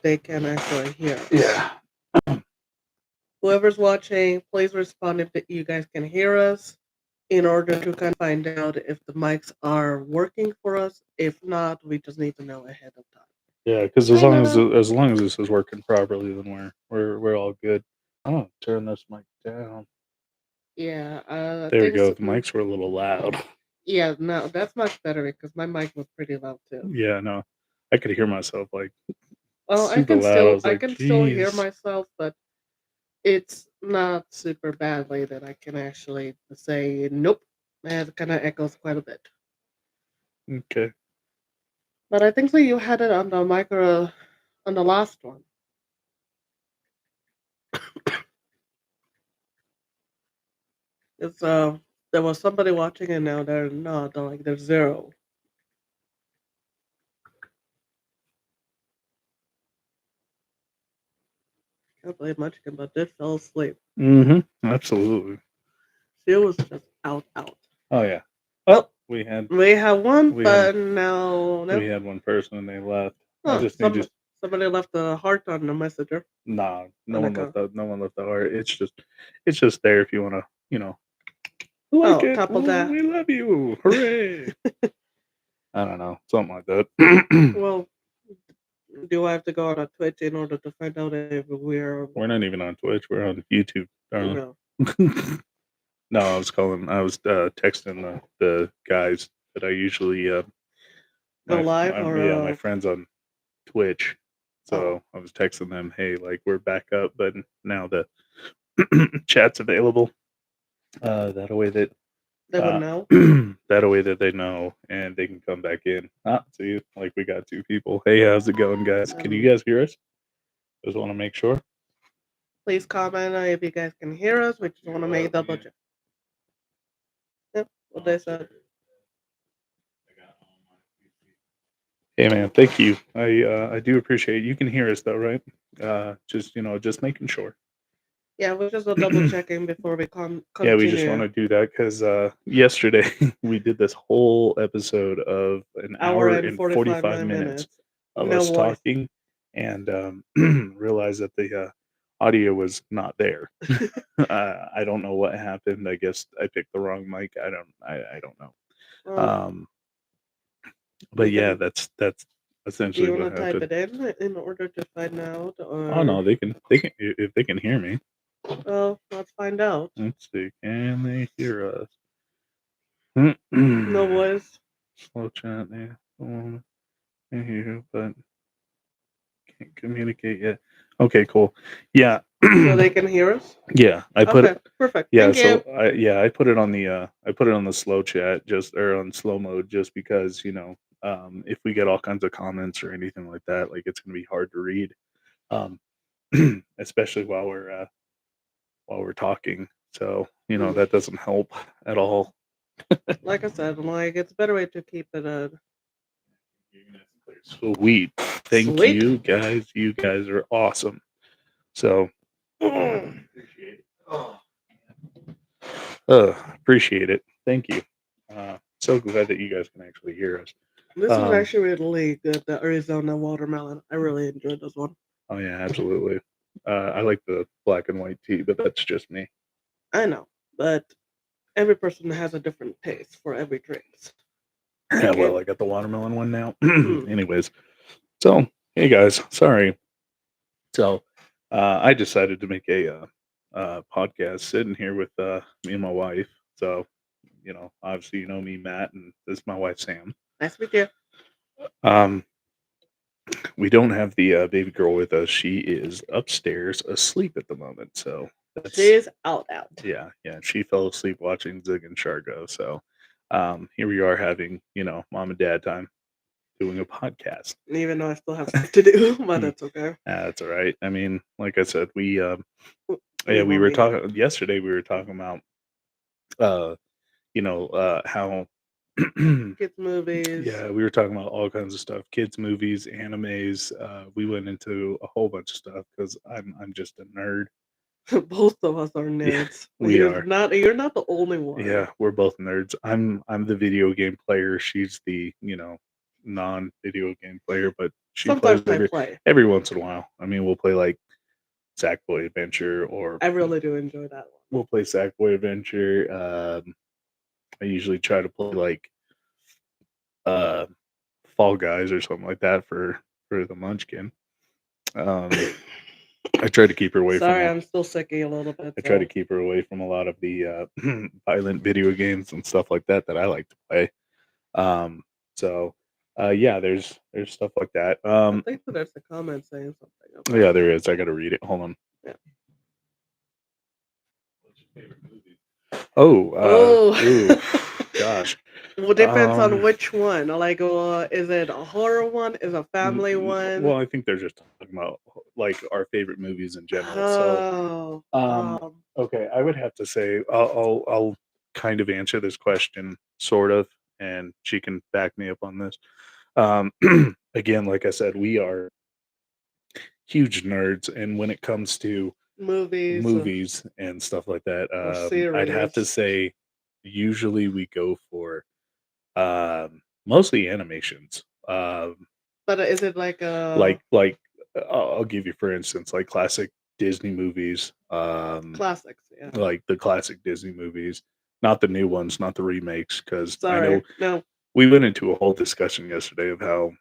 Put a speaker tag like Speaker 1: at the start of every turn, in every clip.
Speaker 1: they can actually hear us.
Speaker 2: Yeah.
Speaker 1: Whoever's watching, please respond if you guys can hear us in order to kind of find out if the mics are working for us. If not, we just need to know ahead of time.
Speaker 2: Yeah, because
Speaker 1: Hey, Nana.
Speaker 2: as long as this is working properly, then we're all good. Oh, turn this mic down.
Speaker 1: Yeah, I
Speaker 2: There we
Speaker 1: think
Speaker 2: go.
Speaker 1: so.
Speaker 2: The mics were a little loud.
Speaker 1: Yeah, no, that's much better because my mic was pretty loud too.
Speaker 2: Yeah, no, I could hear myself like
Speaker 1: Well,
Speaker 2: super loud. I was
Speaker 1: I
Speaker 2: like,
Speaker 1: can still hear
Speaker 2: "Jeez."
Speaker 1: myself, but it's not super badly that I can actually say nope. It kind of echoes quite a bit.
Speaker 2: Okay.
Speaker 1: But I think so. You had it on the micro on the last one. It's there was somebody watching and now they're not. They're like there's zero. Can't believe Munchkin, but did fell asleep.
Speaker 2: Absolutely.
Speaker 1: She was just out.
Speaker 2: Oh yeah.
Speaker 1: Oh,
Speaker 2: Oh, we had
Speaker 1: we have one,
Speaker 2: we had
Speaker 1: but no,
Speaker 2: we
Speaker 1: no.
Speaker 2: had one person and they left. I
Speaker 1: Oh,
Speaker 2: just need to.
Speaker 1: somebody left a heart on the messenger.
Speaker 2: Nah,
Speaker 1: On the co-
Speaker 2: no one left the heart. It's just there if you want to, like
Speaker 1: oh,
Speaker 2: it.
Speaker 1: top of that.
Speaker 2: We love you. Hooray. I don't know, something like that.
Speaker 1: Well, do I have to go on a Twitch in order to find out if we're
Speaker 2: We're not even on Twitch. We're on YouTube, darling.
Speaker 1: no
Speaker 2: No, I was texting the guys that I usually
Speaker 1: go live
Speaker 2: my
Speaker 1: or
Speaker 2: friends on Twitch.
Speaker 1: oh
Speaker 2: So I was texting them, hey, like we're back up, but now the chat's available. That way that
Speaker 1: they would know.
Speaker 2: that way that they know and they can come back in. See, like we got two people. Hey, how's it going, guys? Can you guys hear us? Just want to make sure.
Speaker 1: Please comment if you guys can hear us. We just want to make double check. Yep, what they said.
Speaker 2: Hey man, thank you. I do appreciate it. You can hear us though, right? Just making sure.
Speaker 1: Yeah, we're just a double checking before we
Speaker 2: Yeah, we just want
Speaker 1: continue.
Speaker 2: to do that because yesterday we did this whole episode of an
Speaker 1: Hour
Speaker 2: hour
Speaker 1: and
Speaker 2: and
Speaker 1: 45
Speaker 2: 45 minutes
Speaker 1: minutes.
Speaker 2: of
Speaker 1: No
Speaker 2: us
Speaker 1: voice.
Speaker 2: talking and realized that the audio was not there. I don't know what happened. I guess I picked the wrong mic. I don't know.
Speaker 1: Well,
Speaker 2: Um, but
Speaker 1: you
Speaker 2: yeah,
Speaker 1: can.
Speaker 2: that's
Speaker 1: Do
Speaker 2: essentially
Speaker 1: you want
Speaker 2: what
Speaker 1: to type
Speaker 2: happened.
Speaker 1: it in order to find out,
Speaker 2: Oh no,
Speaker 1: or
Speaker 2: they can if they can hear me.
Speaker 1: well, let's find out.
Speaker 2: Let's see. Can they hear us?
Speaker 1: No voice,
Speaker 2: Slow chat there. I hear you, but can't communicate yet. Okay, cool. Yeah.
Speaker 1: so they can hear us.
Speaker 2: Yeah, I put
Speaker 1: Okay,
Speaker 2: it.
Speaker 1: perfect.
Speaker 2: Yeah,
Speaker 1: Thank you.
Speaker 2: so I put it on the slow chat just or on slow mode just because if we get all kinds of comments or anything like that, like it's gonna be hard to read, um, especially while we're talking. So
Speaker 1: Mm.
Speaker 2: that doesn't help at all.
Speaker 1: Like I said, like it's a better way to keep it
Speaker 2: Sweet. Thank
Speaker 1: sweet.
Speaker 2: you guys. You guys are awesome. So
Speaker 1: Mm.
Speaker 2: appreciate it. Thank you. So glad that you guys can actually hear us.
Speaker 1: This was
Speaker 2: Um,
Speaker 1: actually really good. The Arizona watermelon. I really enjoyed this one.
Speaker 2: oh yeah, absolutely. I like the black and white tea, but that's just me.
Speaker 1: I know, but every person has a different taste for every drink.
Speaker 2: Yeah,
Speaker 1: Thank you.
Speaker 2: well, I got the watermelon one now.
Speaker 1: Mm.
Speaker 2: Anyways, so hey guys, sorry. So I decided to make a podcast sitting here with me and my wife. So obviously me, Matt, and this is my wife, Sam.
Speaker 1: Nice to meet you.
Speaker 2: Um, we don't have the baby girl with us. She is upstairs asleep at the moment. So that's
Speaker 1: She's out.
Speaker 2: yeah. She fell asleep watching Zig and Shargo. So here we are having mom and dad time doing a podcast.
Speaker 1: Even though I still have stuff to do, but that's okay.
Speaker 2: That's all right. I mean, like I said, we
Speaker 1: We
Speaker 2: we
Speaker 1: will
Speaker 2: were
Speaker 1: meet up.
Speaker 2: talking yesterday. We were talking about how
Speaker 1: Kids movies.
Speaker 2: yeah, we were talking about all kinds of stuff, kids movies, animes. We went into a whole bunch of stuff because I'm just a nerd.
Speaker 1: Both of us are
Speaker 2: Yeah,
Speaker 1: nerds.
Speaker 2: we are.
Speaker 1: You're not the only one.
Speaker 2: Yeah, we're both nerds. I'm the video game player. She's the non-video game player, but she plays
Speaker 1: Sometimes I play.
Speaker 2: every once in a while. I mean, we'll play like Sackboy Adventure, or
Speaker 1: I really do enjoy that one.
Speaker 2: we'll play Sackboy Adventure. I usually try to play like uh, Fall Guys or something like that for the Munchkin. Um, I try to keep her away from
Speaker 1: Sorry, I'm still sicky a little bit.
Speaker 2: I try to
Speaker 1: So
Speaker 2: keep her away from a lot of the violent video games and stuff like that I like to play. Um, so yeah, there's stuff like that.
Speaker 1: I think that there's a comment saying something about
Speaker 2: Yeah, there is. I got to read it. Hold on.
Speaker 1: Yeah.
Speaker 2: What's your favorite movie? Oh, ooh,
Speaker 1: Oh,
Speaker 2: gosh.
Speaker 1: well, depends on
Speaker 2: Um,
Speaker 1: which one. Like, is it a horror one? Is it a family one?
Speaker 2: well, I think they're just talking about like our favorite movies in general. So,
Speaker 1: Oh,
Speaker 2: okay, I would have to say I'll kind of answer this question sort of, and she can back me up on this. Um, again, like I said, we are huge nerds, and when it comes to
Speaker 1: movies
Speaker 2: movies and stuff like that,
Speaker 1: or
Speaker 2: I'd have to
Speaker 1: series.
Speaker 2: say usually we go for mostly animations.
Speaker 1: But is it like a
Speaker 2: Like I'll give you for instance like classic Disney movies,
Speaker 1: classics? Yeah.
Speaker 2: like the classic Disney movies, not the new ones, not the remakes, because I know
Speaker 1: Sorry. No.
Speaker 2: we went into a whole discussion yesterday of how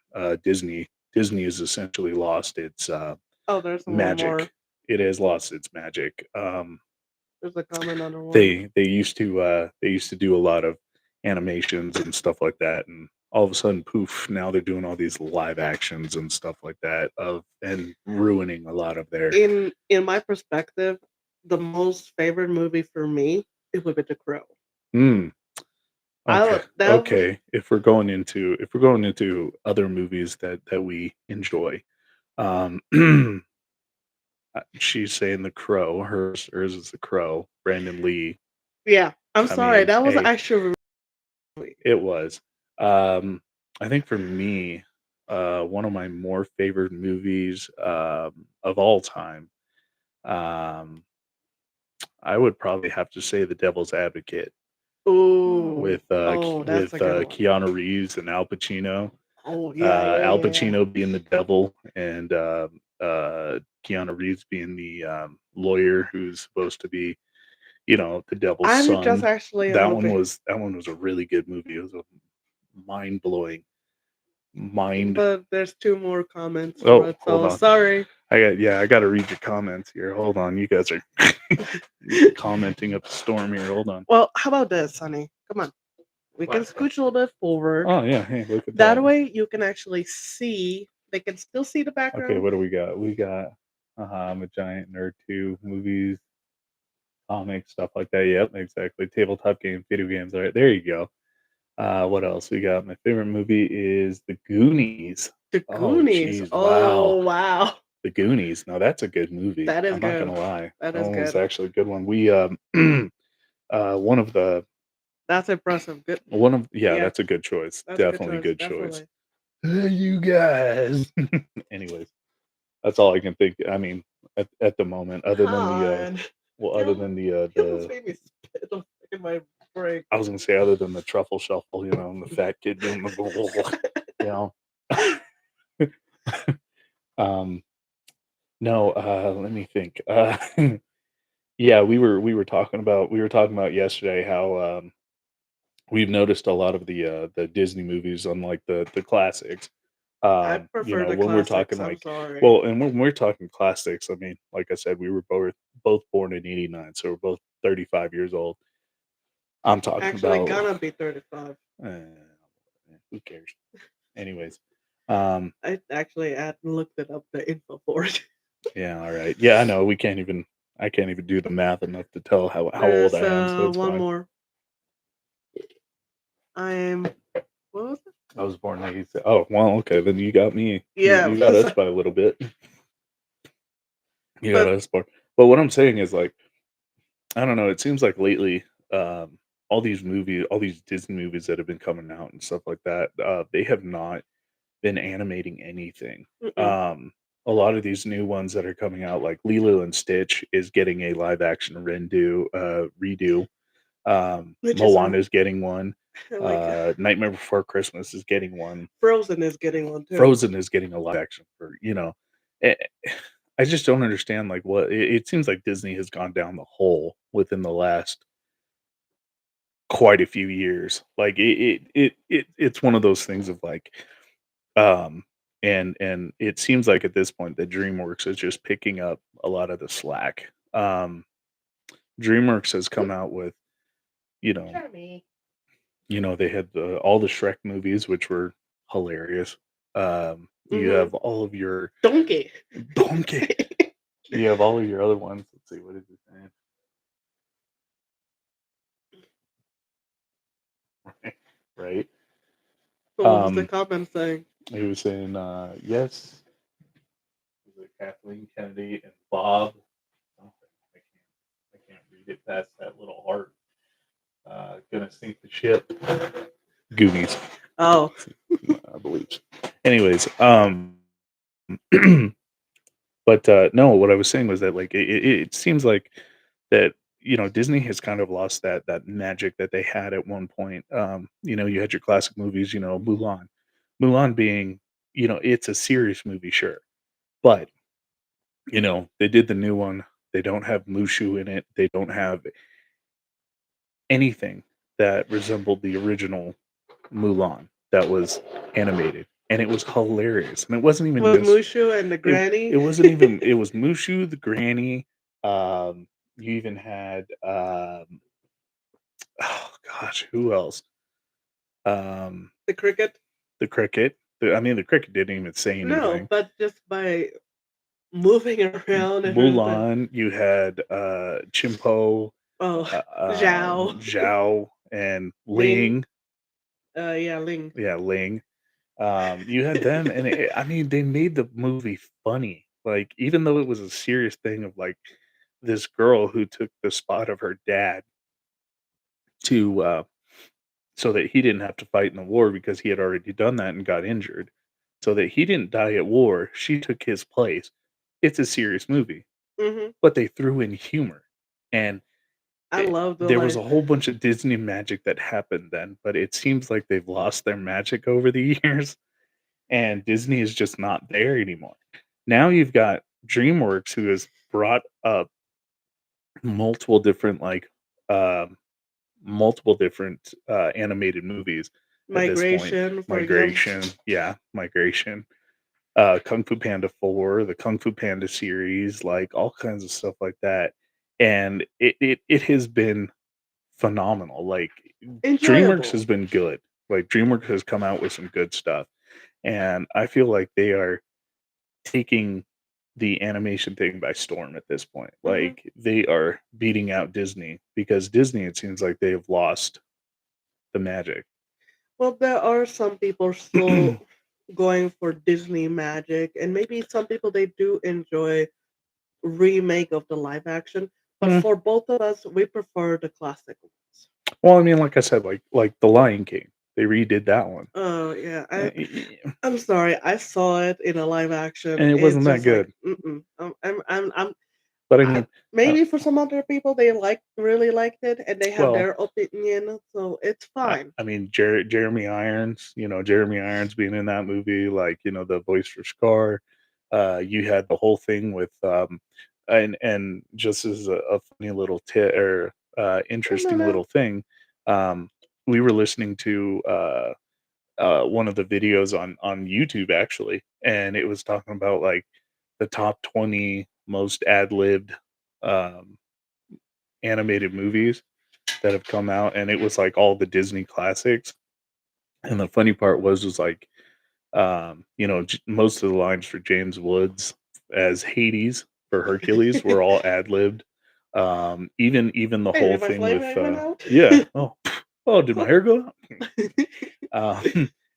Speaker 2: Disney has essentially lost its
Speaker 1: Oh, there's one more.
Speaker 2: magic. It has lost its magic.
Speaker 1: There's a comment under one.
Speaker 2: They used to do a lot of animations and stuff like that, and all of a sudden, poof! Now they're doing all these live actions and stuff like that, of and ruining a lot of their.
Speaker 1: In my perspective, the most favorite movie for me it would be The Crow.
Speaker 2: Mm, okay,
Speaker 1: That
Speaker 2: okay. If we're going into other movies that we enjoy, um, she's saying The Crow. Hers is The Crow. Brandon Lee.
Speaker 1: yeah. I'm
Speaker 2: I
Speaker 1: sorry.
Speaker 2: mean,
Speaker 1: That was
Speaker 2: hey,
Speaker 1: actually
Speaker 2: it was. I think for me, one of my more favorite movies of all time, um, I would probably have to say The Devil's Advocate
Speaker 1: ooh. Oh, that's
Speaker 2: with
Speaker 1: a good one.
Speaker 2: Keanu Reeves and Al Pacino.
Speaker 1: Oh yeah, yeah,
Speaker 2: Al
Speaker 1: yeah, yeah.
Speaker 2: Pacino being the devil, and Keanu Reeves being the lawyer who's supposed to be, the devil's
Speaker 1: I'm just
Speaker 2: son.
Speaker 1: actually on a bit,
Speaker 2: That one was a really good movie. It was a mind blowing mind.
Speaker 1: but there's two more comments for
Speaker 2: Oh,
Speaker 1: it.
Speaker 2: hold
Speaker 1: So
Speaker 2: on.
Speaker 1: sorry.
Speaker 2: I got to read your comments here. Hold on, you guys are commenting up a storm here. Hold on.
Speaker 1: Well, how about this, honey? Come on. We can scooch a little bit forward.
Speaker 2: Oh yeah, hey, look at
Speaker 1: That
Speaker 2: that.
Speaker 1: way you can actually see. They can still see the
Speaker 2: Okay,
Speaker 1: background.
Speaker 2: what do we got? We got I'm a giant nerd too. Movies, comics, stuff like that. Yep, exactly. Tabletop games, video games. All right, there you go. What else we got? My favorite movie is The Goonies.
Speaker 1: The
Speaker 2: Oh,
Speaker 1: Goonies.
Speaker 2: jeez, wow.
Speaker 1: Oh wow.
Speaker 2: The Goonies. Now that's a good movie.
Speaker 1: That is
Speaker 2: I'm not
Speaker 1: good.
Speaker 2: gonna lie.
Speaker 1: That
Speaker 2: That
Speaker 1: is
Speaker 2: one was
Speaker 1: good.
Speaker 2: actually a good one. We one of the
Speaker 1: That's impressive. Good.
Speaker 2: yeah,
Speaker 1: Yeah,
Speaker 2: that's a good choice.
Speaker 1: that's a good
Speaker 2: Definitely
Speaker 1: choice.
Speaker 2: good choice.
Speaker 1: Definitely.
Speaker 2: Hey, you guys. Anyways, that's all I can think. I mean, at the moment, other than the
Speaker 1: Han.
Speaker 2: well,
Speaker 1: You
Speaker 2: other
Speaker 1: almost,
Speaker 2: than
Speaker 1: you almost made me spit in my break.
Speaker 2: I was gonna say other than the truffle shuffle, and the fat kid doing the, you know. um, no, let me think. Yeah, we were talking about yesterday how we've noticed a lot of the Disney movies, unlike the classics.
Speaker 1: I prefer the
Speaker 2: When we're
Speaker 1: classics.
Speaker 2: talking
Speaker 1: I'm
Speaker 2: like,
Speaker 1: sorry.
Speaker 2: well, and when we're talking classics, I mean, like I said, we were both born in '89, so we're both 35 years old. I'm talking
Speaker 1: Actually,
Speaker 2: about
Speaker 1: gonna be 35.
Speaker 2: who cares? Anyways, um,
Speaker 1: I actually looked it up the info for it.
Speaker 2: yeah, all right, yeah, I know I can't even do the math enough to tell how old
Speaker 1: There's
Speaker 2: I am, so it's
Speaker 1: one
Speaker 2: fine.
Speaker 1: more. I'm what was it?
Speaker 2: I was born in '87. Oh, well, okay, then you got me.
Speaker 1: Yeah,
Speaker 2: You got us by a little bit. You got
Speaker 1: but
Speaker 2: us by. But what I'm saying is like I don't know. It seems like lately, all these Disney movies that have been coming out and stuff like that, they have not been animating anything.
Speaker 1: mm-mm.
Speaker 2: Um, a lot of these new ones that are coming out, like Lilo and Stitch, is getting a live action redo.
Speaker 1: Which is
Speaker 2: Moana's getting one.
Speaker 1: Like
Speaker 2: Nightmare Before Christmas is getting one.
Speaker 1: Frozen is getting one too.
Speaker 2: Frozen is getting a live action for, eh, I just don't understand, like, what it seems like Disney has gone down the hole within the last quite a few years. Like, it's one of those things of, like, um and it seems like at this point that DreamWorks is just picking up a lot of the slack. DreamWorks has come out with, you know
Speaker 1: Charmy.
Speaker 2: they had all the Shrek movies, which were hilarious. You
Speaker 1: Mm-hmm.
Speaker 2: have all of your
Speaker 1: Donkey.
Speaker 2: Donkey. You have all of your other ones. Let's see, what is his name? Right?
Speaker 1: What was the
Speaker 2: Um,
Speaker 1: comment saying?
Speaker 2: he was saying, yes, was it Kathleen Kennedy and Bob? Something. I can't read it past that little heart. Gonna sink the ship. Goonies,
Speaker 1: Oh,
Speaker 2: I believe. Anyways, but no, what I was saying was that, like, it seems like that, Disney has kind of lost that magic that they had at one point. You had your classic movies, Mulan being, it's a serious movie, sure, but they did the new one. They don't have Mushu in it. They don't have anything that resembled the original Mulan that was animated, and it was hilarious. And it wasn't even
Speaker 1: with
Speaker 2: just
Speaker 1: Mushu and the
Speaker 2: it
Speaker 1: granny.
Speaker 2: wasn't even it was Mushu, the granny. You even had oh gosh, who else? Um,
Speaker 1: The cricket.
Speaker 2: the cricket. The cricket didn't even say
Speaker 1: No,
Speaker 2: anything.
Speaker 1: but just by moving around and everything.
Speaker 2: Mulan, you had Chimpo,
Speaker 1: Oh, Zhao,
Speaker 2: Zhao, and
Speaker 1: Ling.
Speaker 2: Ling.
Speaker 1: Yeah, Ling.
Speaker 2: Yeah, Ling. You had them, and they made the movie funny. Like, even though it was a serious thing of, like, this girl who took the spot of her dad to so that he didn't have to fight in the war because he had already done that and got injured. So that he didn't die at war, she took his place. It's a serious movie,
Speaker 1: Hmm.
Speaker 2: but they threw in humor, and
Speaker 1: I love the
Speaker 2: there was
Speaker 1: like.
Speaker 2: a whole bunch of Disney magic that happened then. But it seems like they've lost their magic over the years, and Disney is just not there anymore. Now you've got DreamWorks, who has brought up multiple different, like, um, multiple different animated movies at this point.
Speaker 1: Migration, for example.
Speaker 2: Migration, yeah, Migration, Kung Fu Panda 4, the Kung Fu Panda series, like all kinds of stuff like that. And it has been phenomenal. Like, DreamWorks
Speaker 1: Enjoyable.
Speaker 2: has been good. Like, DreamWorks has come out with some good stuff. And I feel like they are taking the animation thing by storm at this point.
Speaker 1: Hmm.
Speaker 2: Like, they are beating out Disney because Disney, it seems like they have lost the magic.
Speaker 1: Well, there are some people still going for Disney magic, and maybe some people they do enjoy remake of the live action. But
Speaker 2: Mm,
Speaker 1: for both of us, we prefer the classic ones.
Speaker 2: well, I mean, like I said, like The Lion King, they redid that one,
Speaker 1: Oh yeah,
Speaker 2: Eh,
Speaker 1: I'm sorry. I saw it in a live action.
Speaker 2: and it
Speaker 1: It's
Speaker 2: wasn't that
Speaker 1: just like,
Speaker 2: good.
Speaker 1: mm-mm.
Speaker 2: But I
Speaker 1: I
Speaker 2: mean, uh,
Speaker 1: maybe for some other people they really liked it and they have
Speaker 2: well,
Speaker 1: their opinion, so it's fine.
Speaker 2: I mean, Jeremy Irons, Jeremy Irons being in that movie, like, the voice for Scar. You had the whole thing with, and just as a funny little tit or
Speaker 1: No, no,
Speaker 2: interesting
Speaker 1: no.
Speaker 2: little thing, um, we were listening to one of the videos on YouTube, actually, and it was talking about, like, the top 20 most ad libbed um, animated movies that have come out, and it was like all the Disney classics. And the funny part was like, most of the lines for James Woods as Hades for Hercules were all ad libbed. Even the
Speaker 1: Hey,
Speaker 2: whole
Speaker 1: did my
Speaker 2: thing with
Speaker 1: flavor went out?
Speaker 2: yeah, oh, did my hair go out?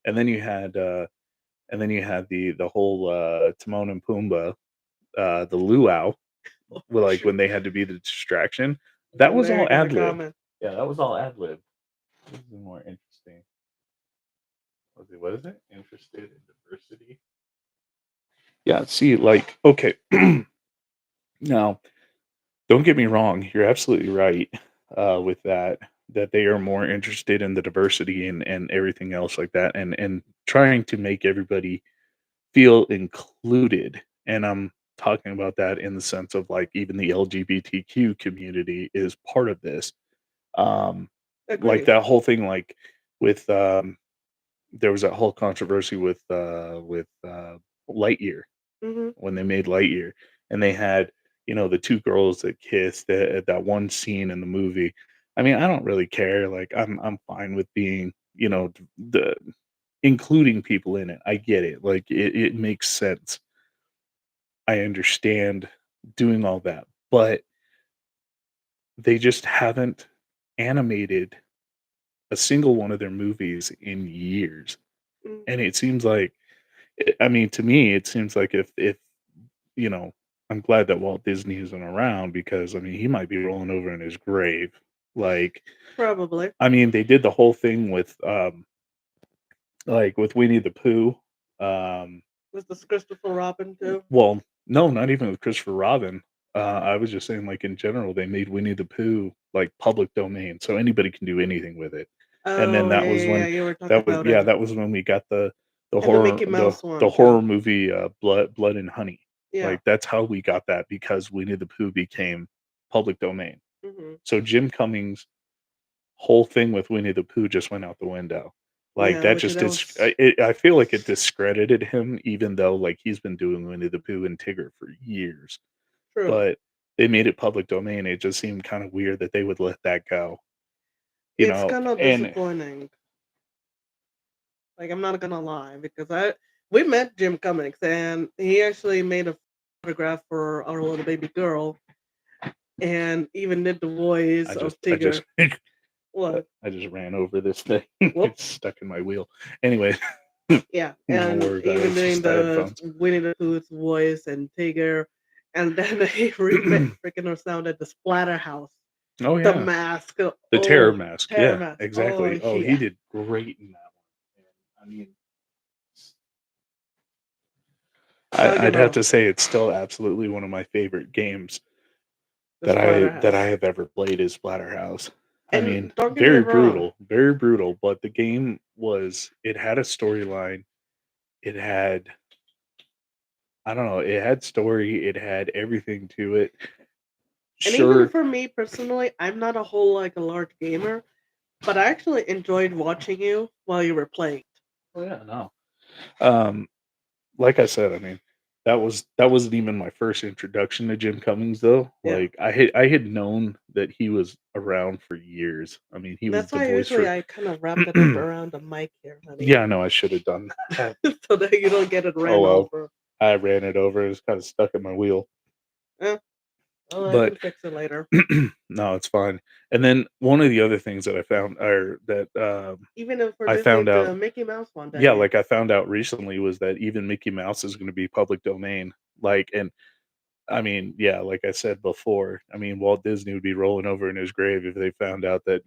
Speaker 2: And then you had the whole Timon and Pumbaa, the luau,
Speaker 1: Oh,
Speaker 2: like
Speaker 1: shoot.
Speaker 2: when they had to be the distraction. That
Speaker 1: And
Speaker 2: was
Speaker 1: there
Speaker 2: all
Speaker 1: goes a
Speaker 2: ad libbed.
Speaker 1: comment.
Speaker 2: Yeah, that was all ad libbed. This is more interesting. Let's see, what is it? Interested in diversity. Yeah, see, like, okay. Now, don't get me wrong, you're absolutely right with that. that they are more interested in the diversity and everything else like that, and trying to make everybody feel included. And I'm talking about that in the sense of like even the LGBTQ community is part of this. Um, like
Speaker 1: Agreed.
Speaker 2: that whole thing, like with there was that whole controversy with Lightyear
Speaker 1: Hmm.
Speaker 2: when they made Lightyear, and they had, the 2 girls that kissed at that one scene in the movie. I mean, I don't really care, like, I'm fine with being, the including people in it. I get it, like, it makes sense. I understand doing all that, but they just haven't animated a single one of their movies in years, and
Speaker 1: Hmm.
Speaker 2: it seems like I mean, to me, it seems like if you know, I'm glad that Walt Disney isn't around because I mean, he might be rolling over in his grave. Like,
Speaker 1: Probably.
Speaker 2: I mean, they did the whole thing with like with Winnie the Pooh.
Speaker 1: Was this Christopher Robin too?
Speaker 2: Well, no, not even with Christopher Robin. I was just saying, like in general, they made Winnie the Pooh like public domain, so anybody can do anything with it. And then
Speaker 1: Oh yeah, yeah, yeah. You were talking about it.
Speaker 2: that was when we got the
Speaker 1: And the
Speaker 2: horror
Speaker 1: Mickey Mouse
Speaker 2: the
Speaker 1: one
Speaker 2: horror
Speaker 1: too.
Speaker 2: movie Blood and Honey.
Speaker 1: Yeah.
Speaker 2: Like that's how we got that because Winnie the Pooh became public domain.
Speaker 1: Hmm.
Speaker 2: So Jim Cummings' whole thing with Winnie the Pooh just went out the window. Like
Speaker 1: Yeah,
Speaker 2: that
Speaker 1: which
Speaker 2: just
Speaker 1: that
Speaker 2: is
Speaker 1: was
Speaker 2: I feel like it discredited him even though like he's been doing Winnie the Pooh and Tigger for years.
Speaker 1: true.
Speaker 2: But they made it public domain. It just seemed kind of weird that they would let that go,
Speaker 1: It's kind of
Speaker 2: and
Speaker 1: disappointing. Like I'm not gonna lie, because I we met Jim Cummings and he actually made a photograph for our little baby girl and even did the voice of
Speaker 2: I just
Speaker 1: Tigger. What?
Speaker 2: I just ran over this thing. It's
Speaker 1: Whoops.
Speaker 2: stuck in my wheel. Anyway,
Speaker 1: Yeah,
Speaker 2: don't
Speaker 1: and
Speaker 2: worry about it.
Speaker 1: even
Speaker 2: It's
Speaker 1: doing
Speaker 2: just the
Speaker 1: the
Speaker 2: headphones.
Speaker 1: Winnie the Pooh's voice and Tigger, and then he freaking sounded the Splatterhouse,
Speaker 2: Oh
Speaker 1: the
Speaker 2: yeah,
Speaker 1: mask.
Speaker 2: the terror
Speaker 1: Oh,
Speaker 2: mask.
Speaker 1: terror
Speaker 2: Yeah,
Speaker 1: mask. Oh
Speaker 2: exactly. Oh, he
Speaker 1: yeah,
Speaker 2: did great in that one. And, I mean,
Speaker 1: I'll give
Speaker 2: I'd
Speaker 1: it
Speaker 2: have
Speaker 1: up.
Speaker 2: to say it's still absolutely one of my favorite games
Speaker 1: The
Speaker 2: that I
Speaker 1: Splatterhouse.
Speaker 2: have ever played is Splatterhouse. I mean,
Speaker 1: And don't get me wrong,
Speaker 2: very brutal, but the game was it had a storyline. It had I don't know, it had story, it had everything to it.
Speaker 1: and even
Speaker 2: Sure.
Speaker 1: for me personally, I'm not a whole like a large gamer, but I actually enjoyed watching you while you were playing.
Speaker 2: Oh yeah, no. Um like I said, I mean, that wasn't even my first introduction to Jim Cummings though.
Speaker 1: Yeah,
Speaker 2: Like I had known that he was around for years. I mean, he
Speaker 1: and
Speaker 2: was
Speaker 1: that's
Speaker 2: the
Speaker 1: why
Speaker 2: voice
Speaker 1: usually
Speaker 2: for
Speaker 1: I kind of wrapped it up around the mic here, honey,
Speaker 2: Yeah, no, I should have done that.
Speaker 1: so that you don't get it
Speaker 2: Oh
Speaker 1: ran
Speaker 2: well.
Speaker 1: over.
Speaker 2: I ran it over. It was kind of stuck in my wheel.
Speaker 1: Eh, well, I
Speaker 2: But
Speaker 1: can fix it later.
Speaker 2: no, it's fine. And then one of the other things that I found or that
Speaker 1: Even if for
Speaker 2: I
Speaker 1: Disney,
Speaker 2: found
Speaker 1: the
Speaker 2: out
Speaker 1: Mickey Mouse one that
Speaker 2: yeah,
Speaker 1: he,
Speaker 2: like I found out recently was that even Mickey Mouse is going to be public domain. Like and I mean, yeah, like I said before, I mean Walt Disney would be rolling over in his grave if they found out that,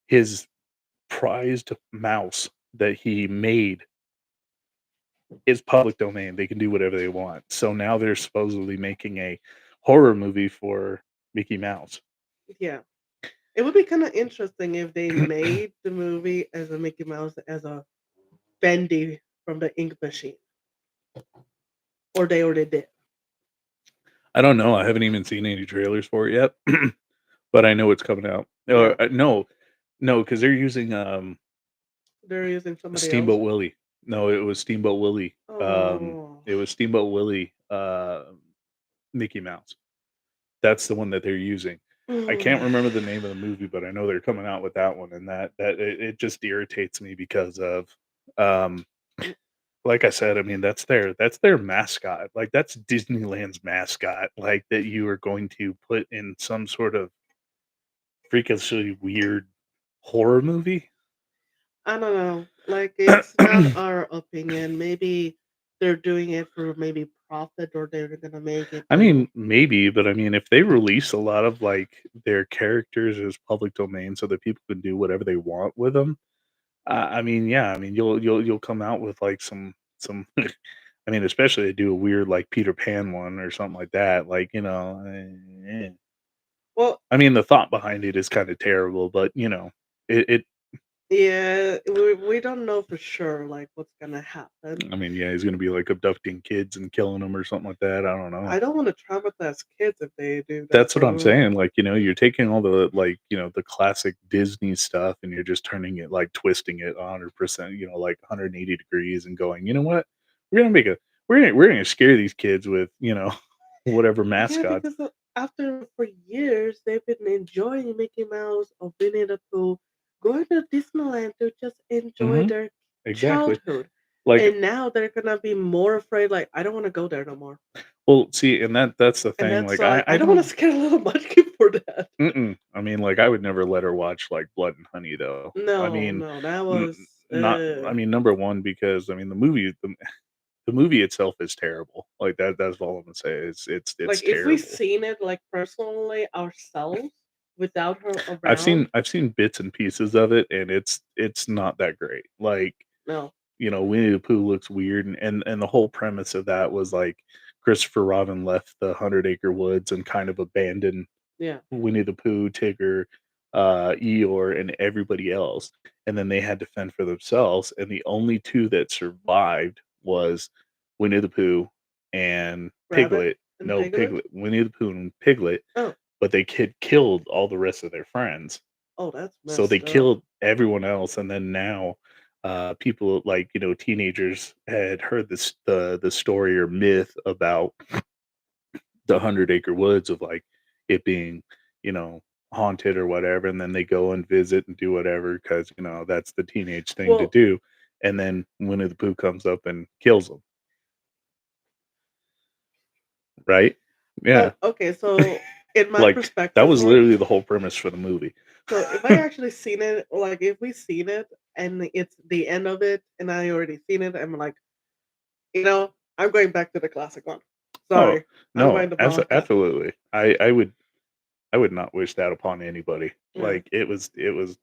Speaker 2: his prized mouse that he made is public domain. They can do whatever they want. So now they're supposedly making a horror movie for Mickey Mouse.
Speaker 1: yeah, it would be kind of interesting if they made the movie as a Mickey Mouse as a Bendy from the Ink Machine, or they already did.
Speaker 2: I don't know. I haven't even seen any trailers for it yet, but I know it's coming out.
Speaker 1: Yeah,
Speaker 2: No, no, because they're using
Speaker 1: they're using somebody else.
Speaker 2: Steamboat Willie. No, it was Steamboat Willie.
Speaker 1: Oh,
Speaker 2: It was Steamboat Willie. Mickey Mouse. That's the one that they're using. I can't remember the name of the movie, but I know they're coming out with that one, and that it just irritates me because of, um, like I said, I mean that's their mascot. Like that's Disneyland's mascot. Like that you are going to put in some sort of freakishly weird horror movie.
Speaker 1: I don't know. Like it's not our opinion. Maybe they're doing it for maybe profit, or they're gonna make it
Speaker 2: I
Speaker 1: to.
Speaker 2: mean, maybe, but I mean, if they release a lot of like their characters as public domain, so that people can do whatever they want with them, I mean, yeah, I mean, you'll come out with like some I mean, especially they do a weird like Peter Pan one or something like that, like,
Speaker 1: Well,
Speaker 2: I mean, the thought behind it is kind of terrible, but it.
Speaker 1: yeah, we don't know for sure like what's gonna happen.
Speaker 2: I mean, yeah, he's gonna be like abducting kids and killing them or something like that. I don't know.
Speaker 1: I don't want to traumatize kids if they do that.
Speaker 2: That's what I'm
Speaker 1: So
Speaker 2: saying. Like, you're taking all the the classic Disney stuff and you're just turning it like twisting it 100%, like 180 degrees and going, you know what? We're gonna make a we're gonna scare these kids with, whatever
Speaker 1: yeah,
Speaker 2: mascot.
Speaker 1: because after for years they've been enjoying Mickey Mouse or Winnie the Pooh, going to Disneyland to just enjoy
Speaker 2: Hmm.
Speaker 1: their
Speaker 2: Exactly.
Speaker 1: childhood,
Speaker 2: Like,
Speaker 1: and now they're gonna be more afraid. Like I don't want to go there no more,
Speaker 2: well, see, and that's the
Speaker 1: and
Speaker 2: thing.
Speaker 1: that's
Speaker 2: Like,
Speaker 1: like
Speaker 2: I
Speaker 1: I don't want
Speaker 2: don't.
Speaker 1: to scare little monkey for that.
Speaker 2: I mean, like, I would never let her watch like Blood and Honey though. I
Speaker 1: No,
Speaker 2: mean,
Speaker 1: no, that
Speaker 2: n-
Speaker 1: was
Speaker 2: not. I mean, number one, because I mean the movie itself is terrible. Like that's all I'm gonna say. It's
Speaker 1: like if we
Speaker 2: terrible.
Speaker 1: seen it like personally ourselves without her
Speaker 2: I've
Speaker 1: around.
Speaker 2: seen I've seen bits and pieces of it, and it's not that great. Like,
Speaker 1: No,
Speaker 2: Winnie the Pooh looks weird, and the whole premise of that was like Christopher Robin left the 100 Acre Woods and kind of abandoned
Speaker 1: yeah,
Speaker 2: Winnie the Pooh, Tigger, Eeyore, and everybody else, and then they had to fend for themselves, and the only 2 that survived was Winnie the Pooh and
Speaker 1: rabbit
Speaker 2: Piglet.
Speaker 1: and
Speaker 2: No,
Speaker 1: piglet.
Speaker 2: Piglet. Winnie the Pooh and Piglet,
Speaker 1: Oh,
Speaker 2: but they killed all the rest of their friends.
Speaker 1: oh, that's
Speaker 2: So they
Speaker 1: messed up.
Speaker 2: killed everyone else, and then now, people like, teenagers had heard the story or myth about the 100 Acre Woods of like it being, you know, haunted or whatever, and then they go and visit and do whatever because that's the teenage thing to
Speaker 1: Well,
Speaker 2: do, and then Winnie the Pooh comes up and kills them, right? Yeah,
Speaker 1: okay, so in my
Speaker 2: like that
Speaker 1: perspective
Speaker 2: was
Speaker 1: for it,
Speaker 2: literally the whole premise for the movie.
Speaker 1: so if I actually seen it, like if we seen it and it's the end of it and I already seen it, I'm like, I'm going back to the classic one.
Speaker 2: Oh
Speaker 1: Sorry, I'm
Speaker 2: no,
Speaker 1: going to Blanca.
Speaker 2: absolutely. I would not wish that upon anybody.
Speaker 1: Yeah.
Speaker 2: Like it was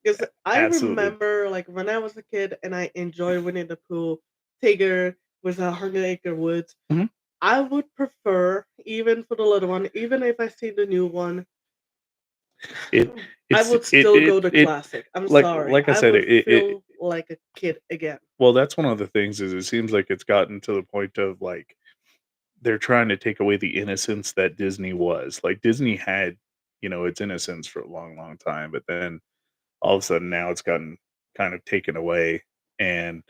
Speaker 1: Because I
Speaker 2: absolutely.
Speaker 1: remember, like, when I was a kid and I enjoyed Winnie the Pooh, Tigger was a Hundred Acre Woods.
Speaker 2: Mhm.
Speaker 1: I would prefer, even for the little one, even if I see the new one,
Speaker 2: It
Speaker 1: I
Speaker 2: it's
Speaker 1: would
Speaker 2: it
Speaker 1: still go
Speaker 2: it
Speaker 1: to
Speaker 2: it
Speaker 1: classic. I'm sorry.
Speaker 2: like I
Speaker 1: I
Speaker 2: said,
Speaker 1: would feel like a kid again.
Speaker 2: well, that's one of the things is it seems like it's gotten to the point of like they're trying to take away the innocence that Disney was. Like Disney had, its innocence for a long, long time, but then all of a sudden now it's gotten kind of taken away and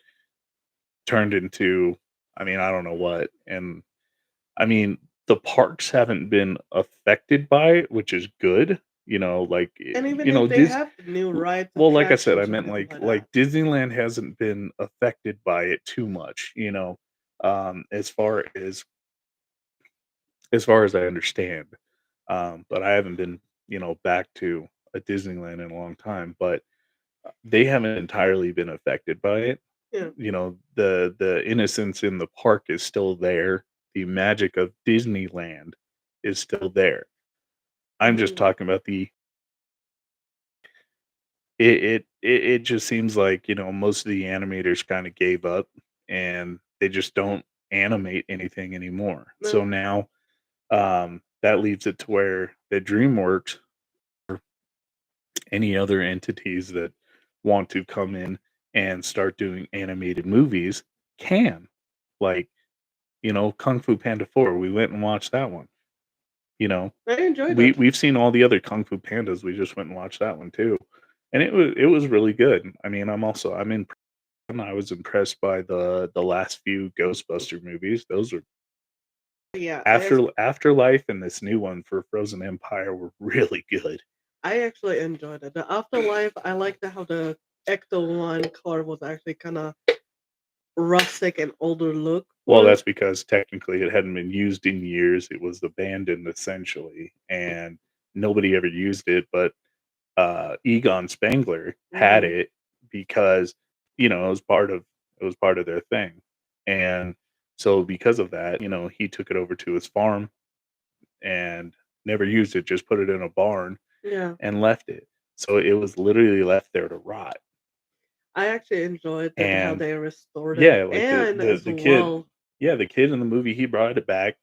Speaker 2: turned into, I mean, I don't know what. And I mean, the parks haven't been affected by it, which is good. Like
Speaker 1: And even if they have the new rides,
Speaker 2: well, like I said, I
Speaker 1: attractions, and
Speaker 2: meant
Speaker 1: things
Speaker 2: like
Speaker 1: like that.
Speaker 2: like Disneyland hasn't been affected by it too much, as far as I understand. But I haven't been, back to a Disneyland in a long time, but they haven't entirely been affected by it.
Speaker 1: Yeah.
Speaker 2: The innocence in the park is still there. The magic of Disneyland is still there. I'm just
Speaker 1: Mm,
Speaker 2: talking about it just seems like, most of the animators kind of gave up and they just don't animate anything anymore. So
Speaker 1: no.
Speaker 2: now that leaves it to where the DreamWorks, any other entities that want to come in and start doing animated movies can. Like, Kung Fu Panda 4, we went and watched that one. You know,
Speaker 1: I enjoyed
Speaker 2: we
Speaker 1: it.
Speaker 2: we've seen all the other Kung Fu Pandas. We just went and watched that one too. And it was really good. I mean, I'm in I was impressed by the last few Ghostbuster movies. Those are
Speaker 1: Yeah,
Speaker 2: Afterlife and this new one for Frozen Empire were really good.
Speaker 1: I actually enjoyed it. The Afterlife, I liked how the Ecto One car was actually kind of rustic and older look
Speaker 2: Well,
Speaker 1: for it.
Speaker 2: that's because technically it hadn't been used in years. It was abandoned essentially, and nobody ever used it. But Egon Spangler had
Speaker 1: Mm,
Speaker 2: it because it was part of their thing, and so because of that, he took it over to his farm and never used it. Just put it in a barn
Speaker 1: yeah,
Speaker 2: and left it. So it was literally left there to rot.
Speaker 1: I actually enjoyed that how
Speaker 2: And
Speaker 1: they restored it,
Speaker 2: yeah, like
Speaker 1: and as
Speaker 2: the kid,
Speaker 1: well
Speaker 2: yeah, the kid in the movie, he brought it back.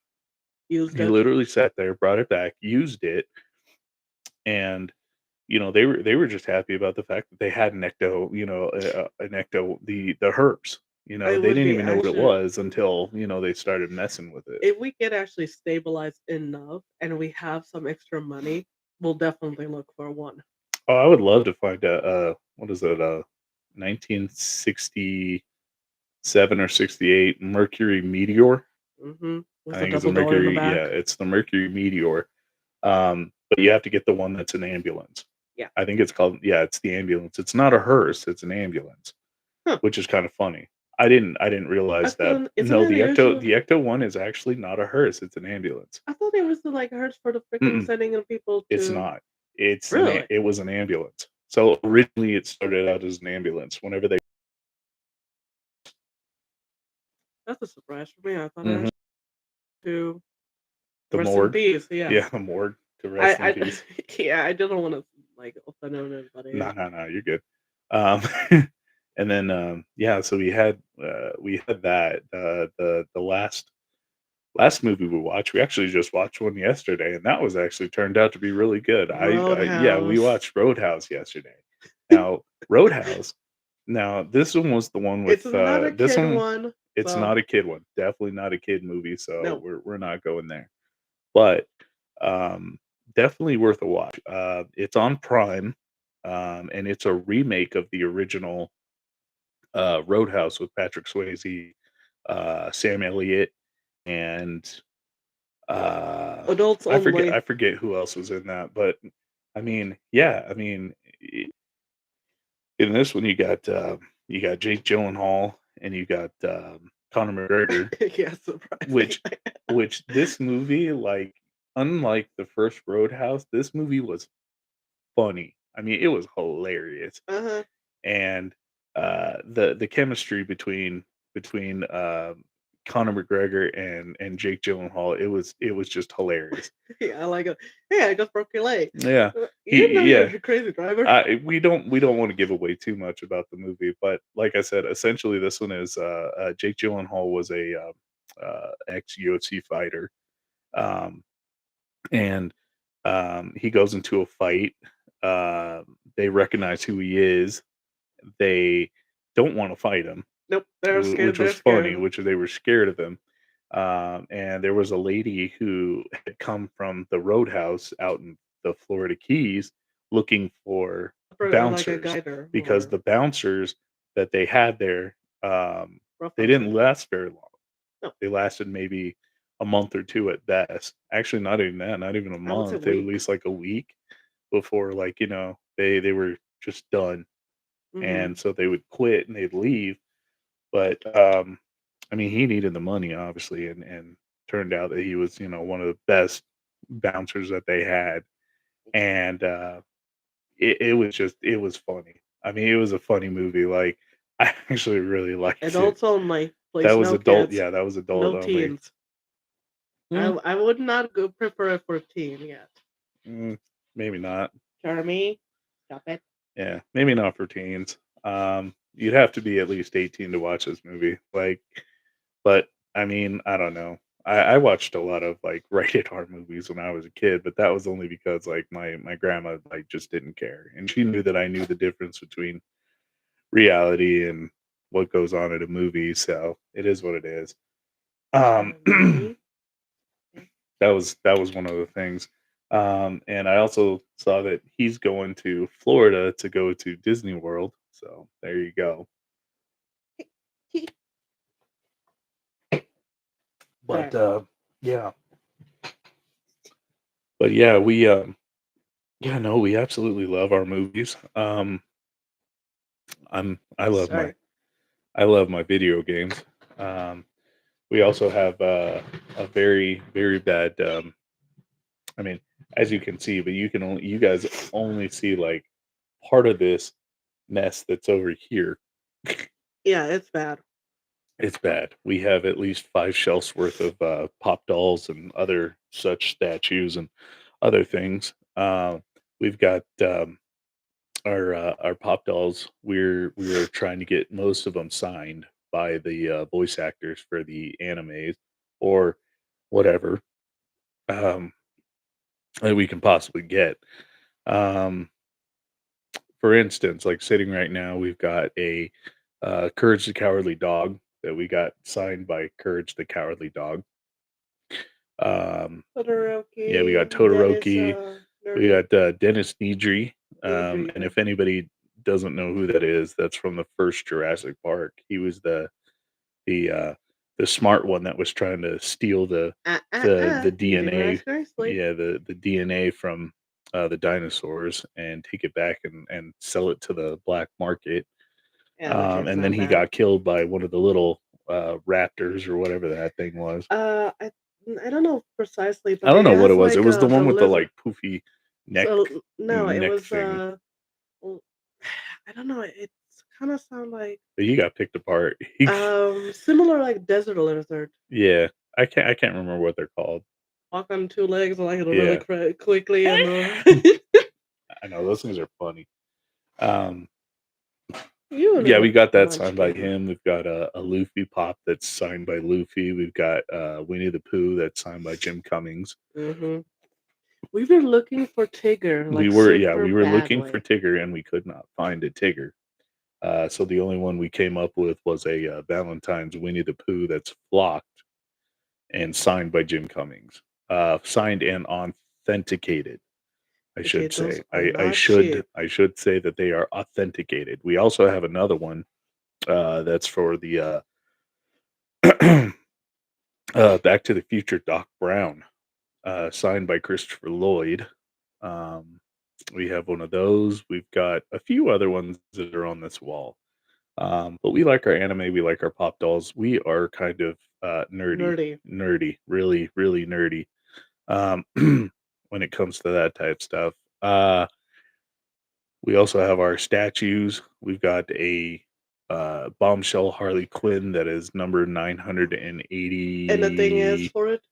Speaker 1: used
Speaker 2: He
Speaker 1: it.
Speaker 2: literally sat there, brought it back, used it, and they were just happy about the fact that they had an ecto, an ecto, the hearse.
Speaker 1: It
Speaker 2: They
Speaker 1: would
Speaker 2: didn't
Speaker 1: be
Speaker 2: even know what it
Speaker 1: actually
Speaker 2: was until they started messing with it.
Speaker 1: if we get actually stabilized enough and we have some extra money, we'll definitely look for one.
Speaker 2: Oh, I would love to find what is it, 1967 or 68 Mercury Meteor.
Speaker 1: With
Speaker 2: I
Speaker 1: a
Speaker 2: think it's a
Speaker 1: double door in the
Speaker 2: Mercury. Yeah,
Speaker 1: back.
Speaker 2: it's the Mercury Meteor. But you have to get the one that's an ambulance.
Speaker 1: Yeah.
Speaker 2: I think it's called. Yeah, it's the ambulance. It's not a hearse. It's an ambulance,
Speaker 1: Huh.
Speaker 2: which is kind of funny. I didn't
Speaker 1: I
Speaker 2: realize that.
Speaker 1: thought isn't
Speaker 2: No,
Speaker 1: it usually
Speaker 2: the Ecto one is actually not a hearse. It's an ambulance.
Speaker 1: I thought it was the, like hurts for the freaking
Speaker 2: Mm-mm,
Speaker 1: sending of people
Speaker 2: it's
Speaker 1: to
Speaker 2: not.
Speaker 1: really.
Speaker 2: It was an ambulance. So originally it started out as an ambulance. Whenever they
Speaker 1: That's a surprise for me. I thought it
Speaker 2: Mhm.
Speaker 1: was to
Speaker 2: The
Speaker 1: rest in
Speaker 2: morgue,
Speaker 1: peace. Yeah.
Speaker 2: yeah, the morgue to rest in
Speaker 1: I
Speaker 2: peace.
Speaker 1: yeah, I didn't want to like offend anybody.
Speaker 2: No, no, no, you're good. Um, and then yeah, so we had that the last movie we watched. We actually just watched one yesterday, and that was actually turned out to be really good. Yeah, we
Speaker 1: Roadhouse.
Speaker 2: watched Roadhouse yesterday. Now Roadhouse. Now this one was the one with
Speaker 1: It's not a
Speaker 2: this
Speaker 1: kid
Speaker 2: one.
Speaker 1: one,
Speaker 2: It's
Speaker 1: so
Speaker 2: not a kid one. Definitely not a kid movie. So
Speaker 1: no.
Speaker 2: we're not going there. But um, definitely worth a watch. It's on Prime, and it's a remake of the original Roadhouse with Patrick Swayze, Sam Elliott, and
Speaker 1: Adults
Speaker 2: I
Speaker 1: only.
Speaker 2: forget who else was in that. But I mean, yeah, in this one you got Jake Gyllenhaal and you got Conor McGregor,
Speaker 1: Yeah, surprising.
Speaker 2: which this movie, like, unlike the first Roadhouse, this movie was funny. I mean, it was hilarious,
Speaker 1: Uh-huh.
Speaker 2: and the chemistry between Conor McGregor and Jake Gyllenhaal, it was just hilarious.
Speaker 1: Yeah, I like it. Hey, I just broke your leg.
Speaker 2: Yeah,
Speaker 1: You didn't know you're
Speaker 2: yeah.
Speaker 1: a crazy driver.
Speaker 2: We don't want to give away too much about the movie, but like I said, essentially this one is Jake Gyllenhaal was a ex UFC fighter, um, and he goes into a fight. They recognize who he is. They don't want to fight him,
Speaker 1: Nope, they're scared.
Speaker 2: which
Speaker 1: They're
Speaker 2: was funny,
Speaker 1: scared.
Speaker 2: which they were scared of him. And there was a lady who had come from the roadhouse out in the Florida Keys looking for
Speaker 1: For like a
Speaker 2: bouncers
Speaker 1: guider
Speaker 2: because
Speaker 1: or
Speaker 2: the bouncers that they had there, they didn't
Speaker 1: roughhouser.
Speaker 2: last very long.
Speaker 1: No,
Speaker 2: They lasted maybe a month or two at best. Actually, not even that, not even a
Speaker 1: I would say
Speaker 2: month. They were at
Speaker 1: weeks.
Speaker 2: least like a week before, like, they were just done.
Speaker 1: Mm-hmm.
Speaker 2: And so they would quit and they'd leave. But I mean, he needed the money, obviously, and turned out that he was, one of the best bouncers that they had, and it was just it was funny. I mean, it was a funny movie. Like, I actually really liked it.
Speaker 1: Adults only.
Speaker 2: That
Speaker 1: Please,
Speaker 2: was
Speaker 1: no
Speaker 2: adult.
Speaker 1: kids,
Speaker 2: Yeah, that was adult
Speaker 1: no
Speaker 2: only.
Speaker 1: teens.
Speaker 2: Mm,
Speaker 1: I would not go prefer it for a teen yet.
Speaker 2: mm, maybe not.
Speaker 1: Jeremy, stop it.
Speaker 2: Yeah, maybe not for teens. You'd have to be at least 18 to watch this movie. Like, but I mean, I don't know. I watched a lot of like rated R movies when I was a kid, but that was only because like my grandma like just didn't care, and she knew that I knew the difference between reality and what goes on at a movie. So it is what it is.
Speaker 1: Jeremy.
Speaker 2: That was one of the things. And I also saw that he's going to Florida to go to Disney World. So there you go.
Speaker 1: Sorry.
Speaker 2: But yeah, but yeah, we yeah, no, we absolutely love our movies. I love my
Speaker 1: Sorry.
Speaker 2: video games. Um, we also have a very very bad. I mean, as you can see, but you guys only see like part of this mess that's over here.
Speaker 1: Yeah, it's bad.
Speaker 2: It's bad. We have at least 5 shelves worth of pop dolls and other such statues and other things. We've got our pop dolls. We're trying to get most of them signed by the voice actors for the animes or whatever that we can possibly get. Um, for instance, like sitting right now, we've got a Courage the Cowardly Dog that we got signed by Courage the Cowardly Dog. Um, yeah, we got
Speaker 1: Todoroki, Dennis,
Speaker 2: Todoroki, we
Speaker 1: Nerdy,
Speaker 2: got Dennis Nedry. And
Speaker 1: Adria.
Speaker 2: if anybody doesn't know who that is, that's from the first Jurassic Park. He was the the smart one that was trying to steal the
Speaker 1: You didn't
Speaker 2: DNA,
Speaker 1: ask nicely.
Speaker 2: yeah, the DNA from the dinosaurs and take it back and sell it to the black market.
Speaker 1: Yeah, which is
Speaker 2: And then
Speaker 1: not
Speaker 2: he
Speaker 1: bad.
Speaker 2: got killed by one of the little raptors or whatever that thing was.
Speaker 1: Uh, I I don't know precisely,
Speaker 2: I
Speaker 1: but
Speaker 2: don't
Speaker 1: it
Speaker 2: know what it
Speaker 1: has
Speaker 2: was. It
Speaker 1: like
Speaker 2: was the
Speaker 1: a
Speaker 2: one with the
Speaker 1: lizard.
Speaker 2: like poofy neck
Speaker 1: So no, it
Speaker 2: neck
Speaker 1: was
Speaker 2: thing.
Speaker 1: well, I don't know. It's kind of sound like
Speaker 2: But he got picked apart.
Speaker 1: similar like desert lizard.
Speaker 2: Yeah, I can't remember what they're called.
Speaker 1: Walk on two legs like really
Speaker 2: Yeah,
Speaker 1: quickly and
Speaker 2: I know those things are funny. Um,
Speaker 1: you really
Speaker 2: yeah, we
Speaker 1: like
Speaker 2: got that signed by
Speaker 1: Munchkin.
Speaker 2: him. We've got a Luffy pop that's signed by Luffy. We've got Winnie the Pooh that's signed by Jim Cummings.
Speaker 1: Hmm. We've been looking for Tigger
Speaker 2: We
Speaker 1: like
Speaker 2: were yeah,
Speaker 1: super
Speaker 2: we were looking for
Speaker 1: badly
Speaker 2: Tigger and we could not find a Tigger. So the only one we came up with was a Valentine's Winnie the Pooh that's flocked and signed by Jim Cummings. Signed and authenticated, I
Speaker 1: because
Speaker 2: should
Speaker 1: those
Speaker 2: say.
Speaker 1: are
Speaker 2: I
Speaker 1: not
Speaker 2: should
Speaker 1: cheap.
Speaker 2: I should say that they are authenticated. We also have another one that's for the Back to the Future Doc Brown, signed by Christopher Lloyd. Um, we have one of those. We've got a few other ones that are on this wall. But we like our anime. We like our pop dolls. We are kind of
Speaker 1: Nerdy.
Speaker 2: nerdy, really, really nerdy um, when it comes to that type stuff. We also have our statues. We've got a bombshell Harley Quinn that is number
Speaker 1: And the thing is,
Speaker 2: 987
Speaker 1: for it,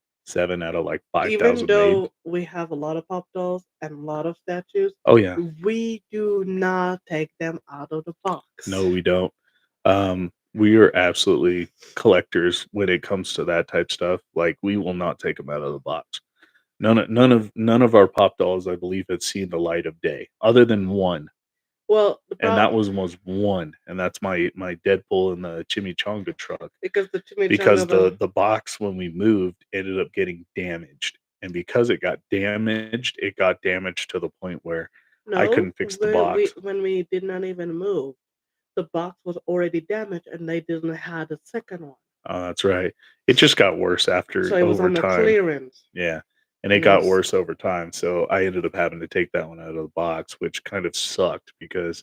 Speaker 2: out of like
Speaker 1: even
Speaker 2: 5,000 made.
Speaker 1: though we have a lot of pop dolls and a lot of statues,
Speaker 2: Oh yeah,
Speaker 1: we do not take them out of the box.
Speaker 2: no, we don't. We are absolutely collectors when it comes to that type stuff. Like we will not take them out of the box. None of our pop dolls, I believe, had seen the light of day, other than one,
Speaker 1: Well, the
Speaker 2: and that
Speaker 1: problem
Speaker 2: was one, and that's my Deadpool in the chimichanga truck.
Speaker 1: because the
Speaker 2: Because
Speaker 1: chimichanga,
Speaker 2: the box when we moved ended up getting damaged, and because it got damaged to the point where I
Speaker 1: no,
Speaker 2: couldn't fix the box.
Speaker 1: when we did not even move, the box was already damaged and they didn't have the second one.
Speaker 2: Oh, that's right. It just got worse
Speaker 1: So
Speaker 2: after
Speaker 1: it was
Speaker 2: over
Speaker 1: on the
Speaker 2: time.
Speaker 1: clearance.
Speaker 2: Yeah, and it
Speaker 1: And
Speaker 2: got
Speaker 1: it's
Speaker 2: worse over time, so I ended up having to take that one out of the box, which kind of sucked because,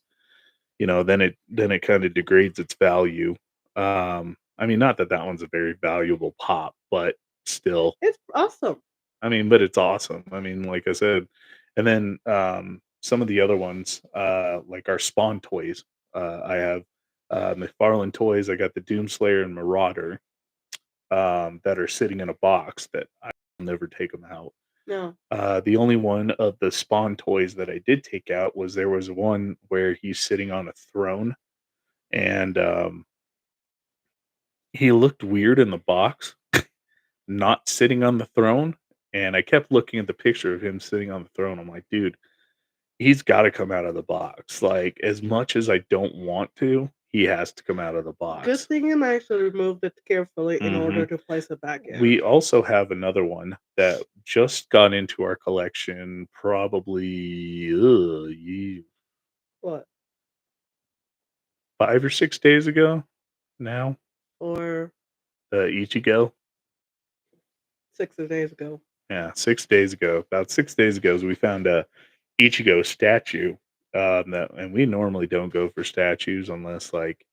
Speaker 2: then it kinda degrades its value. I mean, not that that one's a very valuable pop, but still,
Speaker 1: it's awesome.
Speaker 2: I mean, but it's awesome. I mean, like I said, and then, some of the other ones, like our Spawn toys, I have, McFarlane toys, I got the Doomslayer and Marauder, that are sitting in a box that I'll never take them out.
Speaker 1: No.
Speaker 2: The only one of the Spawn toys that I did take out was there was one where he's sitting on a throne and he looked weird in the box, not sitting on the throne. And I kept looking at the picture of him sitting on the throne. I'm like, dude, he's got to come out of the box. Like, as much as I don't want to, he has to come out of the
Speaker 1: Good
Speaker 2: box.
Speaker 1: thing I actually removed it carefully in
Speaker 2: hmm
Speaker 1: order to place it back in.
Speaker 2: We also have another one that just got into our collection probably 5 or 6 days ago now.
Speaker 1: Or
Speaker 2: The Ichigo.
Speaker 1: 6 days ago.
Speaker 2: Yeah, 6 days ago. About 6 days ago, we found a Ichigo statue. And we normally don't go for statues unless, like,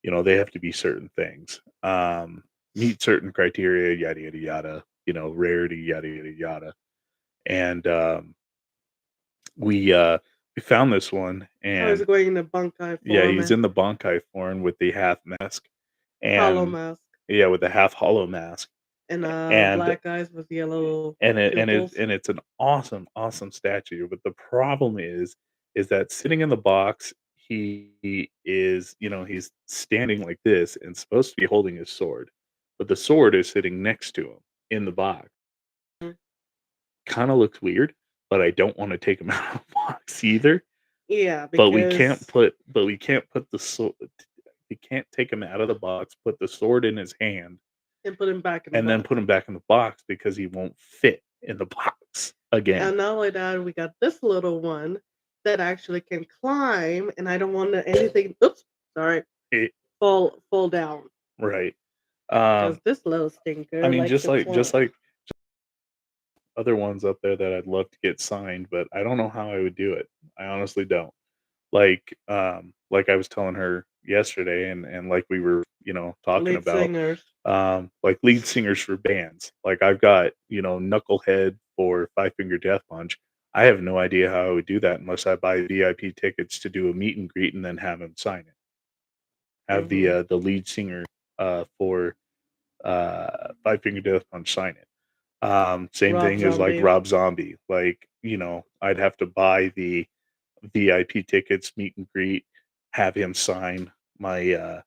Speaker 2: they have to be certain things, meet certain criteria, yada yada yada. Rarity, yada yada yada. And we found this one,
Speaker 1: I was
Speaker 2: and
Speaker 1: going in the Bunkai
Speaker 2: yeah,
Speaker 1: form
Speaker 2: he's
Speaker 1: and
Speaker 2: in the Bankai form with the half mask,
Speaker 1: hollow
Speaker 2: and
Speaker 1: mask
Speaker 2: yeah, with the half hollow mask,
Speaker 1: and
Speaker 2: and
Speaker 1: black eyes with yellow pupils.
Speaker 2: it's an awesome statue. But the problem is that sitting in the box, he is he's standing like this and supposed to be holding his sword, but the sword is sitting next to him in the box.
Speaker 1: Mm.
Speaker 2: Kind of looks weird. but I don't want to take him out of the box either.
Speaker 1: Yeah,
Speaker 2: But
Speaker 1: because
Speaker 2: we can't put the sword. We can't take him out of the box, put the sword in his hand,
Speaker 1: and put him back in the
Speaker 2: and then
Speaker 1: box.
Speaker 2: put him back in the box because he won't fit in the box again.
Speaker 1: And not only that, we got this little one that actually can climb, and I don't want anything. Oops, sorry,
Speaker 2: It,
Speaker 1: fall down
Speaker 2: right.
Speaker 1: because
Speaker 2: Um,
Speaker 1: this little
Speaker 2: I
Speaker 1: stinker
Speaker 2: mean,
Speaker 1: likes to
Speaker 2: just
Speaker 1: climb.
Speaker 2: like other ones up there that I'd love to get signed, but I don't know how I would do it. I honestly don't. Like I was telling her yesterday, and like we were, talking
Speaker 1: Lead
Speaker 2: about,
Speaker 1: singers.
Speaker 2: like lead singers for bands. Like I've got, Knucklehead for Five Finger Death Punch. I have no idea how I would do that unless I buy VIP tickets to do a meet and greet and then have him sign it. Have
Speaker 1: Hmm.
Speaker 2: the lead singer for Five Finger Death Punch sign it. Same
Speaker 1: Rob
Speaker 2: thing as like
Speaker 1: Zombie.
Speaker 2: Rob Zombie. Like, I'd have to buy the VIP tickets, meet and greet, have him sign my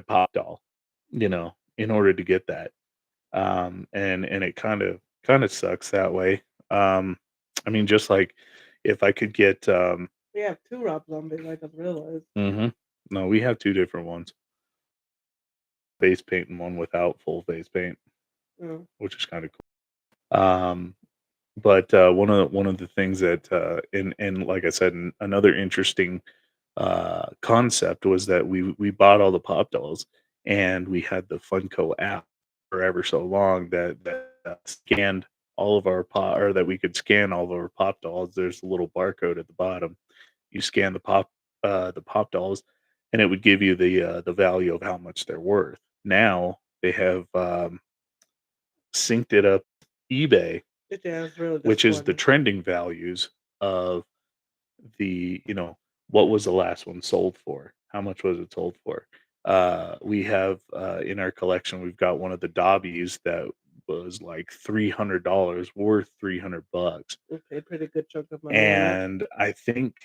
Speaker 2: pop doll, in order to get that. And it kind of sucks that way. I mean, just like if I could get
Speaker 1: We have two Rob Zombies. I just realized.
Speaker 2: mhm. No, we have two different ones, face paint and one without full face paint,
Speaker 1: Mm.
Speaker 2: which is kind of cool. But one of the things that and like I said, another interesting concept was that we bought all the pop dolls and we had the Funko app for ever so long that scanned all of our pop or that we could scan all of our pop dolls. There's a little barcode at the bottom. You scan the pop dolls, and it would give you the value of how much they're worth. Now they have synced it up eBay,
Speaker 1: Yeah, it's really
Speaker 2: which is the
Speaker 1: disappointing.
Speaker 2: trending values of the what was the last one sold for? How much was it sold for? We have in our collection, we've got one of the Dobbies that was like $300, worth $300,
Speaker 1: We paid pretty good chunk of money on it.
Speaker 2: and I think,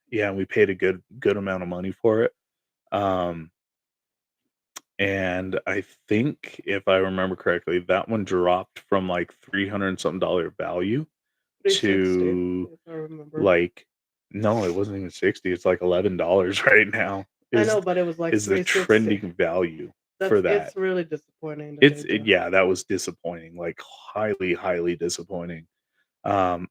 Speaker 2: yeah, we paid a good amount of money for it. Um, and I think if I remember correctly, that one dropped from like 300 and something dollar value
Speaker 1: 360,
Speaker 2: to
Speaker 1: if I remember.
Speaker 2: like, no, it wasn't even 60, it's like $11 right now
Speaker 1: I
Speaker 2: is
Speaker 1: know, but it was like
Speaker 2: the
Speaker 1: 360.
Speaker 2: trending value for
Speaker 1: That's
Speaker 2: that.
Speaker 1: it's really disappointing that they do.
Speaker 2: Yeah, that was disappointing, like, highly, highly disappointing. Um,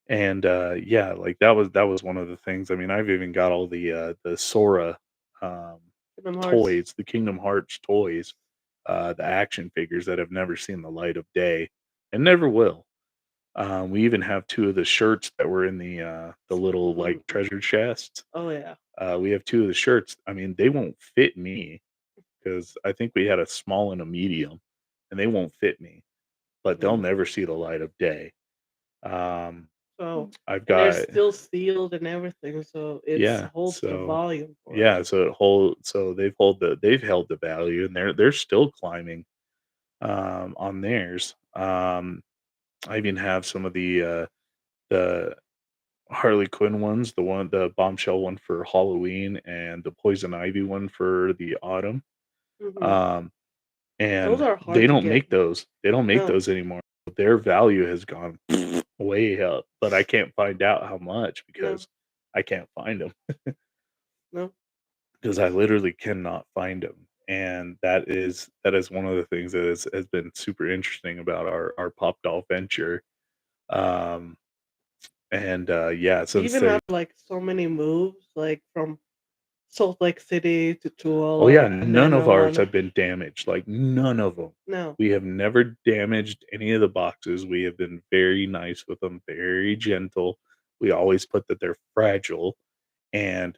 Speaker 2: and, yeah, like, that was one of the things. I mean, I've even got all the Sora, um,
Speaker 1: Kingdom Hearts.
Speaker 2: toys, the Kingdom Hearts toys, the action figures that have never seen the light of day and never will. We even have 2 of the shirts that were in the little, like,
Speaker 1: Mm.
Speaker 2: treasure chest.
Speaker 1: Oh yeah.
Speaker 2: We have 2 of the shirts. I mean, they won't fit me because I think we had a small and a medium, and they won't fit me, but they'll
Speaker 1: Mm.
Speaker 2: never see the light of day. Um,
Speaker 1: So,
Speaker 2: I've
Speaker 1: and they're
Speaker 2: got
Speaker 1: still sealed and everything, so it
Speaker 2: yeah,
Speaker 1: holds the
Speaker 2: so
Speaker 1: volume for
Speaker 2: yeah,
Speaker 1: us.
Speaker 2: so they've held the value, and they're still climbing, on theirs. I even have some of the Harley Quinn ones, the Bombshell one for Halloween and the Poison Ivy one for the autumn.
Speaker 1: Hmm.
Speaker 2: Um,
Speaker 1: Those
Speaker 2: and
Speaker 1: are
Speaker 2: they
Speaker 1: hard to
Speaker 2: don't
Speaker 1: get.
Speaker 2: make those. They don't make
Speaker 1: No,
Speaker 2: those anymore. Their value has gone way up, but I can't find out how much
Speaker 1: no,
Speaker 2: because I can't find them
Speaker 1: no.
Speaker 2: because I literally cannot find them. And that is one of the things that has been super interesting about our pop doll venture. Um, and yeah,
Speaker 1: We
Speaker 2: since
Speaker 1: even
Speaker 2: they
Speaker 1: have like so many moves, like from Salt Lake City to
Speaker 2: oh, yeah,
Speaker 1: Tooele, and
Speaker 2: none
Speaker 1: then
Speaker 2: of ours
Speaker 1: on.
Speaker 2: have been damaged, like, none of them.
Speaker 1: No.
Speaker 2: We have never damaged any of the boxes. We have been very nice with them, very gentle. We always put that they're fragile, and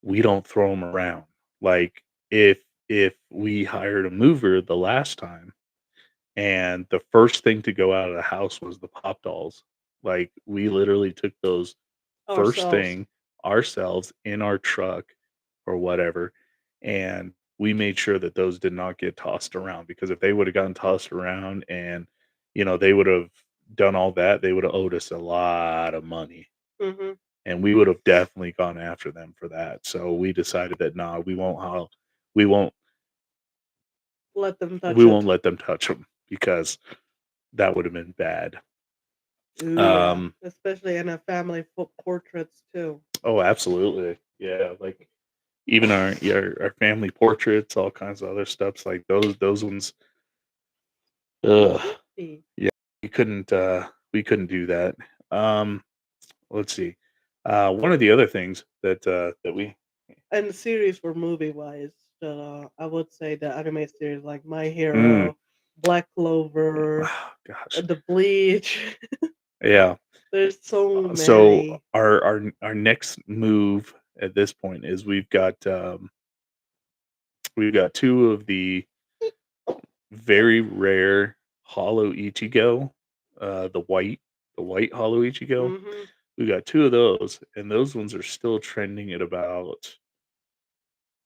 Speaker 2: we don't throw them around. Like, if we hired a mover the last time, and the first thing to go out of the house was the pop dolls, like, we literally took those first
Speaker 1: Ourselves.
Speaker 2: thing ourselves in our truck or whatever, and we made sure that those did not get tossed around because if they would have gotten tossed around and, they would have done all that, they would have owed us a lot of money,
Speaker 1: Hmm.
Speaker 2: and we would have definitely gone after them for that. So we decided that, "Nah, we won't
Speaker 1: Let them touch
Speaker 2: we won't
Speaker 1: it.
Speaker 2: let them touch them because that would have been bad."
Speaker 1: Ooh, yeah,
Speaker 2: Um,
Speaker 1: especially in a family portraits too.
Speaker 2: oh, absolutely, yeah. Like even our family portraits, all kinds of other stuffs like those ones. Ugh,
Speaker 1: See.
Speaker 2: yeah, we couldn't do that. Um, let's see. One of the other things that we
Speaker 1: And the series for movie wise, I would say the anime series like My
Speaker 2: mm,
Speaker 1: Hero, Black Clover,
Speaker 2: gosh,
Speaker 1: The Bleach.
Speaker 2: yeah.
Speaker 1: There's so
Speaker 2: So
Speaker 1: many.
Speaker 2: our next move at this point is we've got two of the very rare hollow Ichigo, the white hollow Ichigo.
Speaker 1: Hmm.
Speaker 2: We got two of those, and those ones are still trending at about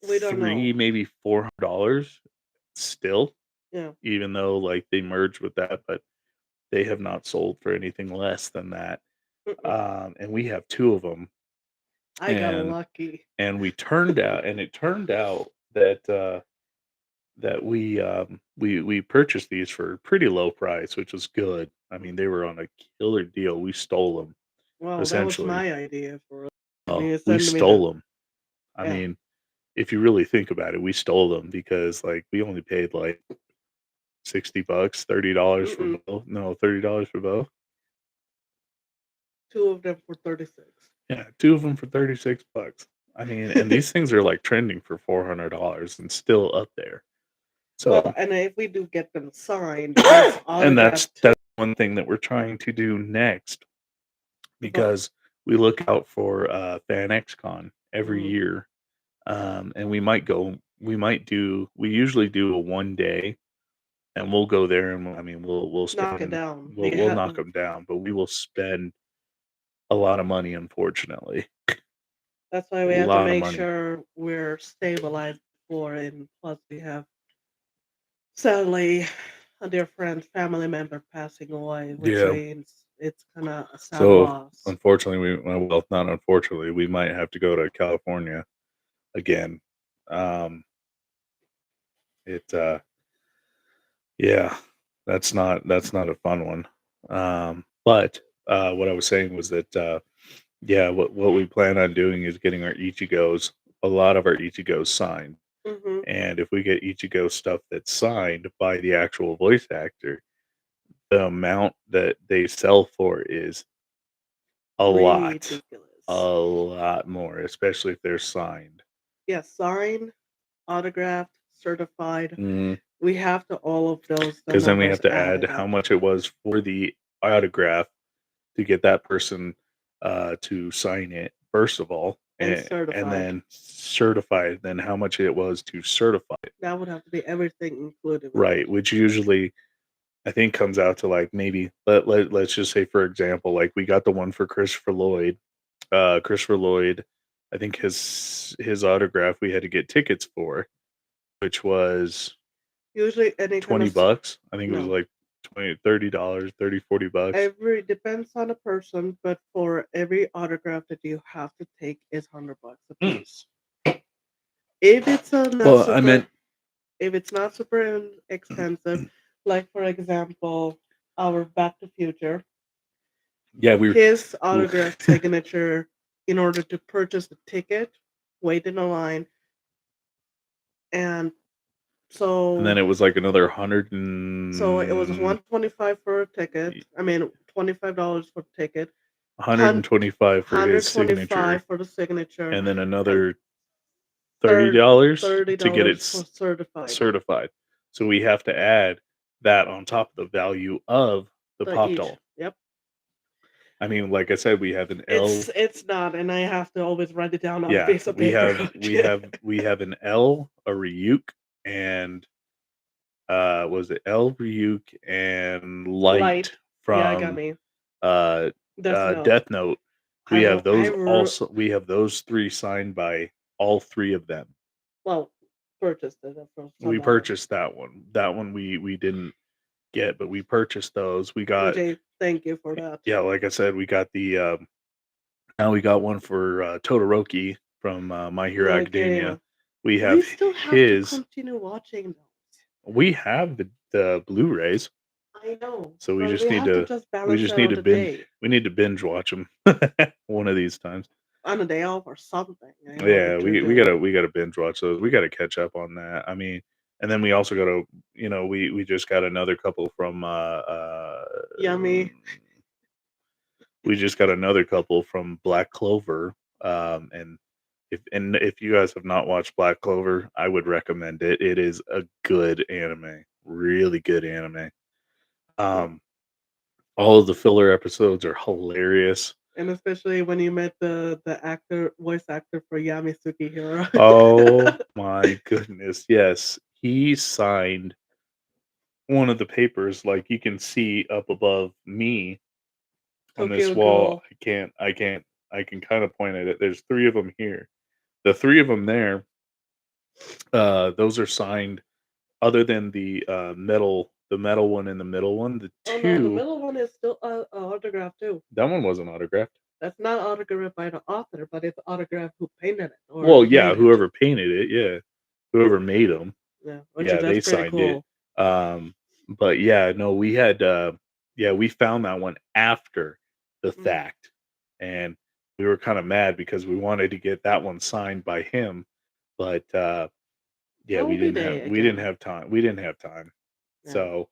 Speaker 1: We don't
Speaker 2: three,
Speaker 1: know.
Speaker 2: maybe $400 still,
Speaker 1: Yeah.
Speaker 2: even though like they merged with that, but they have not sold for anything less than that.
Speaker 1: Mm-mm.
Speaker 2: And we have two of them,
Speaker 1: I got
Speaker 2: and
Speaker 1: lucky.
Speaker 2: it turned out that that we purchased these for a pretty low price, which was good. I mean, they were on a killer deal. We stole them
Speaker 1: Well, that was
Speaker 2: essentially.
Speaker 1: my idea for it. You
Speaker 2: Oh,
Speaker 1: need to
Speaker 2: we
Speaker 1: send me the
Speaker 2: stole them. I
Speaker 1: yeah.
Speaker 2: mean, if you really think about it, we stole them because like we only paid like $60, $30 for
Speaker 1: Mm-mm.
Speaker 2: both. No, $30 for both.
Speaker 1: Two of them for 36.
Speaker 2: Yeah, two of them for $36. I mean, and these things are like trending for $400 and still up there. So,
Speaker 1: Well, and if we do get them signed as
Speaker 2: and
Speaker 1: autographed,
Speaker 2: that's one thing that we're trying to do next
Speaker 1: but
Speaker 2: because we look out for Fan XCon every
Speaker 1: mm,
Speaker 2: year, and we might do. We usually do a 1 day, and we'll go there, and I mean, we'll
Speaker 1: knock it
Speaker 2: spend,
Speaker 1: down.
Speaker 2: we'll knock them down, but we will spend a lot of money, unfortunately,
Speaker 1: That's why
Speaker 2: a
Speaker 1: we have to
Speaker 2: lot of
Speaker 1: make
Speaker 2: money.
Speaker 1: sure we're stabilized before, and plus we have sadly a dear friend, family member passing away, which
Speaker 2: Yeah.
Speaker 1: means it's kind of a sad
Speaker 2: So
Speaker 1: loss.
Speaker 2: unfortunately, well, not unfortunately, we might have to go to California again. Um, it Yeah, that's not a fun one. But what I was saying was that yeah, what we plan on doing is getting our Ichigos, a lot of our Ichigos signed.
Speaker 1: Hmm.
Speaker 2: And if we get Ichigo stuff that's signed by the actual voice actor, the amount that they sell for is a
Speaker 1: Ridiculous.
Speaker 2: lot more, especially if they're signed.
Speaker 1: Yes, signed, autographed, certified.
Speaker 2: Because
Speaker 1: We have to all of those the
Speaker 2: then we
Speaker 1: numbers
Speaker 2: have to add
Speaker 1: added
Speaker 2: how
Speaker 1: up
Speaker 2: much it was for the autograph to get that person to sign it first of all,
Speaker 1: and
Speaker 2: and
Speaker 1: certified.
Speaker 2: then certify it, then how much it was to certify it,
Speaker 1: That would have to be everything included with
Speaker 2: right?
Speaker 1: it.
Speaker 2: Which usually I think comes out to like maybe let's just say for example, like we got the one for Christopher Lloyd. Christopher Lloyd, I think his autograph we had to get tickets for, which was
Speaker 1: Usually, any kind of
Speaker 2: $20. I think it was
Speaker 1: no,
Speaker 2: like 20 $30, 30 $40.
Speaker 1: every depends on the person, but for every autograph that you have to take is $100 a
Speaker 2: Mm.
Speaker 1: piece. If it's a not
Speaker 2: Well, I
Speaker 1: super,
Speaker 2: meant
Speaker 1: if it's not super expensive, like for example, our Back to Future,
Speaker 2: yeah, we were.
Speaker 1: his autograph signature, in order to purchase the ticket, wait in a line, and
Speaker 2: And then
Speaker 1: so
Speaker 2: it was like another
Speaker 1: so it was 125 for a ticket. I mean, $25 for the ticket,
Speaker 2: 125 for his signature,
Speaker 1: 125 for the signature,
Speaker 2: and then
Speaker 1: and
Speaker 2: another
Speaker 1: third
Speaker 2: $30 to get it
Speaker 1: $30 for certified.
Speaker 2: certified. So we have to add that on top of the value of the
Speaker 1: The
Speaker 2: pop
Speaker 1: each.
Speaker 2: doll.
Speaker 1: Yep.
Speaker 2: I mean, like I said, we have an L.
Speaker 1: It's not, and I have to always write it down on a
Speaker 2: Yeah,
Speaker 1: piece of paper.
Speaker 2: we have an L, a Ryuk, and was it L, Ryuk, and Light
Speaker 1: Light. Yeah, I got
Speaker 2: from
Speaker 1: me.
Speaker 2: uh
Speaker 1: Death Note.
Speaker 2: Death Note.
Speaker 1: I will.
Speaker 2: We have those three signed by all three of them.
Speaker 1: Well, purchased it from
Speaker 2: We
Speaker 1: somebody.
Speaker 2: purchased that one. That one we didn't get, but we purchased those. We got,
Speaker 1: Which I thank you for that.
Speaker 2: yeah, like I said, we got the now we got one for Todoroki from My Hero
Speaker 1: My
Speaker 2: Academia.
Speaker 1: game.
Speaker 2: We
Speaker 1: We
Speaker 2: have
Speaker 1: still have to
Speaker 2: his.
Speaker 1: continue watching those.
Speaker 2: We have the Blu-rays.
Speaker 1: I know,
Speaker 2: So we
Speaker 1: but
Speaker 2: just
Speaker 1: we
Speaker 2: need
Speaker 1: have to
Speaker 2: to
Speaker 1: just
Speaker 2: we
Speaker 1: balance
Speaker 2: just
Speaker 1: it
Speaker 2: need
Speaker 1: on
Speaker 2: to
Speaker 1: the
Speaker 2: binge
Speaker 1: day,
Speaker 2: we need to binge watch them one of these times.
Speaker 1: on a day off or something. I know we
Speaker 2: Yeah,
Speaker 1: could
Speaker 2: we
Speaker 1: do.
Speaker 2: gotta binge watch those. We gotta catch up on that. I mean, and then we also gotta, we just got another couple from
Speaker 1: Yummy.
Speaker 2: we just got another couple from Black Clover. And if you guys have not watched Black Clover, I would recommend it. It is a good anime, really good anime.
Speaker 1: Yeah.
Speaker 2: Um, all of the filler episodes are hilarious.
Speaker 1: And especially when you met the actor, voice actor for Yami Sukihiro.
Speaker 2: Oh my goodness, yes, he signed one of the papers. Like you can see up above me on this
Speaker 1: Tokyo
Speaker 2: wall.
Speaker 1: Ghoul.
Speaker 2: I can kind of point at it. There's three of them here. The three of them there, those are signed. Other than the metal one and the middle one, the
Speaker 1: Oh no, the
Speaker 2: two,
Speaker 1: middle one is still a autograph too.
Speaker 2: that one wasn't autographed.
Speaker 1: That's not autographed by the author, but it's autographed who painted it
Speaker 2: Well,
Speaker 1: or
Speaker 2: yeah,
Speaker 1: made it.
Speaker 2: whoever painted it, yeah, whoever made them,
Speaker 1: Yeah, which is
Speaker 2: yeah,
Speaker 1: that's
Speaker 2: they
Speaker 1: pretty
Speaker 2: signed it.
Speaker 1: cool.
Speaker 2: But yeah, no, yeah, we found that one after the
Speaker 1: Mm.
Speaker 2: fact, and we were kind of mad because we wanted to get that one signed by him, but yeah,
Speaker 1: That will be day
Speaker 2: we didn't
Speaker 1: again.
Speaker 2: have time. We didn't have time.
Speaker 1: Yeah,
Speaker 2: So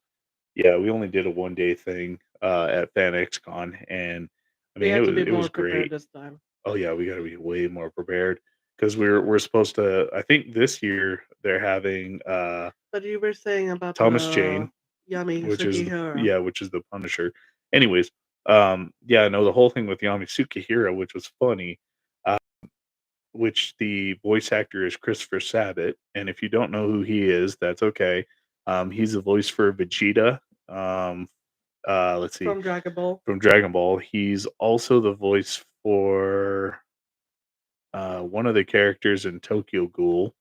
Speaker 2: yeah, we only did a 1 day thing at FanXCon, and I
Speaker 1: we
Speaker 2: mean
Speaker 1: have to be
Speaker 2: it was
Speaker 1: more prepared
Speaker 2: great.
Speaker 1: this time.
Speaker 2: Oh yeah, we got to be way more prepared because we're supposed to. I think this year they're having
Speaker 1: But you were saying about
Speaker 2: Thomas
Speaker 1: the
Speaker 2: Jane,
Speaker 1: Yami Sukihiro.
Speaker 2: which is the Punisher. Anyways, yeah, no, the whole thing with Yami Sukihira, which was funny, uh, which the voice actor is Christopher Sabat, and if you don't know who he is, that's okay. He's the voice for Vegeta. Um, let's see,
Speaker 1: From Dragon Ball.
Speaker 2: from Dragon Ball. He's also the voice for one of the characters in Tokyo Ghoul.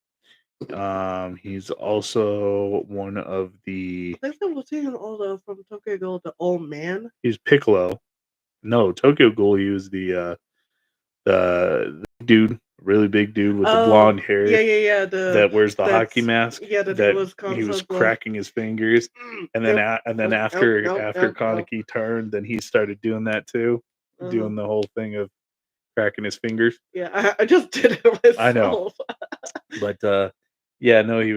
Speaker 2: He's also one of
Speaker 1: I
Speaker 2: the.
Speaker 1: think that was seeing all the from Tokyo Ghoul, the old man.
Speaker 2: He's Piccolo. No, Tokyo Ghoul. He was the dude, really big dude with the
Speaker 1: Oh,
Speaker 2: blonde
Speaker 1: yeah,
Speaker 2: hair
Speaker 1: yeah, yeah.
Speaker 2: that wears the hockey mask.
Speaker 1: Yeah, that he
Speaker 2: That
Speaker 1: was
Speaker 2: he was
Speaker 1: constantly.
Speaker 2: cracking his fingers, and then
Speaker 1: Yep. Nope. Nope. Nope.
Speaker 2: after
Speaker 1: Nope. Nope.
Speaker 2: Kaneki turned, then he started doing that too,
Speaker 1: Uh-huh.
Speaker 2: doing the whole thing of cracking his fingers.
Speaker 1: Yeah, I just did it
Speaker 2: I know,
Speaker 1: myself.
Speaker 2: but yeah, no, yeah, he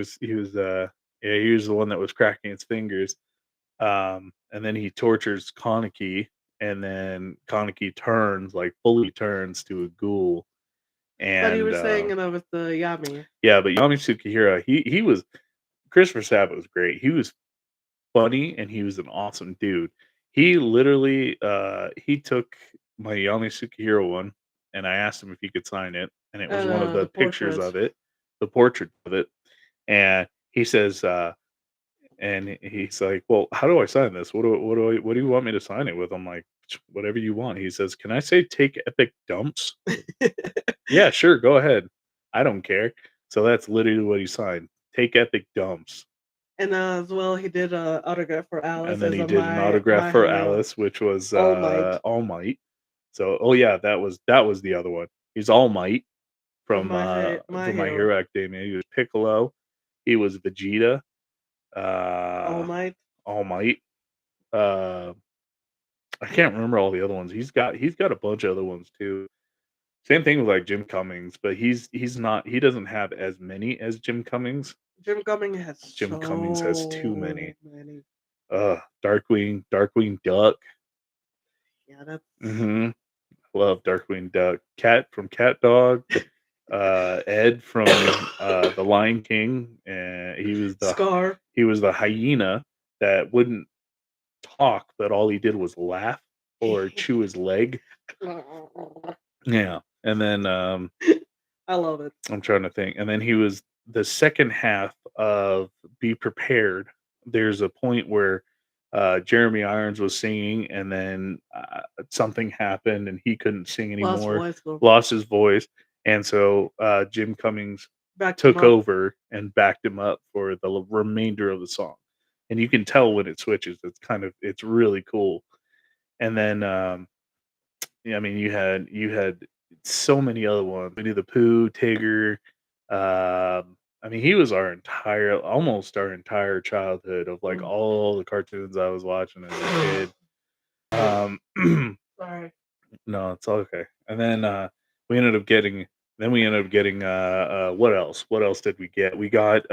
Speaker 2: was the one that was cracking his fingers. And then he tortures Kaneki, and then Kaneki turns, like fully turns to a ghoul.
Speaker 1: But you
Speaker 2: And
Speaker 1: were saying it was the Yami.
Speaker 2: yeah, but Yami Tsukihira, he was Christopher Sabat was great. He was funny and he was an awesome dude. He literally he took my Yami Tsukihira one, and I asked him if he could sign it, and it was one of the
Speaker 1: The
Speaker 2: pictures
Speaker 1: portrait.
Speaker 2: of it, the portrait of it. And he says and he's like, "Well, how do I sign this? What do you want me to sign it with?" I'm like, "Whatever you want." He says, "Can I say take epic dumps?" Yeah, sure, go ahead. I don't care. So that's literally what he signed. Take epic dumps.
Speaker 1: And as well, he did a autograph for
Speaker 2: And
Speaker 1: Alice
Speaker 2: then
Speaker 1: as
Speaker 2: he
Speaker 1: a
Speaker 2: did an autograph
Speaker 1: my
Speaker 2: for
Speaker 1: hero.
Speaker 2: Alice, which was
Speaker 1: All Might
Speaker 2: All Might. So oh yeah, that was the other one. He's All Might
Speaker 1: from my
Speaker 2: from My
Speaker 1: hero.
Speaker 2: Hero Academia. He was Piccolo. He was Vegeta.
Speaker 1: All
Speaker 2: Uh
Speaker 1: Might.
Speaker 2: All Might. Uh I can't remember all the other ones. He's got a bunch of other ones too. Same thing with like Jim Cummings, but he's not he doesn't have as many as Jim Cummings.
Speaker 1: Jim Cumming has
Speaker 2: Jim Cummings has too
Speaker 1: so
Speaker 2: many.
Speaker 1: many.
Speaker 2: Darkwing Duck.
Speaker 1: Yeah, that's
Speaker 2: Mhm. Love Darkwing Duck. Cat from Cat Dog. Ed from The Lion King, and
Speaker 1: Scar.
Speaker 2: he was the hyena that wouldn't talk, but all he did was laugh or chew his leg. Yeah, and then
Speaker 1: I love it.
Speaker 2: I'm trying to think. And then he was the second half of Be Prepared. There's a point where Jeremy Irons was singing, and then something happened, and he couldn't sing
Speaker 1: Lost
Speaker 2: anymore,
Speaker 1: voice go
Speaker 2: lost his voice, and so Jim Cummings
Speaker 1: back him
Speaker 2: took
Speaker 1: up.
Speaker 2: over and backed him up for the remainder of the song. And you can tell when it switches. It's really cool. And then yeah, I mean, you had so many other ones. Winnie the Pooh, Tigger, I mean, he was almost our entire childhood of like
Speaker 1: Mm.
Speaker 2: all the cartoons I was watching as a kid. Um,
Speaker 1: Sorry.
Speaker 2: no, it's all okay. And then we ended up getting, what else? What else did we get? We got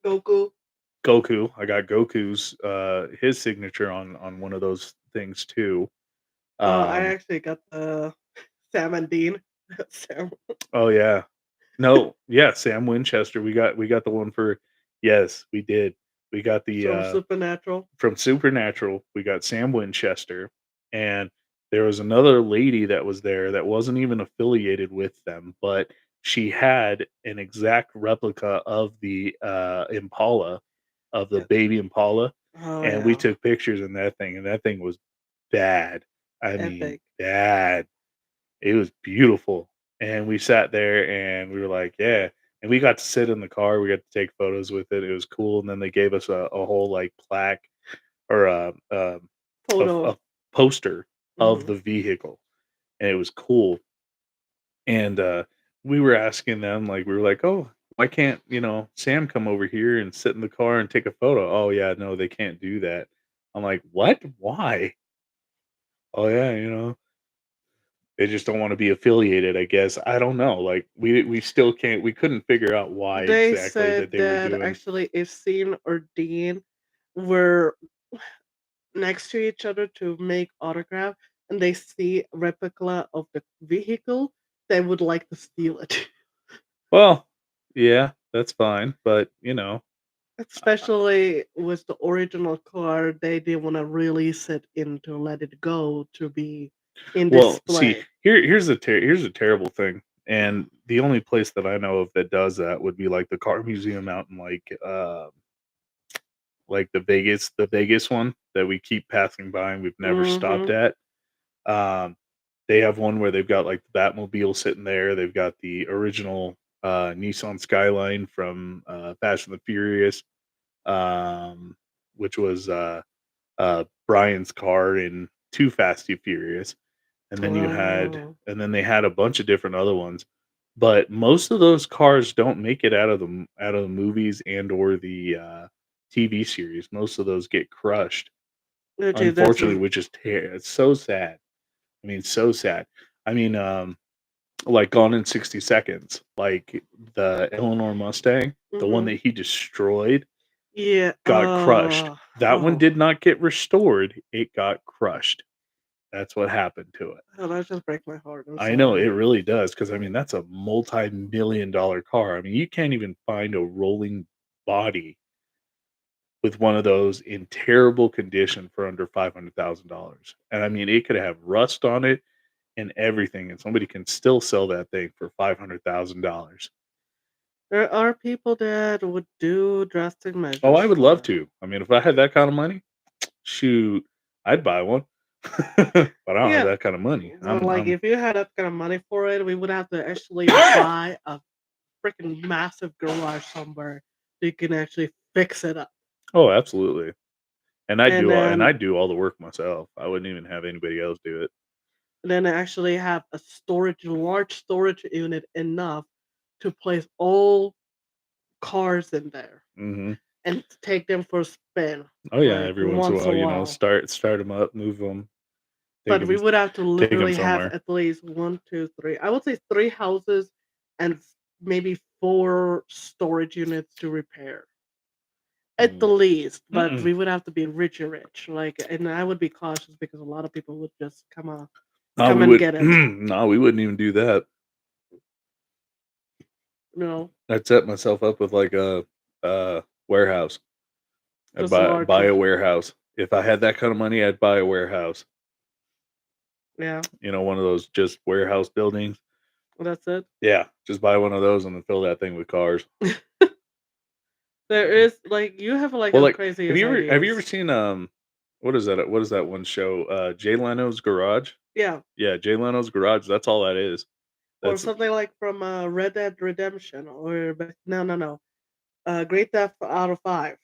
Speaker 1: Goku.
Speaker 2: Goku. I got Goku's his signature on one of those things too.
Speaker 1: I
Speaker 2: Um,
Speaker 1: actually got the Sam and Dean. Sam
Speaker 2: oh yeah, no, yeah, Sam Winchester. We got the one for yes, we did. We got the
Speaker 1: from Supernatural.
Speaker 2: from Supernatural. We got Sam Winchester, and there was another lady that was there that wasn't even affiliated with them, but she had an exact replica of the Impala, of the
Speaker 1: Yeah.
Speaker 2: baby Impala,
Speaker 1: Oh
Speaker 2: and we
Speaker 1: yeah.
Speaker 2: took pictures in that thing, and that thing was bad. I mean,
Speaker 1: Epic.
Speaker 2: bad. It was beautiful, and we sat there and we were like, "Yeah," and we got to sit in the car, we got to take photos with it, it was cool, and then they gave us a whole, like, plaque or a
Speaker 1: Photo.
Speaker 2: poster of
Speaker 1: Mhm.
Speaker 2: the vehicle, and it was cool, and, we were asking them, like, we were like, "Oh, why can't, Sam come over here and sit in the car and take a photo?" "Oh, yeah, no, they can't do that." I'm like, "What? Why?" "Oh, yeah, they just don't wanna be affiliated, I guess." I don't know, like, we still we couldn't figure out why
Speaker 1: They
Speaker 2: exactly that
Speaker 1: said
Speaker 2: they were
Speaker 1: that
Speaker 2: doing.
Speaker 1: actually if Scene or Dean were next to each other to make autograph and they see a replica of the vehicle, they would like to steal it.
Speaker 2: Well, yeah, that's fine, but,
Speaker 1: Especially with the original car, they didn't want to release it in to let it go to be in
Speaker 2: well, see,
Speaker 1: display.
Speaker 2: here's a terrible thing, and the only place that I know of that does that would be, like, the car museum out in, like, the Vegas one that we keep passing by and we've never stopped
Speaker 1: Mhm.
Speaker 2: at. Um, they have one where they've got, like, the Batmobile sitting there, they've got the original, Nissan Skyline from, Fast and the Furious, um, which was, Brian's car in Too Fast, Too Furious, and then
Speaker 1: Oh.
Speaker 2: and then they had a bunch of different other ones, but most of those cars don't make it out of the movies and or the, TV series. Most of those get crushed,
Speaker 1: Literally, there's
Speaker 2: unfortunately, which is it's so sad. I mean, so sad. I mean, like Gone in 60 Seconds, like the Eleanor Mustang, the one
Speaker 1: mhm.
Speaker 2: that he destroyed
Speaker 1: Yeah.
Speaker 2: got crushed. That one
Speaker 1: Oh.
Speaker 2: did not get restored, it got crushed. That's what happened to it.
Speaker 1: Oh, that just break my heart. I'm
Speaker 2: I know, it
Speaker 1: sorry.
Speaker 2: really does, because I mean, that's a multi-million dollar car. I mean, you can't even find a rolling body with one of those in terrible condition for under $500,000. And I mean, it could have rust on it and everything, and somebody can still sell that thing for $500,000.
Speaker 1: There are people that would do drastic
Speaker 2: Oh,
Speaker 1: measures
Speaker 2: I would
Speaker 1: for
Speaker 2: love
Speaker 1: it.
Speaker 2: to. I mean, if I had that kind of money, shoot, I'd buy one. But I don't have
Speaker 1: Yeah.
Speaker 2: that kind of money.
Speaker 1: So, like, if you had that kind of money for it, we would have to actually buy a freaking massive garage somewhere so you can actually fix it up.
Speaker 2: Oh, absolutely.
Speaker 1: And then
Speaker 2: I'd do all the work myself. I wouldn't even have anybody else do it.
Speaker 1: actually have a large storage unit enough to place all cars in there
Speaker 2: Mhm.
Speaker 1: and take them for a spin,
Speaker 2: Oh, yeah,
Speaker 1: like,
Speaker 2: every once in a
Speaker 1: once a
Speaker 2: while,
Speaker 1: while.
Speaker 2: start them up, move them,
Speaker 1: But we would have to
Speaker 2: take them
Speaker 1: literally have
Speaker 2: somewhere.
Speaker 1: at least 1, 2, 3. I would say 3 houses and maybe 4 storage units to repair. At the
Speaker 2: Mm.
Speaker 1: least, but
Speaker 2: Mm-mm.
Speaker 1: we would have to be rich, like, and I would be cautious because a lot of people would just
Speaker 2: No,
Speaker 1: come
Speaker 2: we
Speaker 1: and
Speaker 2: would
Speaker 1: get it,
Speaker 2: no, we wouldn't even do that.
Speaker 1: you know,
Speaker 2: I'd set myself up with, like, a warehouse. I'd
Speaker 1: just a
Speaker 2: buy
Speaker 1: larger.
Speaker 2: a warehouse. If I had that kind of money, I'd buy a warehouse.
Speaker 1: Yeah,
Speaker 2: One of those just warehouse buildings.
Speaker 1: that's it.
Speaker 2: Yeah, just buy one of those and then fill that thing with cars.
Speaker 1: There is like, you have, like,
Speaker 2: Well,
Speaker 1: the
Speaker 2: like,
Speaker 1: craziest
Speaker 2: have you ever
Speaker 1: ideas.
Speaker 2: seen, what is that one show? Jay Leno's Garage?
Speaker 1: Yeah,
Speaker 2: Yeah, Jay Leno's Garage, that's all that is.
Speaker 1: or
Speaker 2: That's
Speaker 1: something like from, Red Dead Redemption or no, no, no, Great Theft Auto 5.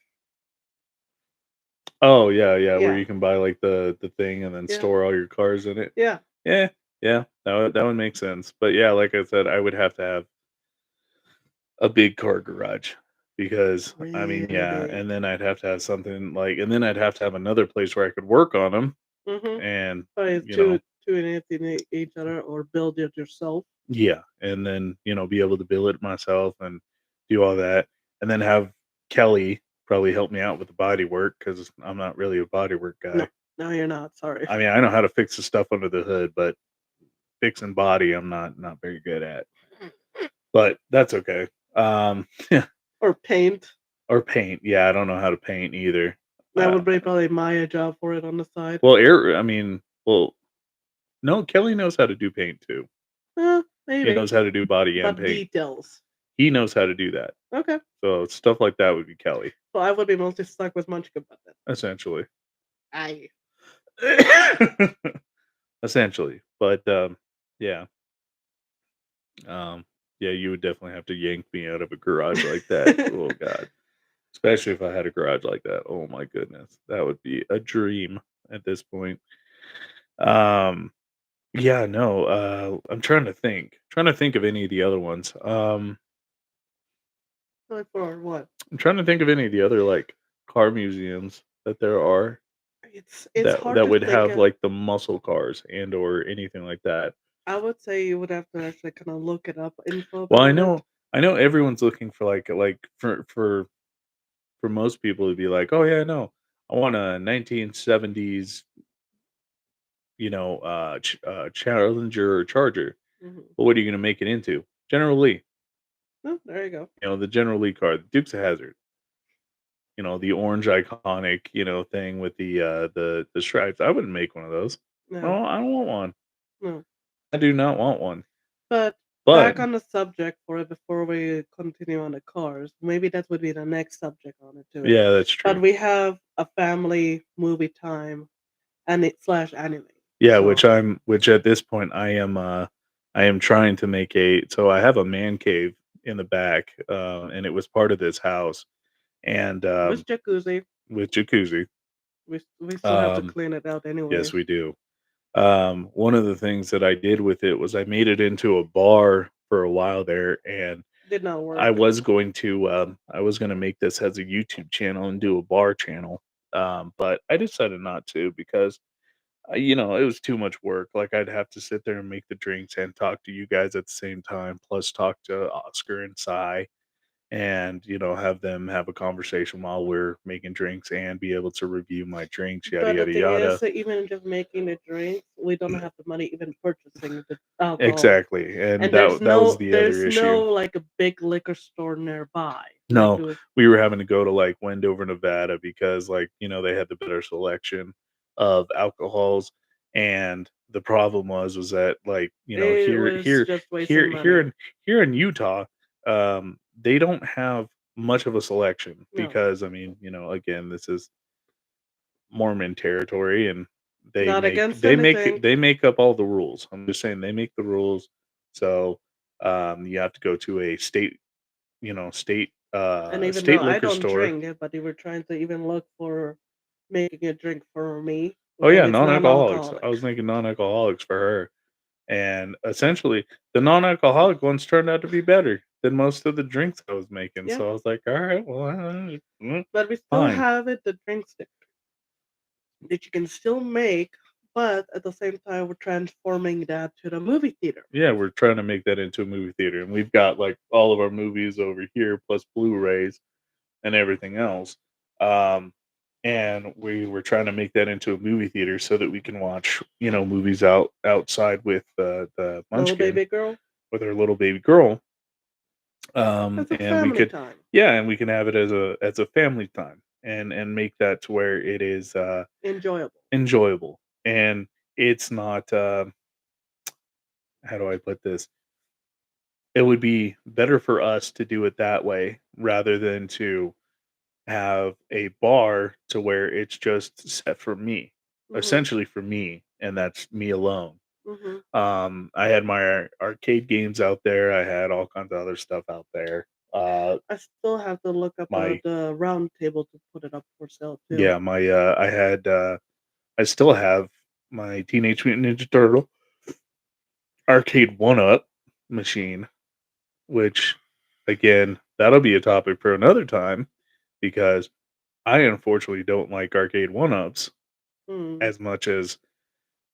Speaker 2: oh, yeah, yeah, where
Speaker 1: Yeah,
Speaker 2: you can buy, like, the thing and then
Speaker 1: yeah,
Speaker 2: store all your cars in it.
Speaker 1: yeah.
Speaker 2: Yeah, yeah, that would make sense. But, yeah, like I said, I would have to have a big car garage because I mean,
Speaker 1: Really
Speaker 2: yeah,
Speaker 1: big.
Speaker 2: and then I'd have to have something like, and then I'd have to have another place where I could work on them,
Speaker 1: Mhm.
Speaker 2: and
Speaker 1: So it's
Speaker 2: you know,
Speaker 1: two enhancing each other or build it yourself.
Speaker 2: yeah, and then be able to bill it myself and do all that, and then have Kelly probably help me out with the body work because I'm not really a body work
Speaker 1: No,
Speaker 2: guy.
Speaker 1: no, you're not. Sorry.
Speaker 2: I mean, I know how to fix the stuff under the hood, but fixing body, I'm not very good at. But that's okay.
Speaker 1: Or paint.
Speaker 2: Or paint. Yeah, I don't know how to paint either.
Speaker 1: That
Speaker 2: Uh,
Speaker 1: would be probably my job for it on the side.
Speaker 2: well, air. I mean, well, no, Kelly knows how to do paint too. He
Speaker 1: Maybe.
Speaker 2: knows how to do body and
Speaker 1: But
Speaker 2: paint.
Speaker 1: details.
Speaker 2: He knows how to do that.
Speaker 1: Okay.
Speaker 2: So stuff like that would be Kelly,
Speaker 1: So I would be mostly stuck with Munchkin then.
Speaker 2: essentially.
Speaker 1: Aye.
Speaker 2: Essentially, but yeah, um, yeah, you would definitely have to yank me out of a garage like that. Oh God, especially if I had a garage like that. Oh my goodness, that would be a dream at this point. Um, Yeah, no, I'm trying to think of any of the other ones.
Speaker 1: Like for what?
Speaker 2: I'm trying to think of any of the other, like, car museums that there are
Speaker 1: It's hard
Speaker 2: that
Speaker 1: to
Speaker 2: would
Speaker 1: think
Speaker 2: have,
Speaker 1: of.
Speaker 2: like, the muscle cars and or anything like that.
Speaker 1: I would say you would have to actually kind of look it up info
Speaker 2: Well,
Speaker 1: about it.
Speaker 2: I know everyone's looking for, for most people to be like, "Oh, yeah, no, I want a 1970s, Challenger or Charger."
Speaker 1: Hmm.
Speaker 2: But what are you gonna make it into? General Lee,
Speaker 1: Oh, there you go.
Speaker 2: the General Lee car, the Dukes of Hazzard. The orange iconic, thing with the stripes. I wouldn't make one of those.
Speaker 1: No,
Speaker 2: No, I don't want one.
Speaker 1: no.
Speaker 2: I do not want one.
Speaker 1: But
Speaker 2: But
Speaker 1: back on the subject for it before we continue on the cars, maybe that would be the next subject on it to it.
Speaker 2: yeah, that's
Speaker 1: But
Speaker 2: true.
Speaker 1: we have a family movie time and it slash anime.
Speaker 2: Yeah,
Speaker 1: So
Speaker 2: which at this point I am trying to make so I have a man cave in the back, and it was part of this house and
Speaker 1: with jacuzzi,
Speaker 2: with jacuzzi.
Speaker 1: we still have to
Speaker 2: Um,
Speaker 1: clean it out
Speaker 2: yes,
Speaker 1: anyway.
Speaker 2: we do. One of the things that I did with it was I made it into a bar for a while there, and
Speaker 1: Did not work.
Speaker 2: I was gonna make this as a YouTube channel and do a bar channel, but I decided not to because, it was too much work. Like, I'd have to sit there and make the drinks and talk to you guys at the same time, plus talk to Oscar and Cy, and have them have a conversation while we're making drinks and be able to review my drinks, yada
Speaker 1: But the
Speaker 2: yada
Speaker 1: thing is,
Speaker 2: yada.
Speaker 1: that even just making the drinks, we don't have the money even purchasing the alcohol.
Speaker 2: Exactly, and
Speaker 1: And
Speaker 2: that was the other
Speaker 1: there's
Speaker 2: issue.
Speaker 1: no like a big liquor store nearby. Like
Speaker 2: No,
Speaker 1: to
Speaker 2: we were having to go to, like, Wendover, Nevada because, like, they had the better selection of alcohols, and the problem was that, like,
Speaker 1: it was just wasting money.
Speaker 2: here in Utah, they don't have much of a selection
Speaker 1: No,
Speaker 2: because, I mean, again, this is Mormon territory, and
Speaker 1: not against anything.
Speaker 2: they make up all the rules. I'm just saying they make the rules, so, you have to go to a
Speaker 1: And even though
Speaker 2: state
Speaker 1: I
Speaker 2: liquor
Speaker 1: don't
Speaker 2: store.
Speaker 1: drink it, but they were trying to even look for making a drink for me,
Speaker 2: Oh,
Speaker 1: and
Speaker 2: yeah,
Speaker 1: it's
Speaker 2: non-alcoholics. I
Speaker 1: non-alcoholic.
Speaker 2: was making non-alcoholics for her, and essentially, the non-alcoholic ones turned out to be better than most of the drinks I was making,
Speaker 1: Yeah,
Speaker 2: so I was like, "Alright, well,
Speaker 1: but we still
Speaker 2: fine."
Speaker 1: have it, the drink stick that you can still make, but at the same time, we're transforming that to the movie theater.
Speaker 2: Yeah, we're trying to make that into a movie theater, and we've got, like, all of our movies over here plus Blu-rays and everything else, um, and we were trying to make that into a movie theater so that we can watch, movies outside with, the
Speaker 1: Little
Speaker 2: Munchkin
Speaker 1: baby girl,
Speaker 2: with our little baby girl.
Speaker 1: it's a
Speaker 2: And we
Speaker 1: family
Speaker 2: could,
Speaker 1: time,
Speaker 2: yeah, and we can have it as a family time and make that to where it is
Speaker 1: enjoyable.
Speaker 2: enjoyable, and it's not how do I put this? It would be better for us to do it that way rather than to have a bar to where it's just set for me,
Speaker 1: Mhm,
Speaker 2: essentially for me, and that's me alone.
Speaker 1: mhm.
Speaker 2: I had my arcade games out there. I had all kinds of other stuff out there.
Speaker 1: I still have to look up
Speaker 2: My
Speaker 1: the round table to put it up for sale too.
Speaker 2: Yeah, I still have my Teenage Mutant Ninja Turtle arcade one up machine, which again, that'll be a topic for another time because I unfortunately don't like arcade one-ups
Speaker 1: Mm,
Speaker 2: as much as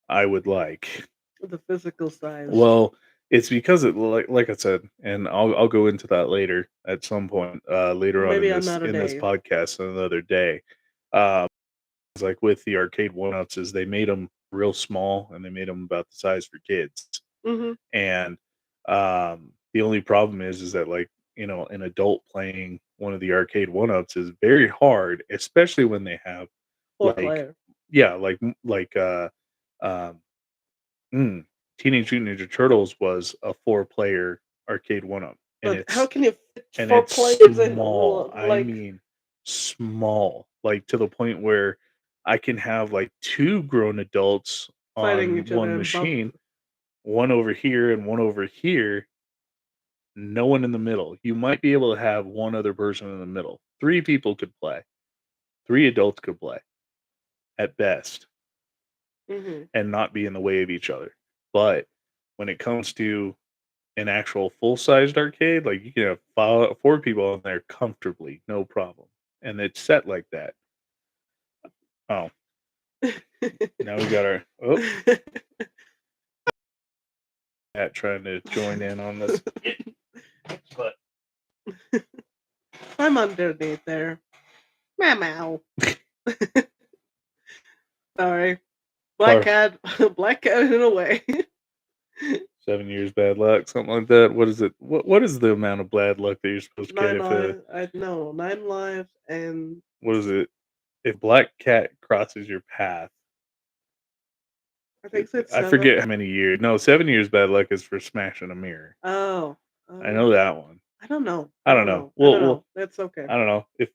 Speaker 2: I would like.
Speaker 1: the physical size.
Speaker 2: Well, it's because it like I said, and I'll go into that later at some point later on
Speaker 1: Maybe another
Speaker 2: in this
Speaker 1: day.
Speaker 2: podcast another day. Um, it's like with the arcade one-ups is they made them real small and they made them about the size for kids.
Speaker 1: Mm-hmm.
Speaker 2: And the only problem is that like an adult playing one of the arcade one-ups is very hard, especially when they have
Speaker 1: Four
Speaker 2: like
Speaker 1: player.
Speaker 2: yeah um mm, Teenage Mutant Ninja Turtles was a four-player arcade one-up,
Speaker 1: But how can you fit
Speaker 2: and
Speaker 1: four
Speaker 2: it's
Speaker 1: players in
Speaker 2: small. I
Speaker 1: like
Speaker 2: mean, small, like to the point where I can have like two grown adults
Speaker 1: fighting
Speaker 2: on
Speaker 1: each other
Speaker 2: one
Speaker 1: and bump?
Speaker 2: machine, one over here and one over here, no one in the middle. You might be able to have one other person in the middle. Three people could play. Three adults could play at best
Speaker 1: Mm-hmm.
Speaker 2: and not be in the way of each other. But when it comes to an actual full-sized arcade, like you can have four people in there comfortably, no problem. And it's set like that. Oh, now we got our cat trying to join in on this. But
Speaker 1: I'm underneath there. Meow meow. Sorry. Black
Speaker 2: par
Speaker 1: cat. Black cat in a way.
Speaker 2: 7 years bad luck, something like that. What is it? What is the amount of bad luck that you're supposed to get
Speaker 1: Nine
Speaker 2: if a
Speaker 1: lives. I know 9 lives and
Speaker 2: what is it? If black cat crosses your path,
Speaker 1: I think it's
Speaker 2: I
Speaker 1: 7.
Speaker 2: forget how many years. No, 7 years bad luck is for smashing a mirror.
Speaker 1: Oh.
Speaker 2: I know that one.
Speaker 1: I don't know.
Speaker 2: I don't know.
Speaker 1: I don't
Speaker 2: Well,
Speaker 1: know. That's okay.
Speaker 2: I don't know if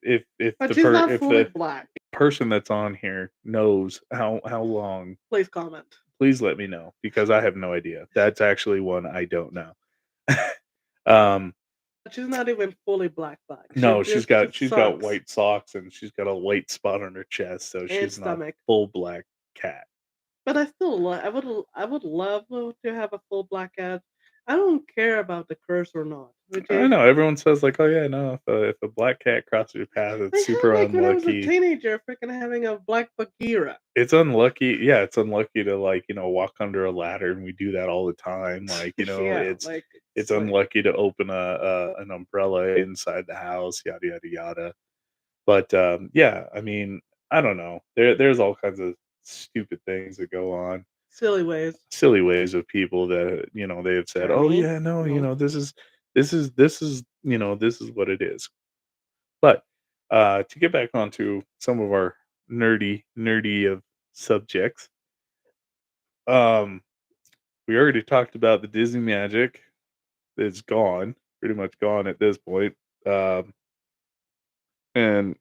Speaker 1: But she's not
Speaker 2: if
Speaker 1: fully
Speaker 2: the
Speaker 1: black.
Speaker 2: person that's on here knows how long.
Speaker 1: Please comment.
Speaker 2: Please let me know because I have no idea. That's actually one I don't know. um,
Speaker 1: But she's not even fully black.
Speaker 2: no,
Speaker 1: Just
Speaker 2: she's got
Speaker 1: sucks
Speaker 2: white socks and she's got a white spot on her chest, so
Speaker 1: and
Speaker 2: she's not
Speaker 1: stomach.
Speaker 2: full black cat.
Speaker 1: But I still I would love to have a full black cat. I don't care about the curse or not. Would
Speaker 2: I
Speaker 1: you?
Speaker 2: know everyone says like, oh yeah, no, if a black cat crosses your path,
Speaker 1: I
Speaker 2: it's
Speaker 1: had
Speaker 2: super
Speaker 1: like when I was a
Speaker 2: unlucky.
Speaker 1: teenager, freaking having a black Bagheera.
Speaker 2: It's unlucky. Yeah, it's unlucky to like, walk under a ladder and we do that all the time. Like,
Speaker 1: Yeah, like
Speaker 2: it's
Speaker 1: it's like
Speaker 2: unlucky to open an umbrella inside the house, yada yada yada. But yeah, I mean, I don't know. There's all kinds of stupid things that go on.
Speaker 1: silly ways.
Speaker 2: Silly ways of people that, they have said,
Speaker 1: I
Speaker 2: "Oh
Speaker 1: mean,
Speaker 2: yeah, no,
Speaker 1: no.
Speaker 2: this is what it is." But to get back onto some of our nerdy of subjects, um, we already talked about the Disney Magic. It's gone, pretty much gone at this point. Um, and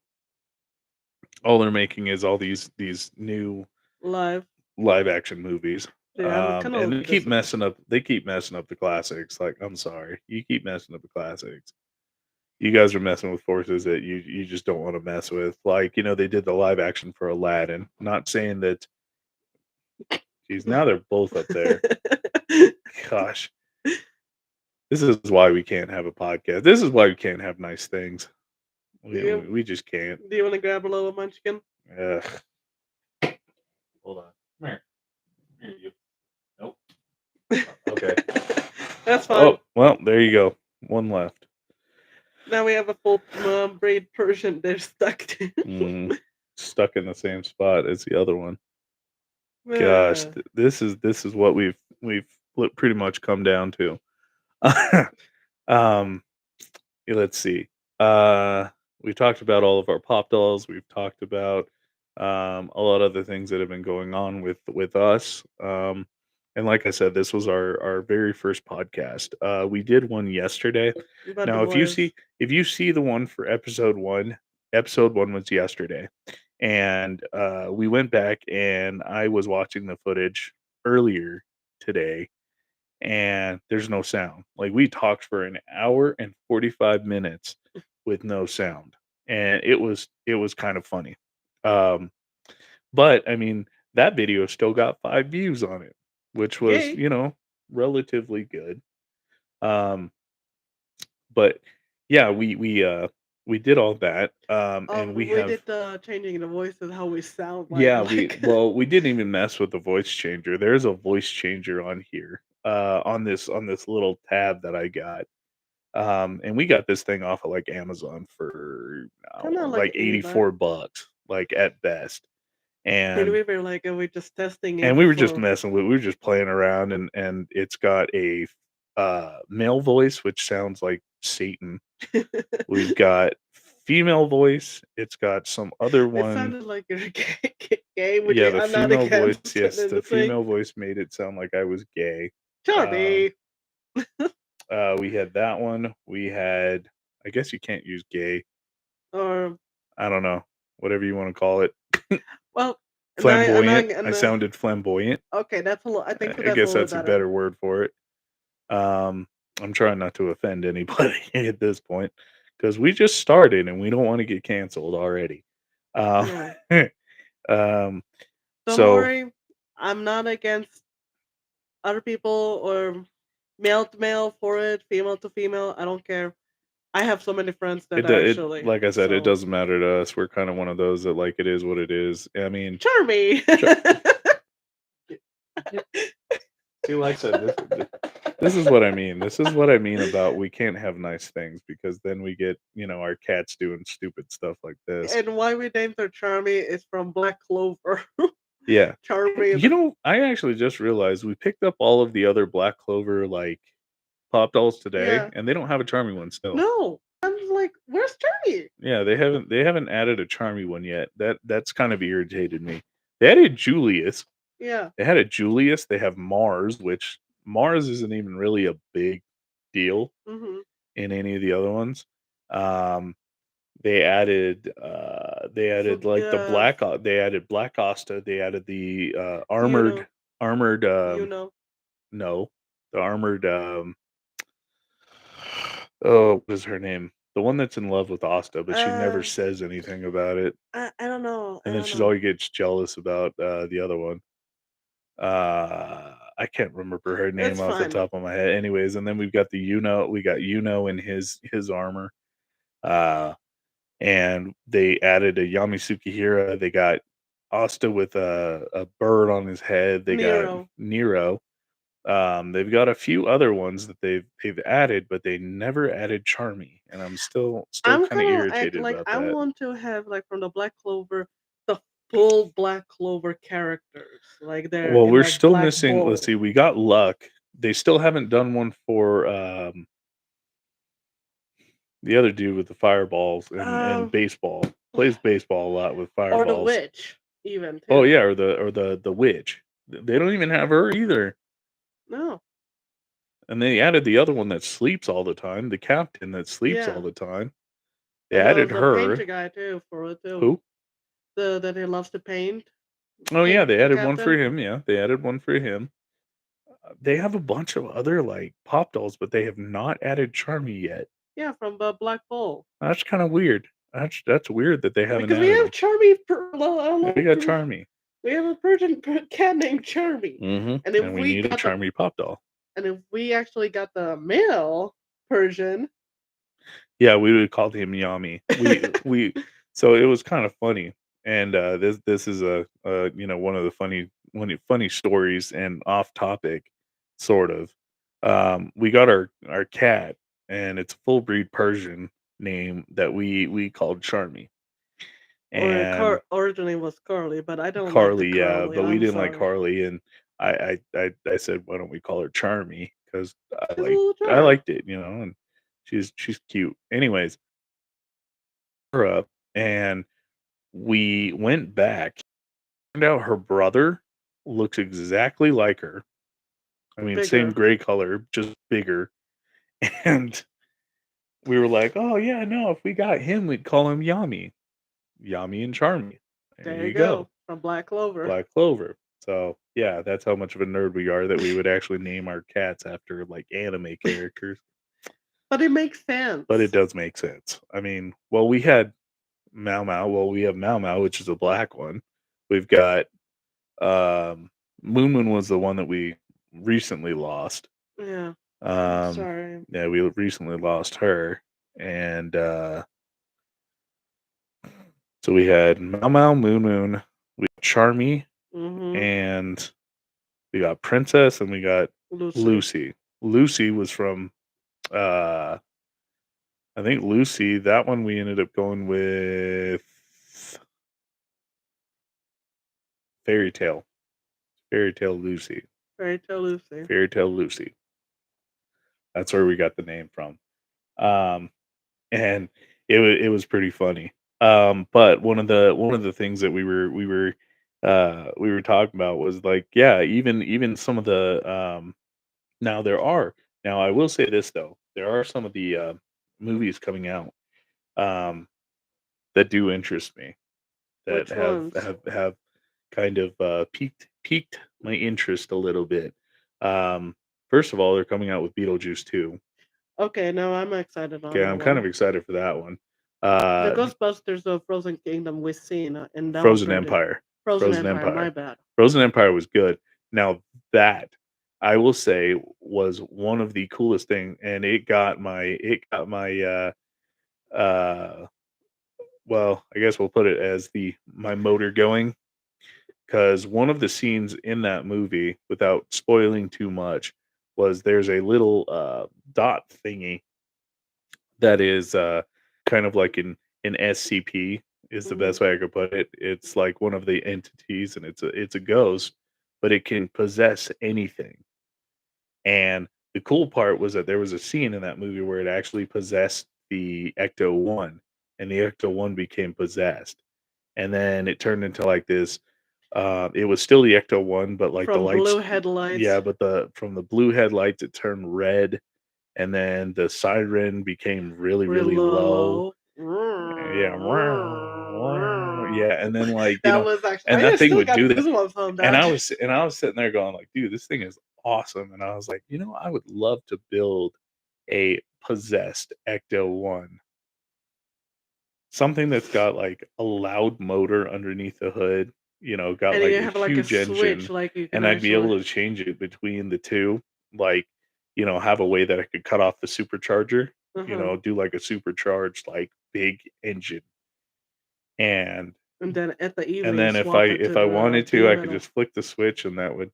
Speaker 2: all they're making is all these new
Speaker 1: Live.
Speaker 2: live action movies.
Speaker 1: Yeah, I'm kind
Speaker 2: And
Speaker 1: of disappointed.
Speaker 2: they keep messing up the classics. Like, I'm sorry, you keep messing up the classics. You guys are messing with forces that you just don't want to mess with. Like, they did the live action for Aladdin. Not saying that. Geez, now they're both up there. Gosh, this is why we can't have a podcast. This is why we can't have nice things.
Speaker 1: do you
Speaker 2: We just can't.
Speaker 1: do you want to grab a little munchkin?
Speaker 2: Ugh. Hold on. Come here. Here you. Nope. Okay.
Speaker 1: That's fine.
Speaker 2: Oh, well, there you go. One left.
Speaker 1: Now we have a full breed Persian. They're stuck to.
Speaker 2: Mm, stuck in the same spot as the other one. Gosh,
Speaker 1: Uh,
Speaker 2: this is what we've pretty much come down to. um, let's see. Uh, we've talked about all of our pop dolls. We've talked about a lot of the things that have been going on with us. And like I said, this was our very first podcast. We did one yesterday.
Speaker 1: about the
Speaker 2: Now,
Speaker 1: boys.
Speaker 2: if you see the one for episode one was yesterday, and we went back and I was watching the footage earlier today, and there's no sound. Like, we talked for an hour and 45 minutes with no sound. And it was kind of funny. Um, but I mean, that video still got 5 views on it, which was,
Speaker 1: Yay!
Speaker 2: relatively good. Um, but yeah, we did all that, and we
Speaker 1: We
Speaker 2: have
Speaker 1: did the changing the voices, how we sound
Speaker 2: yeah,
Speaker 1: like.
Speaker 2: we didn't even mess with the voice changer. There's a voice changer on here, on this little tab that I got. And we got this thing off of like Amazon for I don't
Speaker 1: Kinda
Speaker 2: know,
Speaker 1: like
Speaker 2: like
Speaker 1: 80 bucks.
Speaker 2: $84, like at best.
Speaker 1: And
Speaker 2: And
Speaker 1: we were like, we're just testing
Speaker 2: and
Speaker 1: it
Speaker 2: we were just
Speaker 1: for
Speaker 2: messing with we were just playing around and it's got a male voice which sounds like Satan. We've got female voice. It's got some other
Speaker 1: it
Speaker 2: one.
Speaker 1: sounded like you're gay, which
Speaker 2: Yeah, the
Speaker 1: I'm not
Speaker 2: female voice,
Speaker 1: against and
Speaker 2: yes, the
Speaker 1: anything.
Speaker 2: female voice made it sound like I was gay. Um,
Speaker 1: Charmy
Speaker 2: we had that one. We had I guess you can't use gay.
Speaker 1: or
Speaker 2: I don't know, whatever you wanna call it.
Speaker 1: well, I'm not
Speaker 2: Flamboyant. I
Speaker 1: gonna.
Speaker 2: sounded flamboyant.
Speaker 1: Okay, that's a little. I think
Speaker 2: I
Speaker 1: that's a
Speaker 2: guess
Speaker 1: little
Speaker 2: that's a
Speaker 1: better.
Speaker 2: better word for it. Um, I'm trying not to offend anybody at this point because we just started and we don't wanna get canceled already. Um,
Speaker 1: Yeah.
Speaker 2: um,
Speaker 1: Don't
Speaker 2: so
Speaker 1: worry, I'm not against other people or male to male for it, female to female. I don't care. I have so many friends that are
Speaker 2: it
Speaker 1: actually
Speaker 2: like I said, it
Speaker 1: so
Speaker 2: doesn't matter to us. We're kinda one of those that, like, it is what it is. I mean,
Speaker 1: charmy.
Speaker 2: ch see, like I said, this is what I mean. This is what I mean about we can't have nice things because then we get, our cats doing stupid stuff like this.
Speaker 1: And why we named her Charmy is from Black Clover.
Speaker 2: Yeah.
Speaker 1: Charmy is
Speaker 2: You know, I actually just realized we picked up all of the other Black Clover, like, Pop Dolls today,
Speaker 1: yeah.
Speaker 2: and they don't have a Charmy one still.
Speaker 1: No. I'm like, where's Charmy?
Speaker 2: Yeah, they haven't added a Charmy one yet. That's kind of irritated me. They added Julius.
Speaker 1: Yeah.
Speaker 2: They had a Julius, they have Mars, which Mars isn't even really a big deal
Speaker 1: Mhm.
Speaker 2: in any of the other ones. Um, they added, like, they added Black Asta, they added the,
Speaker 1: You know,
Speaker 2: armored,
Speaker 1: you know.
Speaker 2: no, the armored, oh, what is her name? The one that's in love with Asta, but she never
Speaker 1: Uh,
Speaker 2: says anything about it,
Speaker 1: I don't know. I
Speaker 2: and then
Speaker 1: don't
Speaker 2: she's
Speaker 1: know.
Speaker 2: always gets jealous about, the other one. I can't remember her name
Speaker 1: It's
Speaker 2: off the
Speaker 1: fine.
Speaker 2: top of my head. Anyways, and then we got in his armor. Uh, and they added a Yami Sukihira. They got Asta with a bird on his head. They got
Speaker 1: Nero.
Speaker 2: Nero. They've got a few other ones that they've added, but they never added Charmy, and I'm still
Speaker 1: I'm
Speaker 2: kind of
Speaker 1: kind of act
Speaker 2: irritated
Speaker 1: like
Speaker 2: about
Speaker 1: I
Speaker 2: that.
Speaker 1: want to have like from the Black Clover the full Black Clover characters, like they're
Speaker 2: Well,
Speaker 1: in
Speaker 2: we're
Speaker 1: that
Speaker 2: still
Speaker 1: black
Speaker 2: missing. Let's
Speaker 1: bowl.
Speaker 2: see, we got Luck. They still haven't done one for the other dude with the fireballs and
Speaker 1: Um,
Speaker 2: baseball. Plays baseball a lot with
Speaker 1: or the
Speaker 2: fireballs.
Speaker 1: witch, even
Speaker 2: Oh
Speaker 1: too.
Speaker 2: yeah, or the witch. They don't even have her either.
Speaker 1: No,
Speaker 2: And they added the other one that sleeps all the time, the captain that sleeps all
Speaker 1: yeah,
Speaker 2: the time. They
Speaker 1: and
Speaker 2: added
Speaker 1: the
Speaker 2: her.
Speaker 1: painter guy too for it too.
Speaker 2: Who?
Speaker 1: The that he loves to paint,
Speaker 2: Oh yeah, they
Speaker 1: the
Speaker 2: added one for
Speaker 1: captain.
Speaker 2: him. Yeah, they added one for him. They have a bunch of other like pop dolls, but they have not added Charmy yet.
Speaker 1: Yeah, from the Black Bowl.
Speaker 2: That's kind of weird. That's weird that they haven't
Speaker 1: Because we
Speaker 2: added
Speaker 1: have
Speaker 2: them.
Speaker 1: Charmy. Well, I don't
Speaker 2: We got
Speaker 1: know.
Speaker 2: Charmy.
Speaker 1: We have a Persian cat named Charmy, and
Speaker 2: And we need a Charmy pop doll.
Speaker 1: if we actually got the male Persian,
Speaker 2: Yeah, we would call him Yami. We so it was kind of funny, and this is one of the funny stories and off topic, sort of. We got our cat, and it's a full breed Persian name that we called Charmy,
Speaker 1: or
Speaker 2: and
Speaker 1: originally was Carly, but I don't like the
Speaker 2: Carly, yeah,
Speaker 1: Carly.
Speaker 2: but we
Speaker 1: I'm
Speaker 2: didn't like
Speaker 1: sorry.
Speaker 2: Carly, and I said, why don't we call her Charmy? Because
Speaker 1: She's a little
Speaker 2: I
Speaker 1: charm.
Speaker 2: liked it, and she's cute. Anyways, her up, and we went back. Turned out her brother looks exactly like her. I mean, same
Speaker 1: Bigger.
Speaker 2: gray color, just bigger. And we were like, oh yeah, no, if we got him, we'd call him Yami, Yami and Charmy. There
Speaker 1: There you
Speaker 2: you go,
Speaker 1: go. From Black Clover.
Speaker 2: Black Clover. So yeah, that's how much of a nerd we are that we would actually name our cats after like anime characters.
Speaker 1: But it makes
Speaker 2: But it
Speaker 1: sense.
Speaker 2: does make sense. I mean, well, we had Mau Mau. Well, we have Mau Mau, which is a black one. We've got Moon Moon was the one that we recently lost.
Speaker 1: Yeah. I'm
Speaker 2: Um,
Speaker 1: sorry.
Speaker 2: yeah, we recently lost her. and so we had Mau Mau, Moon Moon, we got Charmy,
Speaker 1: Mhm.
Speaker 2: and we got Princess, and we got
Speaker 1: Lucy.
Speaker 2: Lucy. Lucy was from uh I think Lucy, that one we ended up going with Fairy Tale. Fairy Tale Lucy.
Speaker 1: Fairy Tale Lucy.
Speaker 2: Fairy Tale Lucy. That's where we got the name from. Um and it was pretty funny. But one of the things that we were talking about was like, yeah, even some of the now there are now I will say this though, there are some of the movies coming out um that do interest me, that
Speaker 1: Which ones?
Speaker 2: have kind of piqued my interest a little bit. Um First of all, they're coming out with Beetlejuice 2.
Speaker 1: Okay, no, I'm excited on
Speaker 2: Okay,
Speaker 1: that
Speaker 2: I'm kind
Speaker 1: one.
Speaker 2: of excited for that one.
Speaker 1: The
Speaker 2: Uh
Speaker 1: Ghostbusters of Frozen Kingdom we've seen, and that one
Speaker 2: Frozen
Speaker 1: pretty.
Speaker 2: Empire.
Speaker 1: Frozen
Speaker 2: Frozen
Speaker 1: Empire, my
Speaker 2: Empire.
Speaker 1: bad.
Speaker 2: Frozen Empire was good. Now that I will say was one of the coolest thing, and it got my uh well, I guess we'll put it as the my motor going, because one of the scenes in that movie, without spoiling too much, was there's a little dot thingy that is kind of like an SCP is the
Speaker 1: Mhm.
Speaker 2: best way I could put it. It's like one of the entities, and it's a ghost, but it can possess anything. And the cool part was that there was a scene in that movie where it actually possessed the Ecto One, and the Ecto One became possessed, and then it turned into like this. It was still the Ecto One, but like the
Speaker 1: From
Speaker 2: lights,
Speaker 1: blue headlights,
Speaker 2: yeah, but the from the blue headlights it turned red, and then the siren became really,
Speaker 1: real
Speaker 2: really low.
Speaker 1: low.
Speaker 2: Yeah, yeah, and then like
Speaker 1: That was actually.
Speaker 2: and that
Speaker 1: I
Speaker 2: thing
Speaker 1: still
Speaker 2: would
Speaker 1: got
Speaker 2: do that,
Speaker 1: goosebumps on
Speaker 2: and I
Speaker 1: that.
Speaker 2: was and I was sitting there going like, dude, this thing is awesome, and I was like, I would love to build a possessed Ecto One, something that's got like a loud motor underneath the hood, got
Speaker 1: And
Speaker 2: like
Speaker 1: you
Speaker 2: a
Speaker 1: have like a
Speaker 2: huge
Speaker 1: switch,
Speaker 2: engine,
Speaker 1: like you can
Speaker 2: and I'd be
Speaker 1: actually.
Speaker 2: able to change it between the two, like, have a way that I could cut off the supercharger,
Speaker 1: Uh-huh.
Speaker 2: do like a supercharged like big engine, and
Speaker 1: And then at the
Speaker 2: and
Speaker 1: evening,
Speaker 2: then if I
Speaker 1: swap it to
Speaker 2: if I
Speaker 1: the
Speaker 2: wanted to, I could
Speaker 1: demon
Speaker 2: just flick the switch, and that would,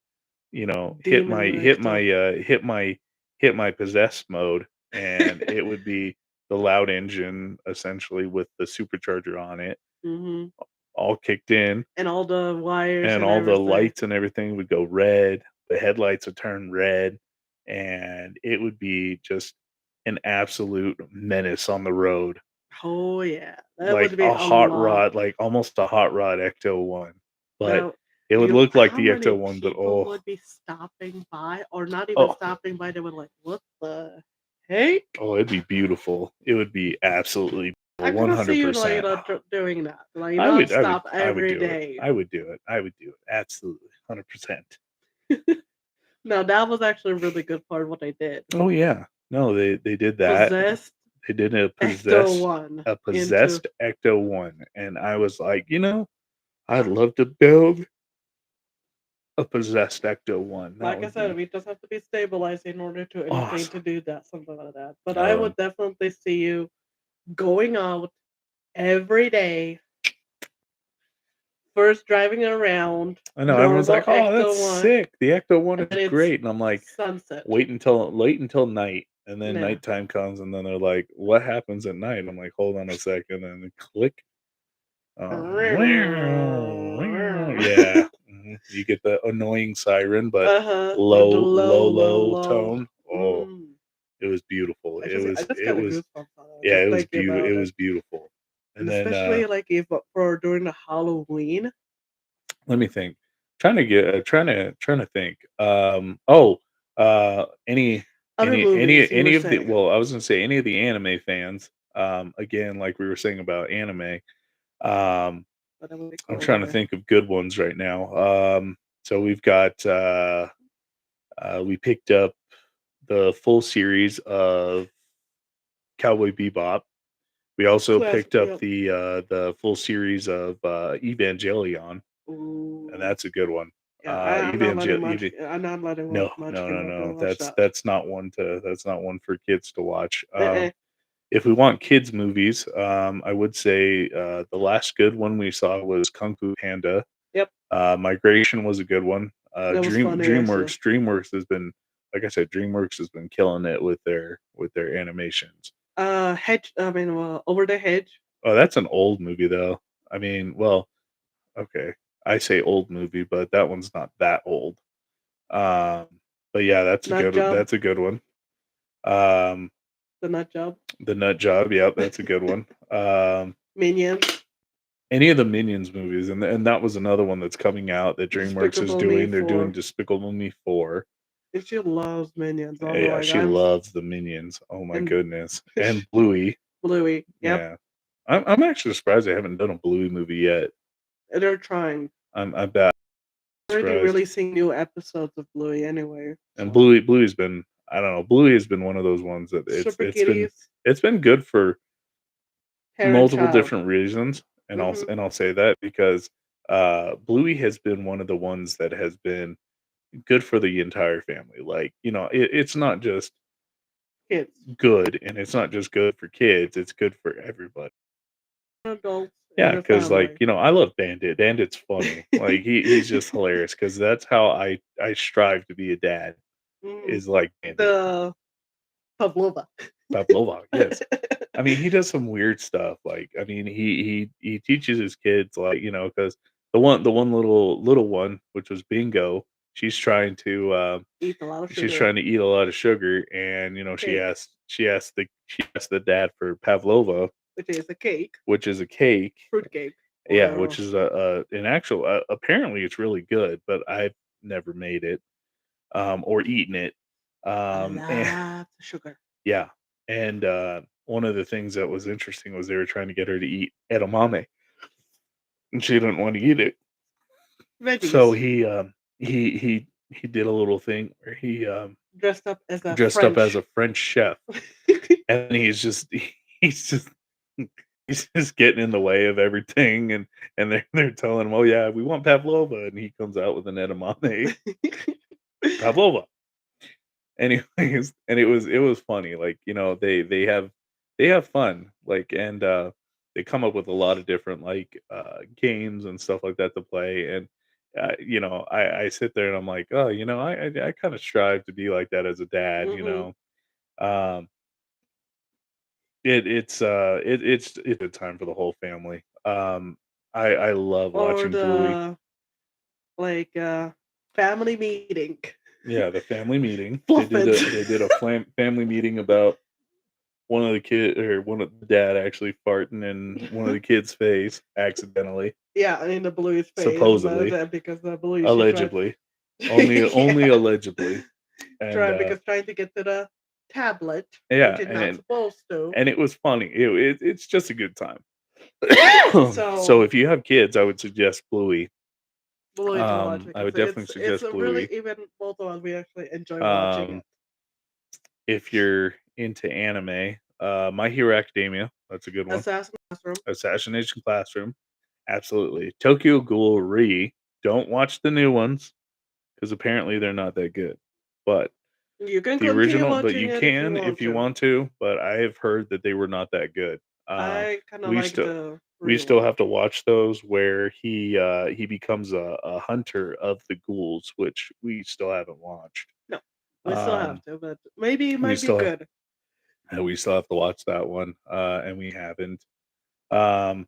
Speaker 2: hit my
Speaker 1: demon Ecto.
Speaker 2: hit my possessed mode, and it would be the loud engine essentially with the supercharger on it
Speaker 1: Mhm.
Speaker 2: all kicked in,
Speaker 1: And all the wires
Speaker 2: and
Speaker 1: and
Speaker 2: all the
Speaker 1: everything.
Speaker 2: lights and everything would go red. The headlights would turn red, and it would be just an absolute menace on the road,
Speaker 1: Oh yeah, that
Speaker 2: like
Speaker 1: would be
Speaker 2: a
Speaker 1: a
Speaker 2: hot
Speaker 1: lot.
Speaker 2: rod, like almost a hot rod Ecto One. But
Speaker 1: Now,
Speaker 2: it would
Speaker 1: you
Speaker 2: look like
Speaker 1: how
Speaker 2: the
Speaker 1: many
Speaker 2: Ecto One, but
Speaker 1: people would be stopping by, or not even
Speaker 2: oh,
Speaker 1: stopping by? They were like, "What the heck?"
Speaker 2: it'd be beautiful. It would be absolutely
Speaker 1: I
Speaker 2: one
Speaker 1: can see
Speaker 2: hundred
Speaker 1: you like
Speaker 2: percent.
Speaker 1: doing that, like
Speaker 2: I would, I would,
Speaker 1: nonstop
Speaker 2: I would
Speaker 1: every
Speaker 2: do it.
Speaker 1: day.
Speaker 2: I would do it. I would do it. Absolutely, 100%.
Speaker 1: Now that was actually a really good part of what they did.
Speaker 2: Oh yeah, no, they did that.
Speaker 1: Possessed
Speaker 2: They did
Speaker 1: Ecto One
Speaker 2: a
Speaker 1: into,
Speaker 2: possessed Ecto One, and I was like, I'd love to build a possessed Ecto One. That
Speaker 1: like I
Speaker 2: would
Speaker 1: said,
Speaker 2: be
Speaker 1: we just have to be stabilized in order to anything
Speaker 2: awesome.
Speaker 1: to do that, something like that. But I
Speaker 2: Um,
Speaker 1: would definitely see you going out every day, first driving around,
Speaker 2: I know everyone's
Speaker 1: normal
Speaker 2: like, "Oh, that's
Speaker 1: Ecto One,
Speaker 2: sick. The Ecto One
Speaker 1: and
Speaker 2: is
Speaker 1: then it's
Speaker 2: great," and I'm like,
Speaker 1: sunset.
Speaker 2: wait until night, and then
Speaker 1: Yeah.
Speaker 2: nighttime comes, and then they're like, "What happens at night?" I'm like, "Hold on a second," and then click. Yeah, you get the annoying siren, but
Speaker 1: With the low, low,
Speaker 2: low
Speaker 1: low.
Speaker 2: tone. Oh,
Speaker 1: Mm.
Speaker 2: it was beautiful.
Speaker 1: I just got a goosebumps on it,
Speaker 2: Yeah,
Speaker 1: just thinking
Speaker 2: it
Speaker 1: about it.
Speaker 2: was beautiful.
Speaker 1: And
Speaker 2: And then
Speaker 1: especially like if for during the Halloween,
Speaker 2: let me think. Trying to think.
Speaker 1: other movies you were
Speaker 2: any of the
Speaker 1: saying.
Speaker 2: well, I was gonna say any of the anime fans. Again, like we were saying about anime. Um,
Speaker 1: But that would be
Speaker 2: I'm
Speaker 1: cool
Speaker 2: trying to
Speaker 1: there.
Speaker 2: think of good ones right now. So we've got we picked up the full series of Cowboy Bebop. We also
Speaker 1: Classic,
Speaker 2: picked up
Speaker 1: yep.
Speaker 2: the full series of Evangelion, and
Speaker 1: Ooh.
Speaker 2: that's a good one.
Speaker 1: Yeah, I'm not letting much.
Speaker 2: Eve
Speaker 1: I'm not letting
Speaker 2: No,
Speaker 1: much
Speaker 2: no,
Speaker 1: kid
Speaker 2: no,
Speaker 1: to
Speaker 2: no.
Speaker 1: watch that.
Speaker 2: That's not one for kids to watch.
Speaker 1: Uh-uh.
Speaker 2: If we want kids movies, I would say the last good one we saw was Kung Fu Panda.
Speaker 1: Yep,
Speaker 2: Migration was a good one.
Speaker 1: that was funny actually.
Speaker 2: DreamWorks has been, like I said, DreamWorks has been killing it with their animations.
Speaker 1: Hedge. I mean, Over the Hedge.
Speaker 2: Oh, that's an old movie though. I mean, well, okay, I say old movie, but that one's not that old. Um, but yeah,
Speaker 1: Nut Job.
Speaker 2: that's a good one. Um,
Speaker 1: The Nut Job.
Speaker 2: The Nut Job, yep, that's a good one.
Speaker 1: Minions.
Speaker 2: Any of the Minions movies, and that was another one that's coming out that DreamWorks is
Speaker 1: Despicable Me
Speaker 2: doing. They're doing
Speaker 1: 4.
Speaker 2: Despicable Me 4.
Speaker 1: And she loves Minions. I'm
Speaker 2: Yeah,
Speaker 1: like,
Speaker 2: she
Speaker 1: I'm
Speaker 2: loves the Minions. Oh my
Speaker 1: and
Speaker 2: goodness. And Bluey.
Speaker 1: Bluey. Yep,
Speaker 2: Yeah. I'm actually surprised they haven't done a Bluey movie yet.
Speaker 1: they're trying.
Speaker 2: I'm that
Speaker 1: Already
Speaker 2: surprised.
Speaker 1: releasing new episodes of Bluey anyway.
Speaker 2: And
Speaker 1: So
Speaker 2: Bluey's been, I don't know, Bluey has been one of those ones that
Speaker 1: Super Kitties,
Speaker 2: it's been good for
Speaker 1: Parent
Speaker 2: multiple
Speaker 1: Child.
Speaker 2: different reasons, and
Speaker 1: Mm-hmm.
Speaker 2: I'll say that because Bluey has been one of the ones that has been good for the entire family. Like, it's not just
Speaker 1: Kids,
Speaker 2: good, and it's not just good for kids, it's good for everybody.
Speaker 1: adults in
Speaker 2: Yeah,
Speaker 1: the
Speaker 2: because like,
Speaker 1: family.
Speaker 2: I love Bandit. Bandit's funny. Like he's just hilarious because that's how I strive to be a dad
Speaker 1: Mm,
Speaker 2: is like Bandit.
Speaker 1: the Pavlova.
Speaker 2: Pavlova, yes. I mean, he does some weird stuff. Like, I mean, he teaches his kids like, because the one little one, which was Bingo, she's trying to
Speaker 1: Eat a lot of
Speaker 2: she's
Speaker 1: sugar.
Speaker 2: trying to eat a lot of sugar, and
Speaker 1: Cake,
Speaker 2: she asked the dad for Pavlova,
Speaker 1: which is a cake,
Speaker 2: which is a cake.
Speaker 1: fruit cake,
Speaker 2: Yeah,
Speaker 1: or
Speaker 2: which is an actual. Apparently, it's really good, but I've never made it or eaten it.
Speaker 1: a
Speaker 2: And
Speaker 1: lot of sugar.
Speaker 2: yeah, and one of the things that was interesting was they were trying to get her to eat edamame, and she didn't want to eat it. So
Speaker 1: Veggies,
Speaker 2: he did a little thing where he
Speaker 1: dressed up as a
Speaker 2: dressed up as
Speaker 1: French.
Speaker 2: a French chef, and he's just he's just getting in the way of everything, and they're telling him, "Oh yeah, we want pavlova," and he comes out with an edamame pavlova. Anyways, and it was funny. Like, they have fun. Like, and they come up with a lot of different like games and stuff like that to play. And I sit there and I'm like, oh, I kind of strive to be like that as a dad.
Speaker 1: hmm
Speaker 2: Um, it's a time for the whole family. I love
Speaker 1: Or
Speaker 2: watching Bluey.
Speaker 1: the like family meeting.
Speaker 2: Yeah, the family meeting.
Speaker 1: Fluffin.
Speaker 2: They did a family meeting about one of the dad actually farting in one of the kids' face accidentally,
Speaker 1: Yeah, in the Bluey's face, but
Speaker 2: supposedly,
Speaker 1: because the Bluey she tried.
Speaker 2: allegedly, only
Speaker 1: Yeah,
Speaker 2: allegedly, and
Speaker 1: trying to get to the tablet, which
Speaker 2: yeah,
Speaker 1: is not supposed to.
Speaker 2: and it was funny. It's just a good time. So
Speaker 1: So
Speaker 2: if you have kids, I would suggest Bluey.
Speaker 1: Bluey to watch
Speaker 2: I
Speaker 1: because
Speaker 2: would definitely
Speaker 1: it's
Speaker 2: suggest
Speaker 1: a really
Speaker 2: Bluey.
Speaker 1: even both of us we actually enjoy watching
Speaker 2: Um,
Speaker 1: it.
Speaker 2: if you're into anime, My Hero Academia, that's a good one.
Speaker 1: Assassin's Classroom.
Speaker 2: Assassination Classroom, absolutely. Tokyo Ghoul Re, don't watch the new ones because apparently they're not that good. But
Speaker 1: You can
Speaker 2: the
Speaker 1: continue
Speaker 2: original, but
Speaker 1: watching
Speaker 2: you
Speaker 1: it if you
Speaker 2: can
Speaker 1: want
Speaker 2: if you
Speaker 1: to.
Speaker 2: want to. But I have heard that they were not that good.
Speaker 1: I kind of
Speaker 2: We
Speaker 1: like
Speaker 2: still
Speaker 1: the
Speaker 2: we
Speaker 1: real
Speaker 2: still
Speaker 1: one.
Speaker 2: have to watch those where he becomes a hunter of the ghouls, which we still haven't watched.
Speaker 1: No, we still have
Speaker 2: Um,
Speaker 1: to, but maybe it
Speaker 2: we
Speaker 1: might be
Speaker 2: still have
Speaker 1: good.
Speaker 2: we still have to watch that one, and we haven't. Um,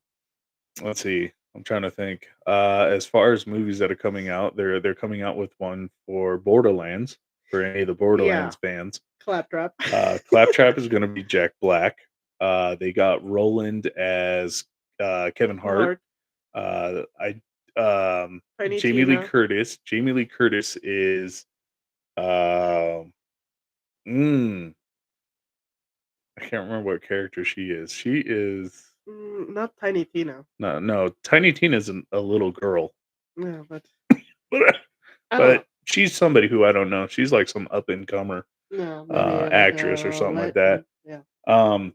Speaker 2: let's see. I'm trying to think. As far as movies that are coming out, they're coming out with one for Borderlands for any of the
Speaker 1: Yeah,
Speaker 2: Borderlands fans.
Speaker 1: Claptrap.
Speaker 2: Claptrap is going to be Jack Black. They got Roland as Kevin Hart.
Speaker 1: Heart.
Speaker 2: I
Speaker 1: Tiny Tina.
Speaker 2: Jamie Lee Curtis is uh, mm, I can't remember what character she is. She is
Speaker 1: Not Tiny Tina.
Speaker 2: no Tiny Tina's a little girl,
Speaker 1: Yeah, but
Speaker 2: but
Speaker 1: I don't know.
Speaker 2: she's somebody who I don't know. She's like some up and comer
Speaker 1: No, maybe like
Speaker 2: actress or something like that.
Speaker 1: yeah.
Speaker 2: Um,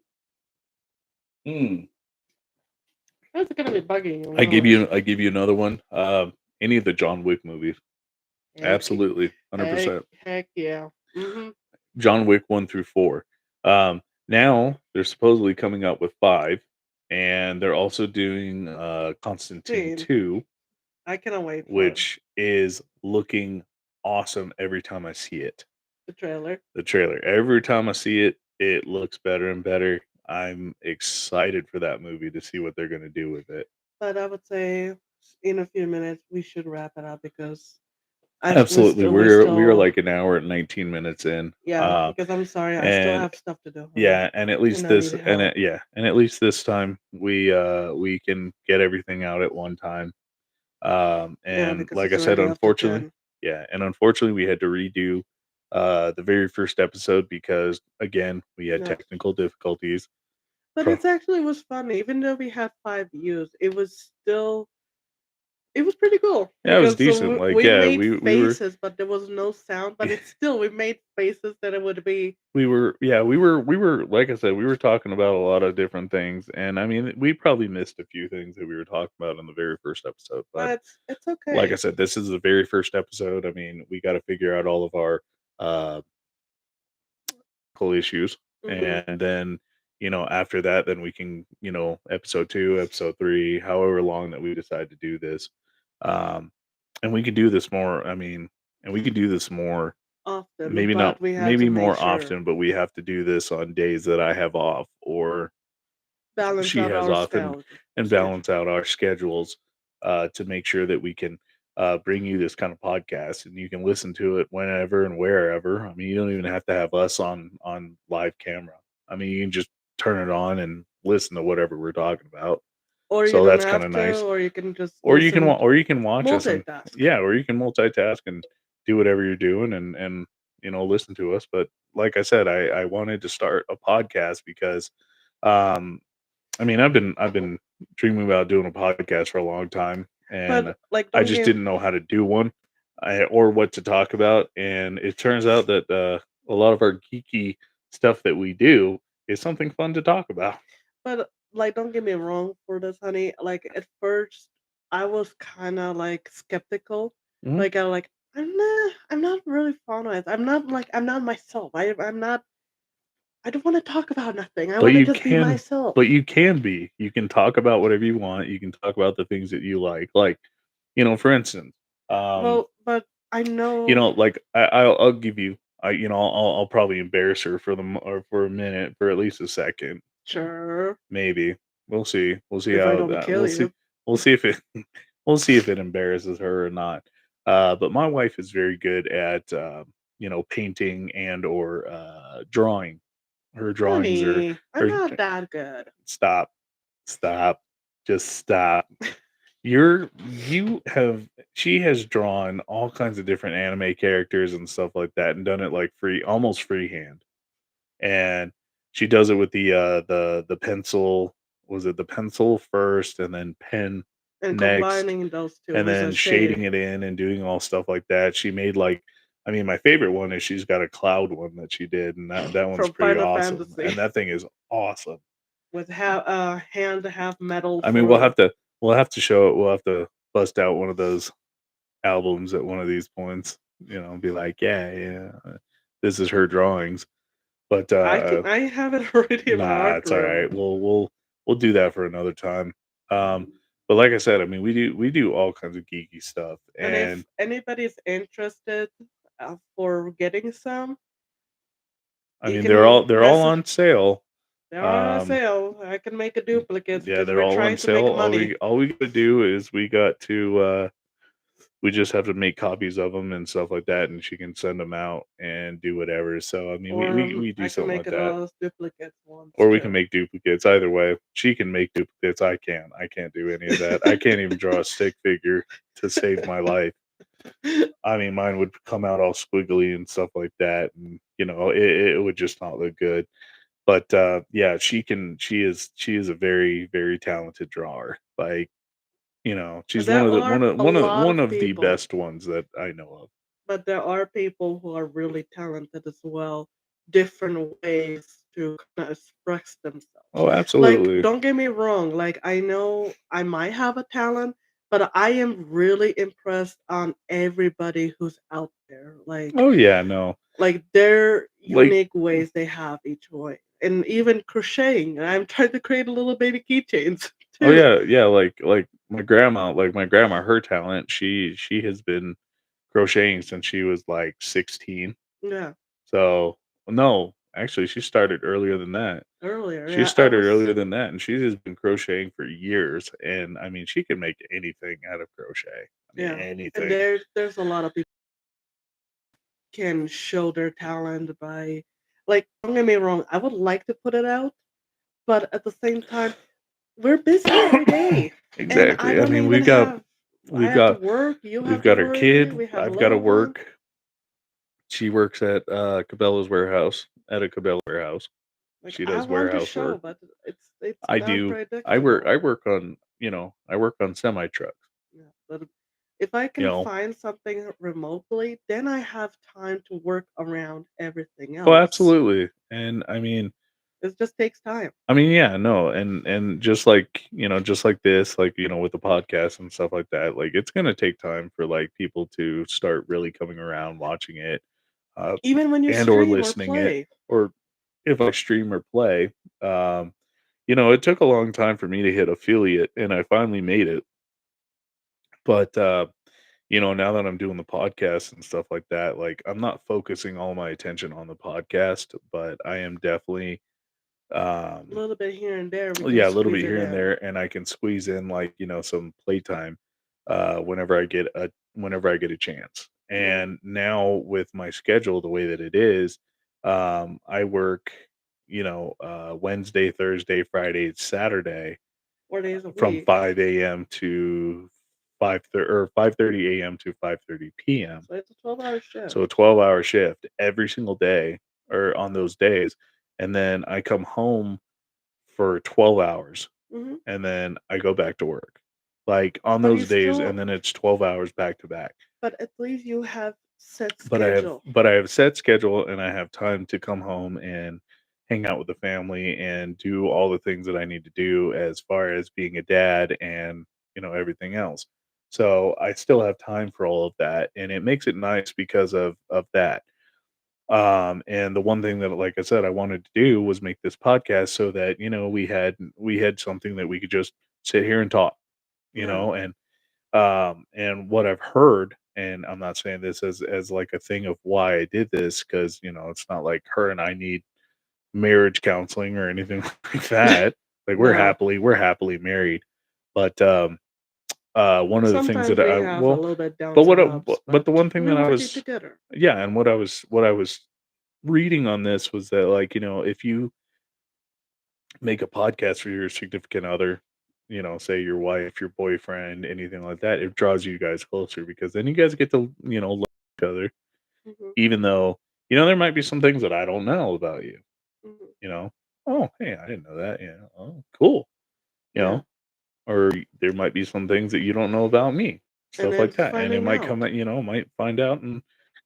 Speaker 2: mm,
Speaker 1: That's gonna be bugging you now.
Speaker 2: I give you another one. Any of the John Wick movies,
Speaker 1: Heck,
Speaker 2: absolutely,
Speaker 1: heck,
Speaker 2: 100%.
Speaker 1: heck yeah.
Speaker 2: John Wick 1 through 4. Now they're supposedly coming out with 5, and they're also doing Constantine
Speaker 1: Seen.
Speaker 2: 2,
Speaker 1: I cannot wait for
Speaker 2: which is looking awesome every time I see it.
Speaker 1: the trailer.
Speaker 2: The trailer. Every time I see it, it looks better and better. I'm excited for that movie to see what they're going to do with it.
Speaker 1: But I would say in a few minutes we should wrap it up because I
Speaker 2: Absolutely.
Speaker 1: we
Speaker 2: We are
Speaker 1: still
Speaker 2: like an hour and 19 minutes in.
Speaker 1: yeah, because I'm sorry, I still
Speaker 2: And
Speaker 1: have stuff to do, honey,
Speaker 2: yeah, and at
Speaker 1: and
Speaker 2: least
Speaker 1: I need
Speaker 2: this
Speaker 1: help.
Speaker 2: and at least this time we can get everything out at one time.
Speaker 1: Yeah,
Speaker 2: And
Speaker 1: because
Speaker 2: like I
Speaker 1: it's
Speaker 2: said,
Speaker 1: already after
Speaker 2: unfortunately,
Speaker 1: 10.
Speaker 2: yeah, and unfortunately we had to redo the very first episode because again, we had
Speaker 1: No.
Speaker 2: technical difficulties.
Speaker 1: But
Speaker 2: Pro-
Speaker 1: it's actually was fun. Even though we had 5 views, it was pretty cool
Speaker 2: yeah, it was
Speaker 1: because
Speaker 2: decent. Like
Speaker 1: we
Speaker 2: yeah,
Speaker 1: made
Speaker 2: we were
Speaker 1: faces, but there was no sound. But it's still we made faces that it would be.
Speaker 2: we were like I said, we were talking about a lot of different things, and I mean, we probably missed a few things that we were talking about in the very first episode. But
Speaker 1: It's
Speaker 2: like I
Speaker 1: okay.
Speaker 2: said, this is the very first episode. I mean, we got to figure out all of our uh, technical issues,
Speaker 1: Hmm.
Speaker 2: and then after that, then we can episode 2, episode 3, however long that we decide to do this, um, and we can do this more. I mean, and we can do this more.
Speaker 1: Often,
Speaker 2: Maybe not
Speaker 1: but we had to
Speaker 2: maybe
Speaker 1: make
Speaker 2: more
Speaker 1: sure
Speaker 2: often, but we have to do this on days that I have off or
Speaker 1: balance
Speaker 2: she
Speaker 1: out
Speaker 2: has
Speaker 1: our
Speaker 2: off and balance
Speaker 1: schedule.
Speaker 2: out our schedules to make sure that we can bring you this kind of podcast and you can listen to it whenever and wherever. I mean, you don't even have to have us on live camera. I mean, you can just turn it on and listen to whatever we're talking about.
Speaker 1: Or you
Speaker 2: So
Speaker 1: don't
Speaker 2: that's kind
Speaker 1: have
Speaker 2: of
Speaker 1: to,
Speaker 2: nice.
Speaker 1: or you can just
Speaker 2: Or you can
Speaker 1: listen,
Speaker 2: or you can watch us and
Speaker 1: multitask.
Speaker 2: yeah, or you can multitask and do whatever you're doing and listen to us. But like I said, I wanted to start a podcast because um I mean, I've been dreaming about doing a podcast for a long time, and
Speaker 1: But like,
Speaker 2: I
Speaker 1: don't
Speaker 2: just
Speaker 1: get.
Speaker 2: didn't know how to do one, or what to talk about. And it turns out that a lot of our geeky stuff that we do is something fun to talk about.
Speaker 1: But like, don't get me wrong for this, honey. Like at first, I was kind of like skeptical.
Speaker 2: Mhm.
Speaker 1: Like I'm not really fond of it. I'm not myself. I'm not. I don't want to talk about nothing. I
Speaker 2: But
Speaker 1: want to
Speaker 2: you
Speaker 1: just be
Speaker 2: can,
Speaker 1: myself.
Speaker 2: but you can be. You can talk about whatever you want. You can talk about the things that you like. Like, for instance, um,
Speaker 1: Well, but I know.
Speaker 2: like I'll give you. I'll probably embarrass her for or for a minute, for at least a second.
Speaker 1: Sure,
Speaker 2: Maybe. We'll see. We'll see
Speaker 1: if I
Speaker 2: how
Speaker 1: don't
Speaker 2: that
Speaker 1: kill
Speaker 2: we'll see
Speaker 1: you.
Speaker 2: we'll see if it we'll see if it embarrasses her or not. But my wife is very good at painting and or drawing. Her drawings are
Speaker 1: Honey, I'm
Speaker 2: her
Speaker 1: not that good.
Speaker 2: stop. Stop. Just stop. You have she has drawn all kinds of different anime characters and stuff like that and done it like almost freehand. And she does it with the pencil. Was it the pencil first and then pen
Speaker 1: And
Speaker 2: next
Speaker 1: combining those two
Speaker 2: and
Speaker 1: is a
Speaker 2: then shading
Speaker 1: shade
Speaker 2: it in and doing all stuff like that. She made like I mean, my favorite one is she's got a cloud one that she did, and that one's
Speaker 1: from
Speaker 2: pretty
Speaker 1: Final
Speaker 2: awesome.
Speaker 1: Fantasy
Speaker 2: And that thing is awesome.
Speaker 1: with hand half metal
Speaker 2: I mean, we'll
Speaker 1: for
Speaker 2: have to show it. We'll have to bust out one of those albums at one of these points. Be like, yeah, yeah, this is her drawings. But
Speaker 1: I have it already in my
Speaker 2: nah,
Speaker 1: art
Speaker 2: it's all
Speaker 1: room.
Speaker 2: right. We'll do that for another time. But like I said, I mean, we do all kinds of geeky stuff,
Speaker 1: And if
Speaker 2: and
Speaker 1: anybody's interested for getting some,
Speaker 2: I
Speaker 1: you
Speaker 2: mean,
Speaker 1: can
Speaker 2: they're all
Speaker 1: message.
Speaker 2: on sale.
Speaker 1: They are on
Speaker 2: Um,
Speaker 1: sale. I can make a duplicate
Speaker 2: yeah,
Speaker 1: because
Speaker 2: they're
Speaker 1: we're
Speaker 2: all on
Speaker 1: trying to
Speaker 2: sale.
Speaker 1: make money.
Speaker 2: All we got to do is we just have to make copies of them and stuff like that, and she can send them out and do whatever. So I mean,
Speaker 1: Or
Speaker 2: we do
Speaker 1: I can
Speaker 2: something
Speaker 1: make
Speaker 2: like
Speaker 1: it
Speaker 2: that.
Speaker 1: all as duplicates ones
Speaker 2: Or we can
Speaker 1: too.
Speaker 2: make duplicates. Either way, she can make duplicates. I can't. I can't do any of that. I can't even draw a stick figure to save my life. I mean, mine would come out all squiggly and stuff like that, and it would just not look good. But yeah, she can. She is a very very talented drawer. Like she's
Speaker 1: There are a lot
Speaker 2: one
Speaker 1: of
Speaker 2: of the
Speaker 1: people,
Speaker 2: best ones that I know of.
Speaker 1: but there are people who are really talented as well. Different ways to kind of express themselves.
Speaker 2: Oh,
Speaker 1: Like,
Speaker 2: absolutely.
Speaker 1: don't get me wrong. Like, I know I might have a talent, but I am really impressed on everybody who's out there.
Speaker 2: Oh yeah, no.
Speaker 1: Like their
Speaker 2: Like
Speaker 1: unique ways they have each way. and even crocheting. I'm trying to create a little baby keychains
Speaker 2: Oh
Speaker 1: too.
Speaker 2: yeah, like my grandma, her talent, she has been crocheting since she was like 16.
Speaker 1: Yeah,
Speaker 2: So no, actually she started earlier than that.
Speaker 1: earlier.
Speaker 2: She
Speaker 1: Yeah, I
Speaker 2: started
Speaker 1: was.
Speaker 2: earlier than that, and she's just been crocheting for years. And I mean, she can make anything out of crochet. I mean,
Speaker 1: Yeah, and
Speaker 2: anything.
Speaker 1: there's a lot of people can show their talent by, like, don't get me wrong, I would like to put it out, but at the same time, we're busy every day, and I
Speaker 2: Exactly. I
Speaker 1: don't
Speaker 2: mean,
Speaker 1: even have. I
Speaker 2: we've
Speaker 1: have to
Speaker 2: got
Speaker 1: work. You
Speaker 2: we've
Speaker 1: have to
Speaker 2: got her
Speaker 1: work.
Speaker 2: kid.
Speaker 1: We have a
Speaker 2: I've got to
Speaker 1: little one.
Speaker 2: work. She works at Cabela's warehouse at a Cabela warehouse.
Speaker 1: Like
Speaker 2: She
Speaker 1: I
Speaker 2: does
Speaker 1: want to
Speaker 2: warehouse
Speaker 1: show,
Speaker 2: work.
Speaker 1: but it's
Speaker 2: I do.
Speaker 1: unpredictable.
Speaker 2: I work on I work on semi trucks.
Speaker 1: Yeah, but if I
Speaker 2: You
Speaker 1: can
Speaker 2: know.
Speaker 1: find something remotely, then I have time to work around everything
Speaker 2: Oh,
Speaker 1: else.
Speaker 2: absolutely. And I mean,
Speaker 1: It just takes time.
Speaker 2: yeah, no, and just like, just like this, like, with the podcast and stuff like that, like, it's gonna take time for, like, people to start really coming around, watching it, uh,
Speaker 1: Even when you
Speaker 2: and or
Speaker 1: stream or
Speaker 2: listening it,
Speaker 1: play.
Speaker 2: or if I stream or play, it took a long time for me to hit affiliate, and I finally made it, but, now that I'm doing the podcast and stuff like that, like, I'm not focusing all my attention on the podcast, but I am definitely,
Speaker 1: A
Speaker 2: um
Speaker 1: little bit here and there, we can
Speaker 2: yeah, a little
Speaker 1: squeeze
Speaker 2: bit
Speaker 1: it
Speaker 2: here and
Speaker 1: in.
Speaker 2: there, and I can squeeze in, like, some playtime whenever I get a chance.
Speaker 1: Yeah,
Speaker 2: And now with my schedule the way that it is, I work, Wednesday, Thursday, Friday, Saturday,
Speaker 1: 4 days a
Speaker 2: from
Speaker 1: week.
Speaker 2: 5 a.m. to 5:30 a.m. to 5:30 p.m.
Speaker 1: So it's a 12-hour shift.
Speaker 2: So a 12-hour shift every single day, or on those days, and then I come home for 12 hours,
Speaker 1: Hmm.
Speaker 2: and then I go back to work, like, on
Speaker 1: But you
Speaker 2: those days, and
Speaker 1: still,
Speaker 2: then it's 12 hours back to back.
Speaker 1: but at least you have set
Speaker 2: But
Speaker 1: schedule.
Speaker 2: I have set schedule, and I have time to come home and hang out with the family and do all the things that I need to do as far as being a dad and, everything else. So, I still have time for all of that, and it makes it nice because of that. And the one thing that, like I said, I wanted to do was make this podcast so that, we had something that we could just sit here and talk,
Speaker 1: Yeah.
Speaker 2: and what I've heard, and I'm not saying this as like a thing of why I did this, because, it's not like her and I need marriage counseling or anything like that. Like,
Speaker 1: No.
Speaker 2: we're happily married. But one of the things
Speaker 1: Sometimes
Speaker 2: that
Speaker 1: we
Speaker 2: I
Speaker 1: have a
Speaker 2: well
Speaker 1: little bit
Speaker 2: but
Speaker 1: downs
Speaker 2: what
Speaker 1: and
Speaker 2: I,
Speaker 1: ups,
Speaker 2: but
Speaker 1: but
Speaker 2: the one thing
Speaker 1: we
Speaker 2: that I
Speaker 1: work it
Speaker 2: was
Speaker 1: together.
Speaker 2: yeah, and what I was reading on this was that, like, if you make a podcast for your significant other, say your wife, your boyfriend, anything like that, it draws you guys closer, because then you guys get to, love each other,
Speaker 1: Hmm.
Speaker 2: even though, there might be some things that I don't know about you,
Speaker 1: Hmm.
Speaker 2: you know. Oh, hey, I didn't know that. Yeah. Oh, cool. You
Speaker 1: Yeah.
Speaker 2: know, or there might be some things that you don't know about me,
Speaker 1: And
Speaker 2: stuff
Speaker 1: then
Speaker 2: like that, and it
Speaker 1: finding
Speaker 2: might come
Speaker 1: out.
Speaker 2: out, might find out and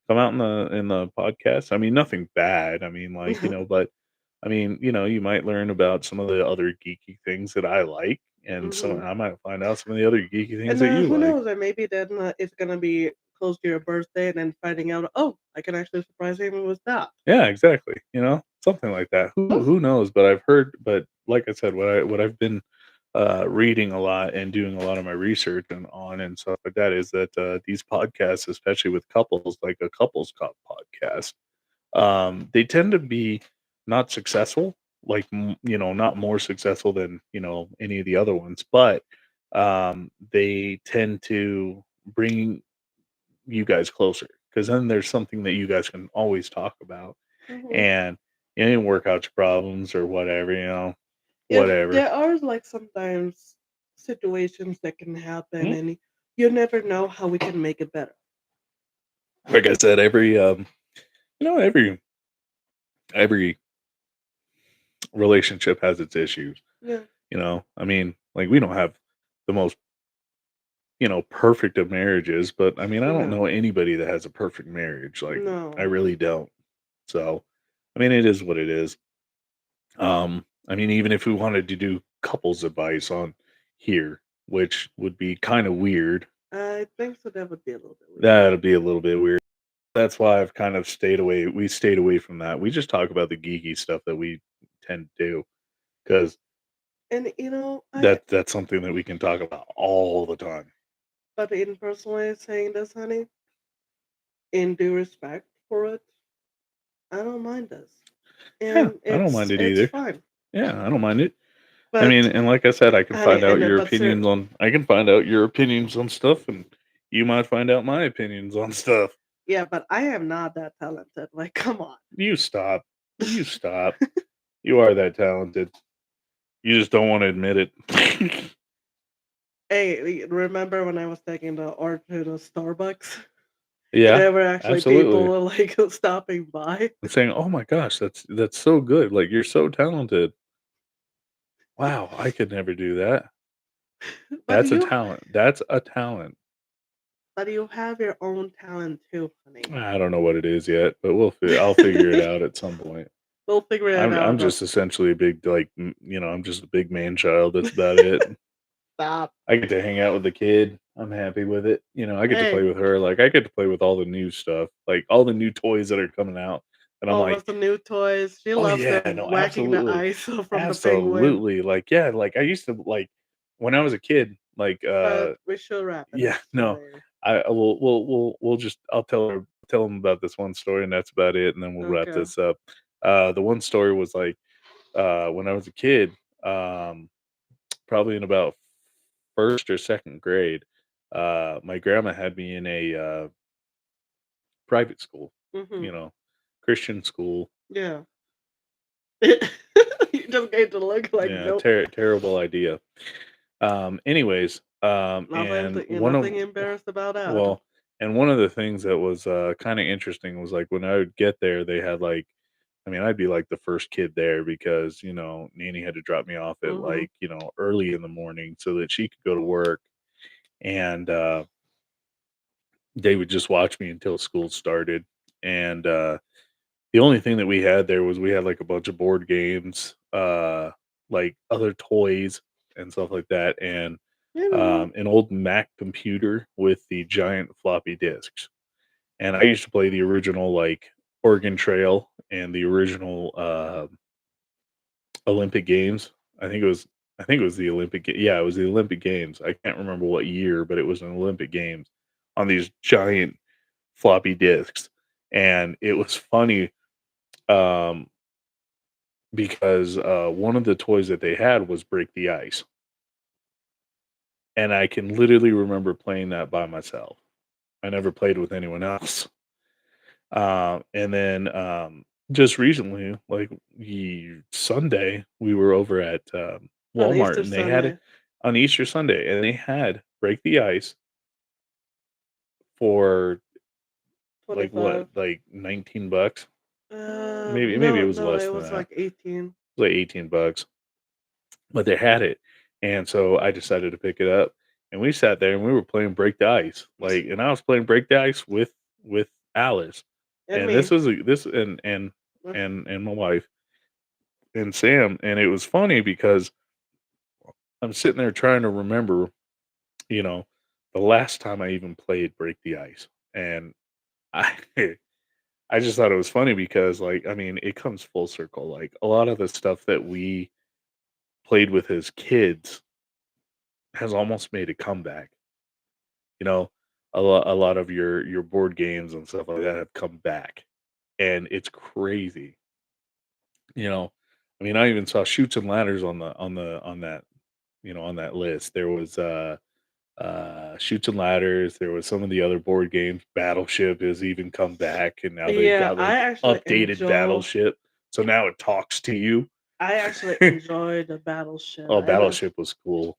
Speaker 2: come out in the podcast. I mean, nothing bad. I mean, like, but I mean, you might learn about some of the other geeky things that I like, and some
Speaker 1: Hmm.
Speaker 2: I might find out some of the other geeky things
Speaker 1: And
Speaker 2: that you
Speaker 1: who
Speaker 2: like.
Speaker 1: knows? And maybe then it's gonna be close to your birthday, and then finding out, oh, I can actually surprise him with that.
Speaker 2: Yeah, exactly. Something like that. Who knows? But I've heard. But like I said, what I've been reading a lot and doing a lot of my research and stuff like that is that these podcasts, especially with couples, like a couples cop podcast, they tend to be not successful, like, not more successful than, any of the other ones, but they tend to bring you guys closer, because then there's something that you guys can always talk about,
Speaker 1: Hmm.
Speaker 2: and work out your problems or whatever,
Speaker 1: If
Speaker 2: whatever.
Speaker 1: there are like sometimes situations that can happen,
Speaker 2: Mm.
Speaker 1: and you never know how we can make it better.
Speaker 2: Like I said, every relationship has its issues.
Speaker 1: Yeah.
Speaker 2: I mean, like, we don't have the most, perfect of marriages, but I mean, I don't
Speaker 1: No.
Speaker 2: know anybody that has a perfect marriage. Like, I
Speaker 1: No.
Speaker 2: really don't. So, I mean, it is what it is. I mean, even if we wanted to do couples advice on here, which would be kind of weird,
Speaker 1: I think so. That would be a little bit weird.
Speaker 2: that'd be a little bit weird. That's why I've kind of stayed away. We stayed away from that. We just talk about the geeky stuff that we tend to do because
Speaker 1: And you know, I
Speaker 2: that's something that we can talk about all the time.
Speaker 1: but in personally saying this, honey, in due respect for it, I don't mind this,
Speaker 2: Yeah,
Speaker 1: and
Speaker 2: I don't mind it
Speaker 1: it's
Speaker 2: either.
Speaker 1: fine.
Speaker 2: Yeah, I don't mind it. I mean,
Speaker 1: But
Speaker 2: and like I said,
Speaker 1: honey, and but sir,
Speaker 2: I can find out your opinions on stuff, and you might find out my opinions on stuff.
Speaker 1: yeah, but I am not that talented. Like, come on.
Speaker 2: You stop. You stop. You are that talented. You just don't want to admit it.
Speaker 1: Hey, remember when I was taking the art to the Starbucks? And
Speaker 2: Yeah,
Speaker 1: there were actually
Speaker 2: absolutely.
Speaker 1: people like stopping by.
Speaker 2: And saying, "Oh my gosh, that's so good. Like you're so talented. Wow, I could never do that.
Speaker 1: But
Speaker 2: That's a
Speaker 1: you
Speaker 2: talent. That's a talent."
Speaker 1: but you have your own talent too, honey.
Speaker 2: I don't know what it is yet, but I'll figure it out at some point.
Speaker 1: We'll figure it
Speaker 2: I'm
Speaker 1: out.
Speaker 2: just essentially a big I'm just a big man child. That's about it.
Speaker 1: Stop.
Speaker 2: I get to hang out with the kid. I'm happy with it. I get to play
Speaker 1: Hey,
Speaker 2: with her. Like I get to play with all the new stuff, like all the new toys that are coming out. And I'm
Speaker 1: all of
Speaker 2: like,
Speaker 1: the new toys. She
Speaker 2: oh
Speaker 1: loves
Speaker 2: yeah,
Speaker 1: them
Speaker 2: no,
Speaker 1: whacking the
Speaker 2: absolutely,
Speaker 1: ice from the penguin.
Speaker 2: absolutely. Like yeah, like I used to like when I was a kid. Like
Speaker 1: But we should wrap it
Speaker 2: yeah,
Speaker 1: up
Speaker 2: no,
Speaker 1: today.
Speaker 2: I we'll just tell them about this one story and that's about it, and then we'll wrap
Speaker 1: Okay.
Speaker 2: this up. The one story was like when I was a kid, um, probably in about first or second grade, my grandma had me in a private school,
Speaker 1: Mhm.
Speaker 2: you know, Christian school.
Speaker 1: Yeah. You just gave the look like
Speaker 2: Yeah,
Speaker 1: nope.
Speaker 2: terrible idea. Anyways,
Speaker 1: Nothing embarrassed about that.
Speaker 2: well, and one of the things that was kind of interesting was like when I would get there, they had like, I mean, I'd be like the first kid there because Nanny had to drop me off at
Speaker 1: Mhm.
Speaker 2: like early in the morning so that she could go to work, and they would just watch me until school started. And the only thing that we had there was we had like a bunch of board games, like other toys and stuff like that, and
Speaker 1: You know,
Speaker 2: an old Mac computer with the giant floppy disks. And I used to play the original like Oregon Trail and the original Olympic Games. I think it was the yeah, it was the Olympic Games. I can't remember what year, but it was an Olympic Games on these giant floppy disks. And it was funny um because one of the toys that they had was Break the Ice. And I can literally remember playing that by myself. I never played with anyone else. And then just recently, like Sunday, we were over at
Speaker 1: on
Speaker 2: Walmart,
Speaker 1: Easter
Speaker 2: and they had it
Speaker 1: Sunday,
Speaker 2: on Easter Sunday, and they had Break the Ice for like what,
Speaker 1: 25.
Speaker 2: like $19? Maybe it was
Speaker 1: No,
Speaker 2: less
Speaker 1: it
Speaker 2: than
Speaker 1: was
Speaker 2: that.
Speaker 1: like 18.
Speaker 2: It was like $18, but they had it, and so I decided to pick it up, and we sat there and we were playing Break the Ice, like, and I was playing Break the Ice with Alice,
Speaker 1: And
Speaker 2: and this
Speaker 1: me.
Speaker 2: was this and my wife and Sam, and it was funny because I'm sitting there trying to remember, you know, the last time I even played Break the Ice, and I I just thought it was funny because, like, I mean, it comes full circle. Like a lot of the stuff that we played with as kids has almost made a comeback. You know, a lot of your board games and stuff like that have come back, and it's crazy. You know, I mean, I even saw Shoots and Ladders on that on that list. There was Shoots and Ladders. There was some of the other board games. Battleship has even come back, and now they've
Speaker 1: Yeah,
Speaker 2: got like updated Battleship. So now it talks to you.
Speaker 1: I actually enjoy the Battleship.
Speaker 2: Oh, Battleship was cool.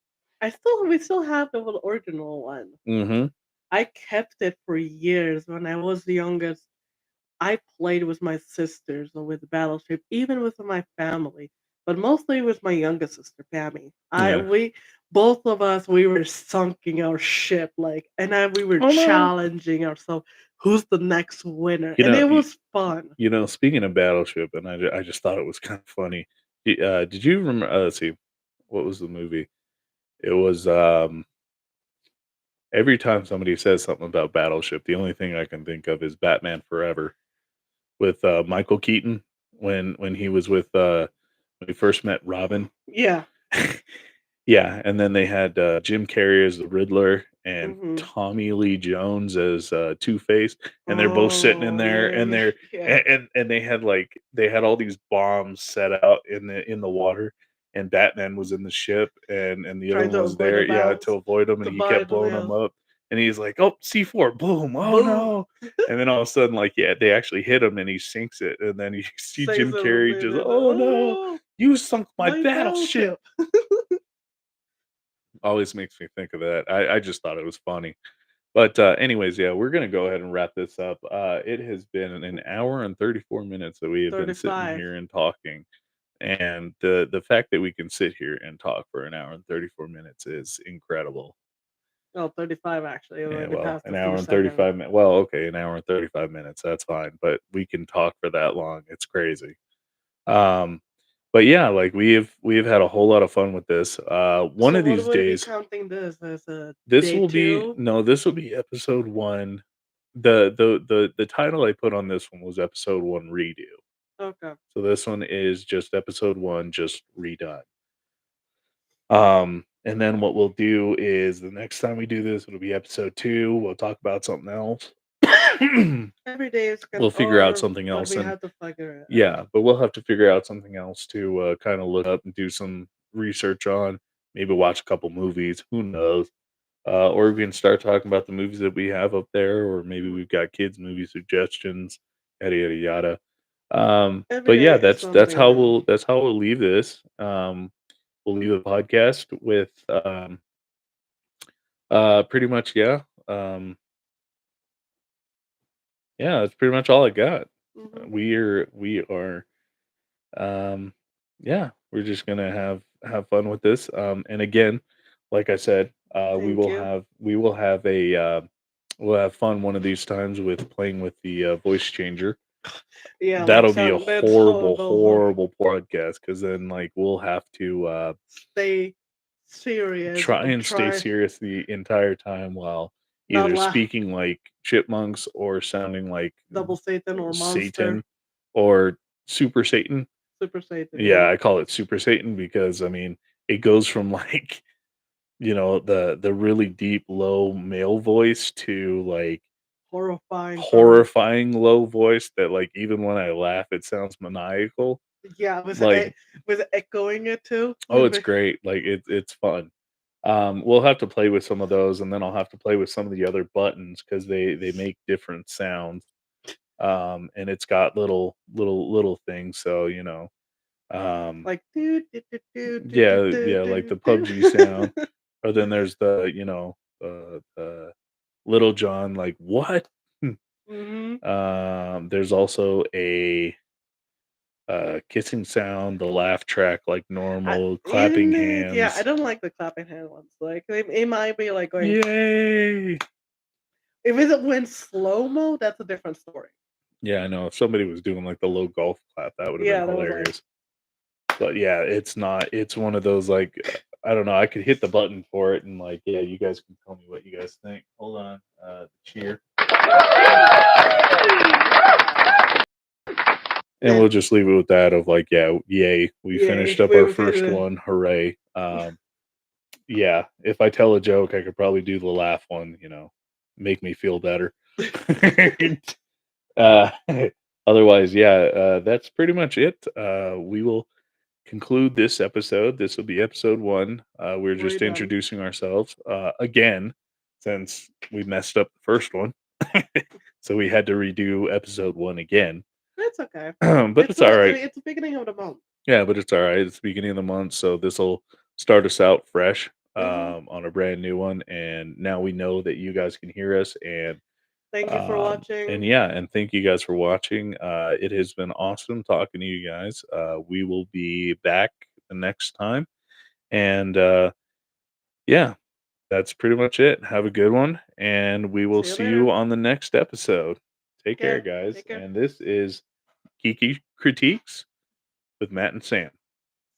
Speaker 1: We still have the original one.
Speaker 2: Hmm.
Speaker 1: I kept it for years when I was the youngest. I played with my sisters or with Battleship, even with my family, but mostly with my youngest sister, Pammy.
Speaker 2: Yeah.
Speaker 1: We both of us we were sunking our ship we were
Speaker 2: Oh no.
Speaker 1: challenging ourselves. Who's the next winner?
Speaker 2: You
Speaker 1: And
Speaker 2: know,
Speaker 1: it was fun.
Speaker 2: speaking of Battleship, and I just thought it was kind of funny. Did you remember? Let's see, what was the movie? It was every time somebody says something about Battleship, the only thing I can think of is Batman Forever with Michael Keaton when he was with when we first met Robin.
Speaker 1: Yeah.
Speaker 2: Yeah, and then they had, Jim Carrey as the Riddler and
Speaker 1: Mhm.
Speaker 2: Tommy Lee Jones as, Two-Face, and they're both sitting in
Speaker 1: Oh,
Speaker 2: there,
Speaker 1: yeah,
Speaker 2: and
Speaker 1: yeah,
Speaker 2: they're
Speaker 1: yeah.
Speaker 2: and they had all these bombs set out in the water, and Batman was in the ship, and the other
Speaker 1: Trying
Speaker 2: one
Speaker 1: to
Speaker 2: was
Speaker 1: avoid the
Speaker 2: there, yeah, to
Speaker 1: bounce,
Speaker 2: avoid him, and
Speaker 1: to
Speaker 2: he
Speaker 1: buy
Speaker 2: kept
Speaker 1: them,
Speaker 2: blowing them
Speaker 1: yeah.
Speaker 2: up, and he's like, "Oh, C4, boom, oh
Speaker 1: Boom!
Speaker 2: no," and then all of a sudden, like, yeah, they actually hit him, and he sinks it, and then you see
Speaker 1: Says
Speaker 2: Jim
Speaker 1: them,
Speaker 2: Carrey
Speaker 1: and
Speaker 2: just,
Speaker 1: then,
Speaker 2: "Oh no,
Speaker 1: "Oh,
Speaker 2: you sunk my
Speaker 1: my
Speaker 2: battleship."
Speaker 1: battleship."
Speaker 2: Always makes me think of that. I just thought it was funny. But, anyways, yeah, we're gonna go ahead and wrap this up. It has been an hour and 34 minutes that we have been sitting
Speaker 1: 35.
Speaker 2: here and talking, and the fact that we can sit here and talk for an hour and 34 minutes is incredible.
Speaker 1: No, 35 actually, it
Speaker 2: Yeah,
Speaker 1: already
Speaker 2: well,
Speaker 1: passed
Speaker 2: an
Speaker 1: a few
Speaker 2: hour and
Speaker 1: seconds.
Speaker 2: 35 minutes. Well, okay, an hour and 35 minutes, that's fine, but we can talk for that long. It's crazy. Um, but yeah, like we have had a whole lot of fun with this. One
Speaker 1: So
Speaker 2: of
Speaker 1: what
Speaker 2: these
Speaker 1: would we be
Speaker 2: days,
Speaker 1: counting this as a
Speaker 2: this
Speaker 1: day
Speaker 2: will be
Speaker 1: 2?
Speaker 2: no, this will be episode 1. The title I put on this one was episode 1 redo.
Speaker 1: Okay,
Speaker 2: So this one is just episode 1 just redone. And then what we'll do is the next time we do this, it'll be episode 2. We'll talk about something else.
Speaker 1: every day is
Speaker 2: We'll
Speaker 1: gonna
Speaker 2: figure out
Speaker 1: or
Speaker 2: something
Speaker 1: but
Speaker 2: else,
Speaker 1: we
Speaker 2: and
Speaker 1: have to figure it out.
Speaker 2: yeah, but we'll have to figure out something else to kind of look up and do some research on. Maybe watch a couple movies. Who knows? Or we can start talking about the movies that we have up there, or maybe we've got kids' movie suggestions, yada yada yada.
Speaker 1: Every
Speaker 2: But
Speaker 1: day
Speaker 2: yeah,
Speaker 1: is something new.
Speaker 2: that's how we'll leave this. We'll leave the podcast with pretty much yeah, that's pretty much all I got.
Speaker 1: Mhm.
Speaker 2: We are um yeah, we're just gonna have fun with this. And again, like I said,
Speaker 1: Thank you.
Speaker 2: we will have a we'll have fun one of these times with playing with the voice changer.
Speaker 1: Yeah, like
Speaker 2: That'll be a
Speaker 1: sound that's
Speaker 2: horrible,
Speaker 1: horrible.
Speaker 2: horrible podcast because then like we'll have to
Speaker 1: Stay serious
Speaker 2: try
Speaker 1: and
Speaker 2: and stay
Speaker 1: try
Speaker 2: serious the entire time while
Speaker 1: not
Speaker 2: either
Speaker 1: laugh.
Speaker 2: speaking like chipmunks or sounding like
Speaker 1: Double Satan or monster.
Speaker 2: Satan or Super Satan.
Speaker 1: Super Satan,
Speaker 2: Yeah,
Speaker 1: yeah.
Speaker 2: I call it Super Satan because I mean it goes from like the really deep low male voice to like
Speaker 1: Horrifying from
Speaker 2: horrifying low voice that like even when I laugh it sounds maniacal.
Speaker 1: yeah,
Speaker 2: Like,
Speaker 1: with echoing it too.
Speaker 2: oh, it's great. Like it's fun. We'll have to play with some of those, and then I'll have to play with some of the other buttons because they make different sounds. And it's got little things, so um,
Speaker 1: Like do do do do do do
Speaker 2: yeah,
Speaker 1: do
Speaker 2: yeah, like the
Speaker 1: do
Speaker 2: PUBG sound.
Speaker 1: do.
Speaker 2: Or then there's the Little John like what?
Speaker 1: Mhm.
Speaker 2: There's also a kissing sound, the laugh track like
Speaker 1: I
Speaker 2: normal, clapping
Speaker 1: in it, yeah, I
Speaker 2: hands.
Speaker 1: don't like the clapping hand ones. Like it might be like going
Speaker 2: Yay!
Speaker 1: if it went slow mo, that's a different story.
Speaker 2: Yeah, I know. If somebody was doing like the low golf clap, that would have been
Speaker 1: Yeah, that was like
Speaker 2: hilarious. But yeah, it's not. It's one of those like I don't know. I could hit the button for it and like yeah, you guys can tell me what you guys think. Hold on, cheer, and
Speaker 1: yeah,
Speaker 2: we'll just leave it with that of like yeah, yay, we
Speaker 1: yay,
Speaker 2: finished up our
Speaker 1: we
Speaker 2: first
Speaker 1: did
Speaker 2: one, hooray. Yeah, if I tell a joke, I could probably do the laugh one. Make me feel better. uh, otherwise, yeah, that's pretty much it. We will conclude this episode. This will be episode 1. We're
Speaker 1: we're
Speaker 2: just
Speaker 1: done.
Speaker 2: introducing ourselves again since we messed up the first one. So we had to redo episode 1 again.
Speaker 1: It's okay.
Speaker 2: But it's all right.
Speaker 1: It's the beginning of the month.
Speaker 2: Yeah, but it's all right. It's the beginning of the month, so this will start us out fresh
Speaker 1: Mhm.
Speaker 2: on a brand new one. And now we know that you guys can hear us,
Speaker 1: Thank you for
Speaker 2: and
Speaker 1: watching.
Speaker 2: yeah, and thank you guys for watching. It has been awesome talking to you guys. We will be back the next time, and yeah, that's pretty much it. Have a good one, and we will
Speaker 1: See you
Speaker 2: see you
Speaker 1: later.
Speaker 2: on the next episode. Take care,
Speaker 1: Okay.
Speaker 2: guys.
Speaker 1: Take care.
Speaker 2: And this is Geeky Critiques with Matt and Sam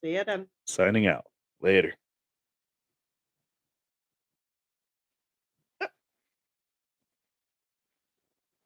Speaker 1: See you then.
Speaker 2: signing out. Later.